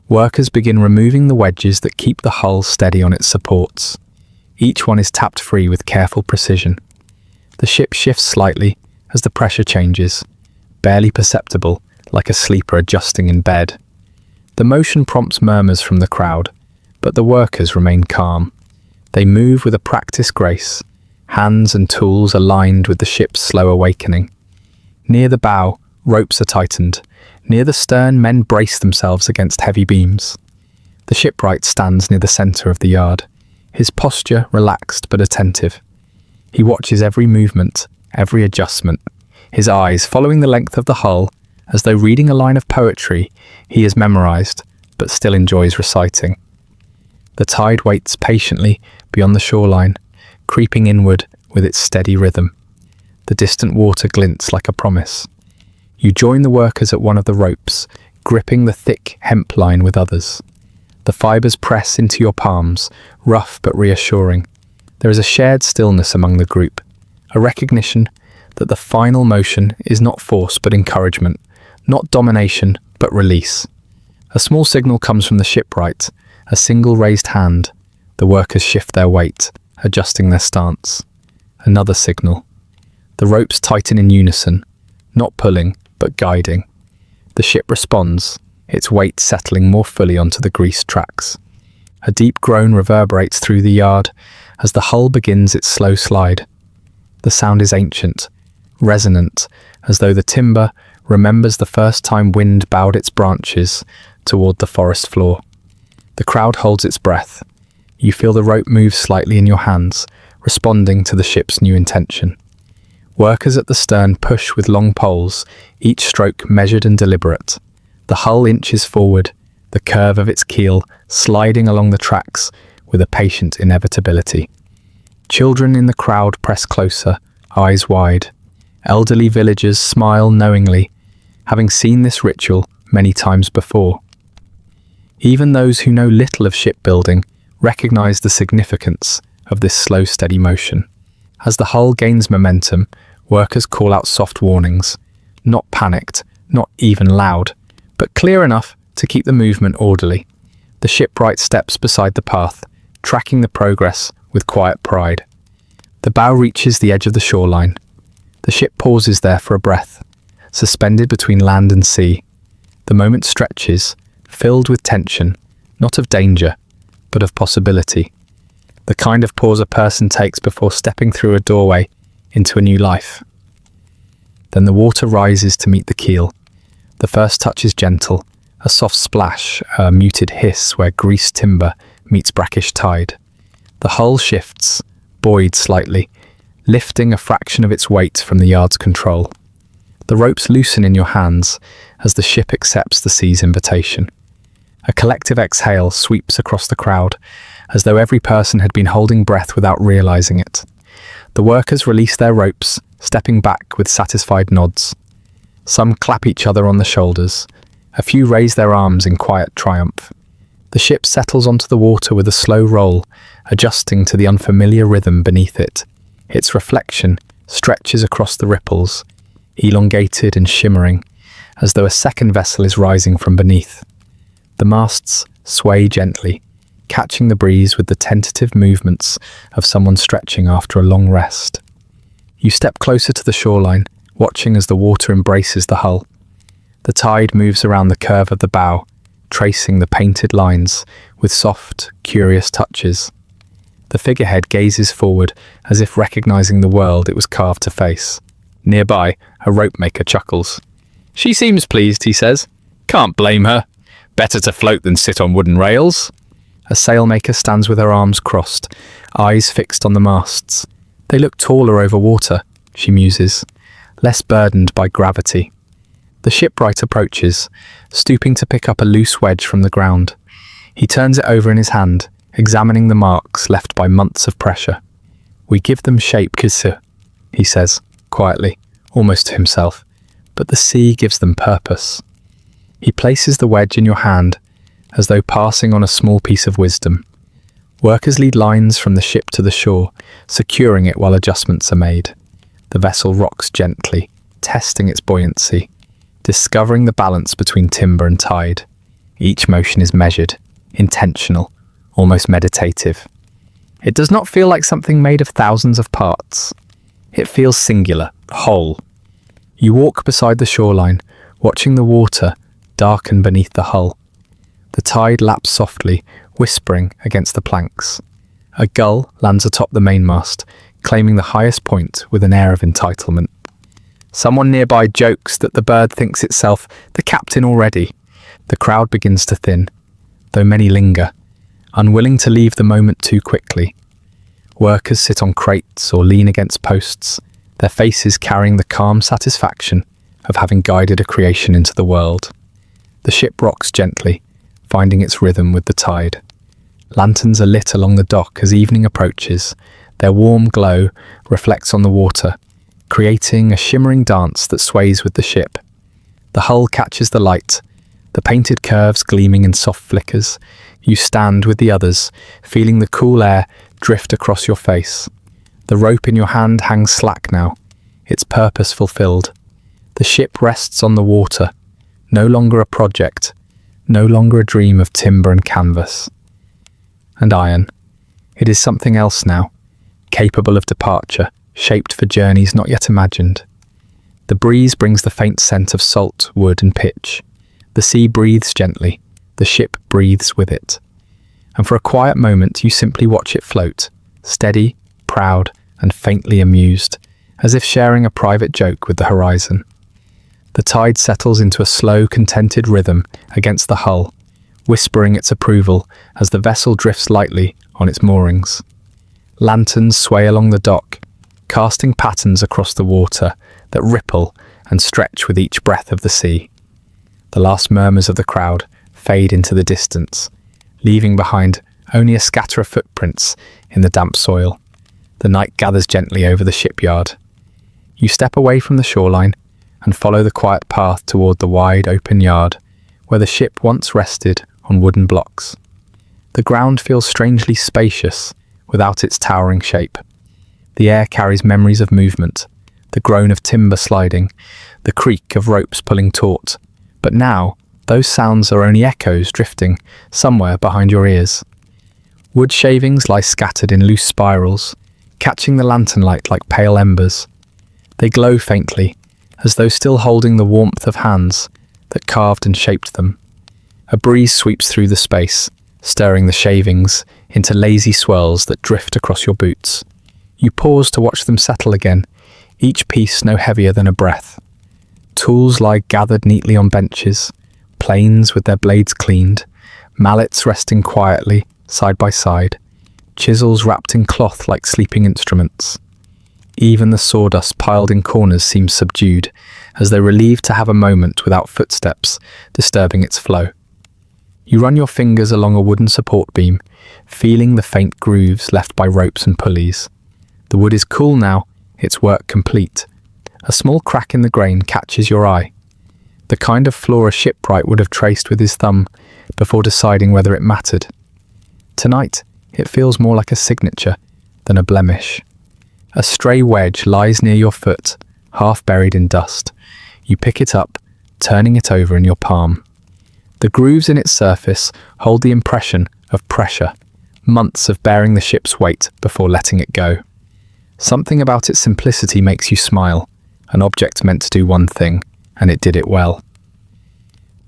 Workers begin removing the wedges that keep the hull steady on its supports. Each one is tapped free with careful precision. The ship shifts slightly as the pressure changes, barely perceptible, like a sleeper adjusting in bed. The motion prompts murmurs from the crowd, but the workers remain calm. They move with a practiced grace, hands and tools aligned with the ship's slow awakening. Near the bow, ropes are tightened. Near the stern, men brace themselves against heavy beams. The shipwright stands near the centre of the yard, his posture relaxed but attentive. He watches every movement, every adjustment, his eyes following the length of the hull, as though reading a line of poetry he has memorized, but still enjoys reciting. The tide waits patiently beyond the shoreline, creeping inward with its steady rhythm. The distant water glints like a promise. You join the workers at one of the ropes, gripping the thick hemp line with others. The fibres press into your palms, rough but reassuring. There is a shared stillness among the group, a recognition that the final motion is not force but encouragement, not domination but release. A small signal comes from the shipwright, a single raised hand. The workers shift their weight, adjusting their stance. Another signal. The ropes tighten in unison, not pulling, but guiding. The ship responds, its weight settling more fully onto the greased tracks. A deep groan reverberates through the yard as the hull begins its slow slide. The sound is ancient, resonant, as though the timber remembers the first time wind bowed its branches toward the forest floor. The crowd holds its breath. You feel the rope move slightly in your hands, responding to the ship's new intention. Workers at the stern push with long poles, each stroke measured and deliberate. The hull inches forward, the curve of its keel sliding along the tracks with a patient inevitability. Children in the crowd press closer, eyes wide. Elderly villagers smile knowingly, having seen this ritual many times before. Even those who know little of shipbuilding recognize the significance of this slow, steady motion. As the hull gains momentum, workers call out soft warnings, not panicked, not even loud, but clear enough to keep the movement orderly. The shipwright steps beside the path, tracking the progress with quiet pride. The bow reaches the edge of the shoreline. The ship pauses there for a breath, suspended between land and sea. The moment stretches, filled with tension, not of danger, but of possibility. The kind of pause a person takes before stepping through a doorway into a new life. Then the water rises to meet the keel. The first touch is gentle, a soft splash, a muted hiss where greased timber meets brackish tide. The hull shifts, buoyed slightly, lifting a fraction of its weight from the yard's control. The ropes loosen in your hands as the ship accepts the sea's invitation. A collective exhale sweeps across the crowd, as though every person had been holding breath without realizing it. The workers release their ropes, stepping back with satisfied nods. Some clap each other on the shoulders. A few raise their arms in quiet triumph. The ship settles onto the water with a slow roll, adjusting to the unfamiliar rhythm beneath it. Its reflection stretches across the ripples, elongated and shimmering, as though a second vessel is rising from beneath. The masts sway gently, catching the breeze with the tentative movements of someone stretching after a long rest. You step closer to the shoreline, watching as the water embraces the hull. The tide moves around the curve of the bow, tracing the painted lines with soft, curious touches. The figurehead gazes forward as if recognizing the world it was carved to face. Nearby, a rope maker chuckles. "She seems pleased," he says. "Can't blame her. Better to float than sit on wooden rails." A sailmaker stands with her arms crossed, eyes fixed on the masts. "They look taller over water," she muses, less burdened by gravity. The shipwright approaches, stooping to pick up a loose wedge from the ground. He turns it over in his hand, examining the marks left by months of pressure. "We give them shape, Kisu," he says, quietly, almost to himself, "but the sea gives them purpose." He places the wedge in your hand, as though passing on a small piece of wisdom. Workers lead lines from the ship to the shore, securing it while adjustments are made. The vessel rocks gently, testing its buoyancy, discovering the balance between timber and tide. Each motion is measured, intentional, almost meditative. It does not feel like something made of thousands of parts. It feels singular, whole. You walk beside the shoreline, watching the water darken beneath the hull. The tide laps softly, whispering against the planks. A gull lands atop the mainmast, claiming the highest point with an air of entitlement. Someone nearby jokes that the bird thinks itself the captain already. The crowd begins to thin, though many linger, unwilling to leave the moment too quickly. Workers sit on crates or lean against posts, their faces carrying the calm satisfaction of having guided a creation into the world. The ship rocks gently, finding its rhythm with the tide. Lanterns are lit along the dock as evening approaches. Their warm glow reflects on the water, creating a shimmering dance that sways with the ship. The hull catches the light, the painted curves gleaming in soft flickers. You stand with the others, feeling the cool air drift across your face. The rope in your hand hangs slack now, its purpose fulfilled. The ship rests on the water, no longer a project, no longer a dream of timber and canvas. And iron. It is something else now, capable of departure, shaped for journeys not yet imagined. The breeze brings the faint scent of salt, wood and pitch. The sea breathes gently, the ship breathes with it. And for a quiet moment you simply watch it float, steady, proud and faintly amused, as if sharing a private joke with the horizon. The tide settles into a slow, contented rhythm against the hull, whispering its approval as the vessel drifts lightly on its moorings. Lanterns sway along the dock, casting patterns across the water that ripple and stretch with each breath of the sea. The last murmurs of the crowd fade into the distance, leaving behind only a scatter of footprints in the damp soil. The night gathers gently over the shipyard. You step away from the shoreline and follow the quiet path toward the wide open yard where the ship once rested on wooden blocks. The ground feels strangely spacious without its towering shape. The air carries memories of movement, the groan of timber sliding, the creak of ropes pulling taut. But now, those sounds are only echoes drifting somewhere behind your ears. Wood shavings lie scattered in loose spirals, catching the lantern light like pale embers. They glow faintly, as though still holding the warmth of hands that carved and shaped them. A breeze sweeps through the space, stirring the shavings into lazy swirls that drift across your boots. You pause to watch them settle again, each piece no heavier than a breath. Tools lie gathered neatly on benches, planes with their blades cleaned, mallets resting quietly, side by side, chisels wrapped in cloth like sleeping instruments. Even the sawdust piled in corners seems subdued, as though relieved to have a moment without footsteps disturbing its flow. You run your fingers along a wooden support beam, feeling the faint grooves left by ropes and pulleys. The wood is cool now, its work complete. A small crack in the grain catches your eye, the kind of flaw a shipwright would have traced with his thumb before deciding whether it mattered. Tonight, it feels more like a signature than a blemish. A stray wedge lies near your foot, half buried in dust. You pick it up, turning it over in your palm. The grooves in its surface hold the impression of pressure, months of bearing the ship's weight before letting it go. Something about its simplicity makes you smile, an object meant to do one thing, and it did it well.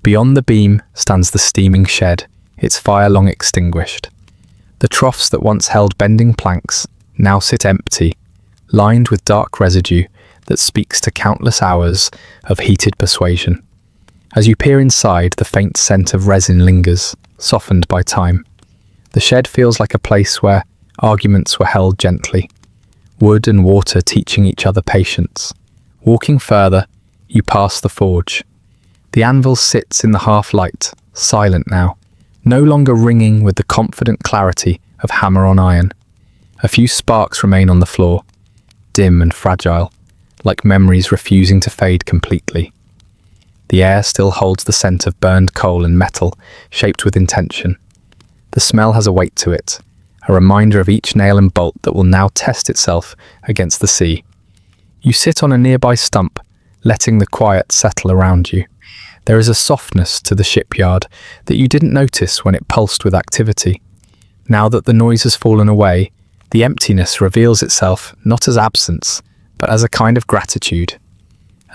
Beyond the beam stands the steaming shed, its fire long extinguished. The troughs that once held bending planks now sit empty, lined with dark residue that speaks to countless hours of heated persuasion. As you peer inside, the faint scent of resin lingers, softened by time. The shed feels like a place where arguments were held gently, wood and water teaching each other patience. Walking further, you pass the forge. The anvil sits in the half-light, silent now, no longer ringing with the confident clarity of hammer on iron. A few sparks remain on the floor, dim and fragile, like memories refusing to fade completely. The air still holds the scent of burned coal and metal, shaped with intention. The smell has a weight to it, a reminder of each nail and bolt that will now test itself against the sea. You sit on a nearby stump, letting the quiet settle around you. There is a softness to the shipyard that you didn't notice when it pulsed with activity. Now that the noise has fallen away, the emptiness reveals itself not as absence, but as a kind of gratitude,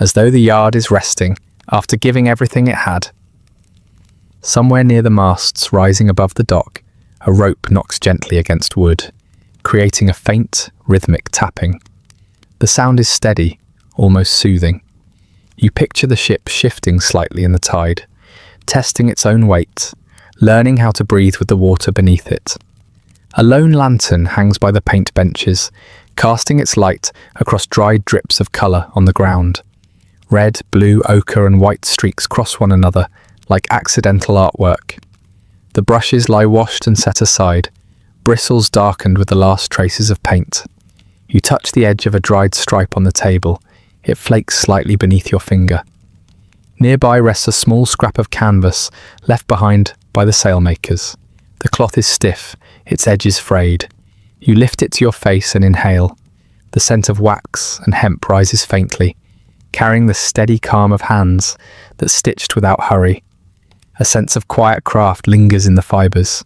as though the yard is resting after giving everything it had. Somewhere near the masts rising above the dock, a rope knocks gently against wood, creating a faint, rhythmic tapping. The sound is steady, almost soothing. You picture the ship shifting slightly in the tide, testing its own weight, learning how to breathe with the water beneath it. A lone lantern hangs by the paint benches, casting its light across dried drips of colour on the ground. Red, blue, ochre and white streaks cross one another like accidental artwork. The brushes lie washed and set aside, bristles darkened with the last traces of paint. You touch the edge of a dried stripe on the table. It flakes slightly beneath your finger. Nearby rests a small scrap of canvas left behind by the sailmakers. The cloth is stiff, its edges frayed. You lift it to your face and inhale. The scent of wax and hemp rises faintly, carrying the steady calm of hands that stitched without hurry. A sense of quiet craft lingers in the fibres.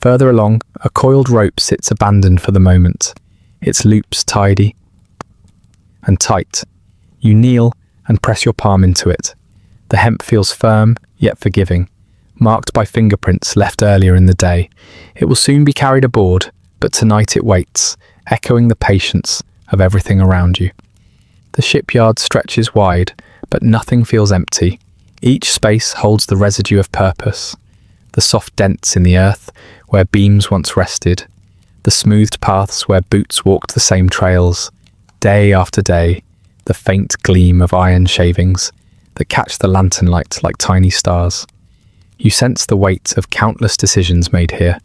Further along, a coiled rope sits abandoned for the moment, its loops tidy and tight. You kneel and press your palm into it. The hemp feels firm, yet forgiving, marked by fingerprints left earlier in the day. It will soon be carried aboard, but tonight it waits, echoing the patience of everything around you. The shipyard stretches wide, but nothing feels empty. Each space holds the residue of purpose. The soft dents in the earth where beams once rested, the smoothed paths where boots walked the same trails. Day after day, the faint gleam of iron shavings that catch the lantern light like tiny stars. You sense the weight of countless decisions made here.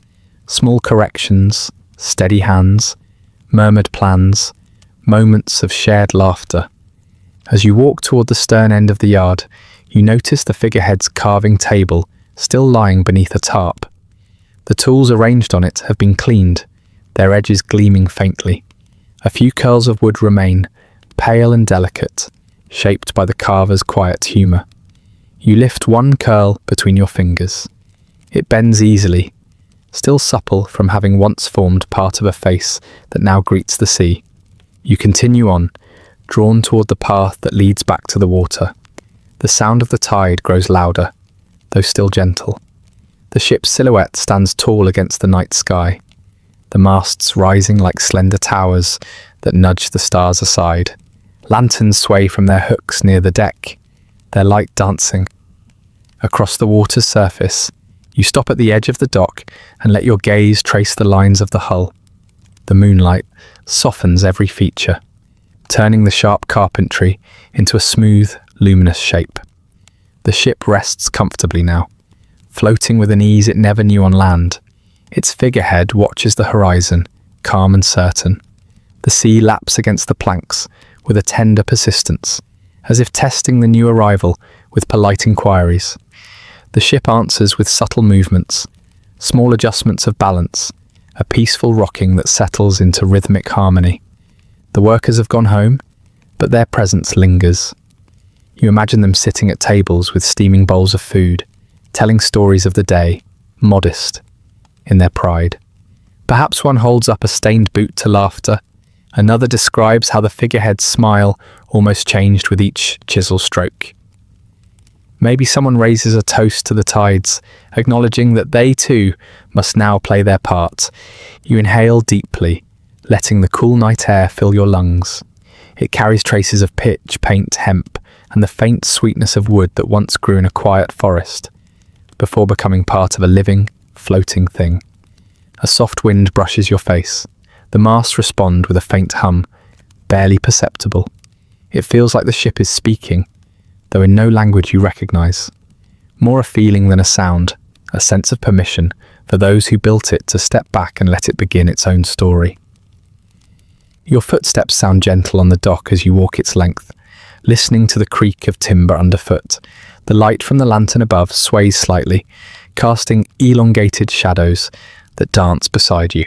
Small corrections, steady hands, murmured plans, moments of shared laughter. As you walk toward the stern end of the yard, you notice the figurehead's carving table still lying beneath a tarp. The tools arranged on it have been cleaned, their edges gleaming faintly. A few curls of wood remain, pale and delicate, shaped by the carver's quiet humour. You lift one curl between your fingers. It bends easily, still supple from having once formed part of a face that now greets the sea. You continue on, drawn toward the path that leads back to the water. The sound of the tide grows louder, though still gentle. The ship's silhouette stands tall against the night sky, the masts rising like slender towers that nudge the stars aside. Lanterns sway from their hooks near the deck, their light dancing. Across the water's surface, you stop at the edge of the dock and let your gaze trace the lines of the hull. The moonlight softens every feature, turning the sharp carpentry into a smooth, luminous shape. The ship rests comfortably now, floating with an ease it never knew on land. Its figurehead watches the horizon, calm and certain. The sea laps against the planks with a tender persistence, as if testing the new arrival with polite inquiries. The ship answers with subtle movements, small adjustments of balance, a peaceful rocking that settles into rhythmic harmony. The workers have gone home, but their presence lingers. You imagine them sitting at tables with steaming bowls of food, telling stories of the day, modest in their pride. Perhaps one holds up a stained boot to laughter. Another describes how the figurehead's smile almost changed with each chisel stroke. Maybe someone raises a toast to the tides, acknowledging that they too must now play their part. You inhale deeply, letting the cool night air fill your lungs. It carries traces of pitch, paint, hemp, and the faint sweetness of wood that once grew in a quiet forest, before becoming part of a living, floating thing. A soft wind brushes your face. The masts respond with a faint hum, barely perceptible. It feels like the ship is speaking, though in no language you recognize. More a feeling than a sound, a sense of permission for those who built it to step back and let it begin its own story. Your footsteps sound gentle on the dock as you walk its length, listening to the creak of timber underfoot. The light from the lantern above sways slightly, casting elongated shadows that dance beside you.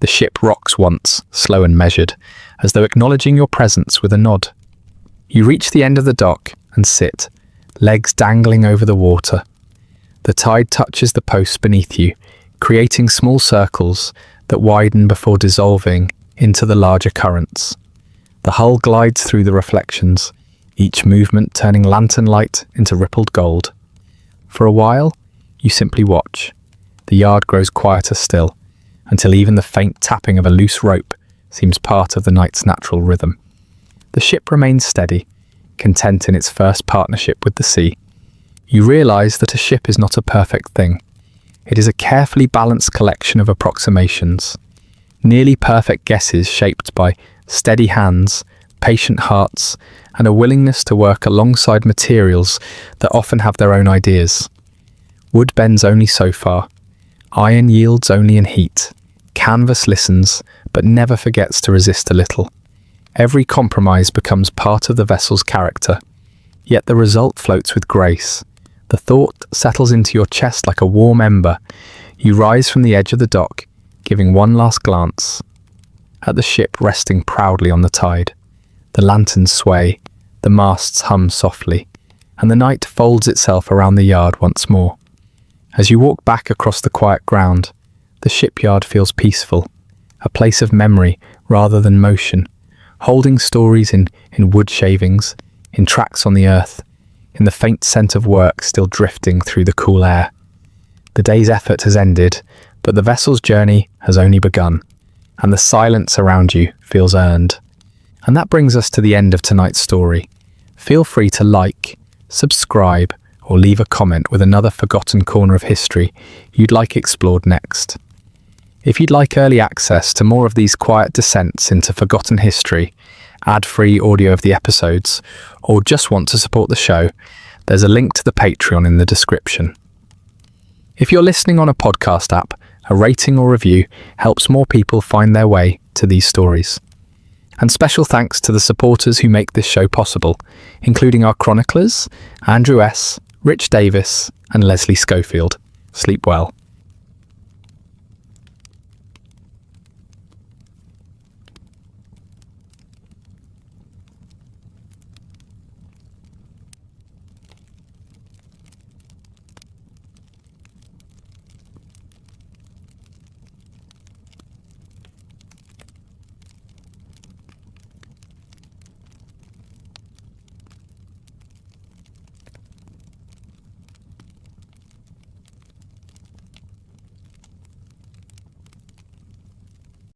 The ship rocks once, slow and measured, as though acknowledging your presence with a nod. You reach the end of the dock and sit, legs dangling over the water. The tide touches the posts beneath you, creating small circles that widen before dissolving into the larger currents. The hull glides through the reflections, each movement turning lantern light into rippled gold. For a while, you simply watch. The yard grows quieter still, until even the faint tapping of a loose rope seems part of the night's natural rhythm. The ship remains steady, content in its first partnership with the sea. You realise that a ship is not a perfect thing. It is a carefully balanced collection of approximations, nearly perfect guesses shaped by steady hands, patient hearts, and a willingness to work alongside materials that often have their own ideas. Wood bends only so far. Iron yields only in heat. Canvas listens, but never forgets to resist a little. Every compromise becomes part of the vessel's character, yet the result floats with grace. The thought settles into your chest like a warm ember. You rise from the edge of the dock, giving one last glance at the ship resting proudly on the tide. The lanterns sway, the masts hum softly, and the night folds itself around the yard once more. As you walk back across the quiet ground, the shipyard feels peaceful, a place of memory rather than motion, holding stories in wood shavings, in tracks on the earth, in the faint scent of work still drifting through the cool air. The day's effort has ended, but the vessel's journey has only begun, and the silence around you feels earned. And that brings us to the end of tonight's story. Feel free to like, subscribe, or leave a comment with another forgotten corner of history you'd like explored next. If you'd like early access to more of these quiet descents into forgotten history, ad-free audio of the episodes, or just want to support the show, there's a link to the Patreon in the description. If you're listening on a podcast app, a rating or review helps more people find their way to these stories. And special thanks to the supporters who make this show possible, including our chroniclers, Andrew S., Rich Davis, and Leslie Schofield. Sleep well.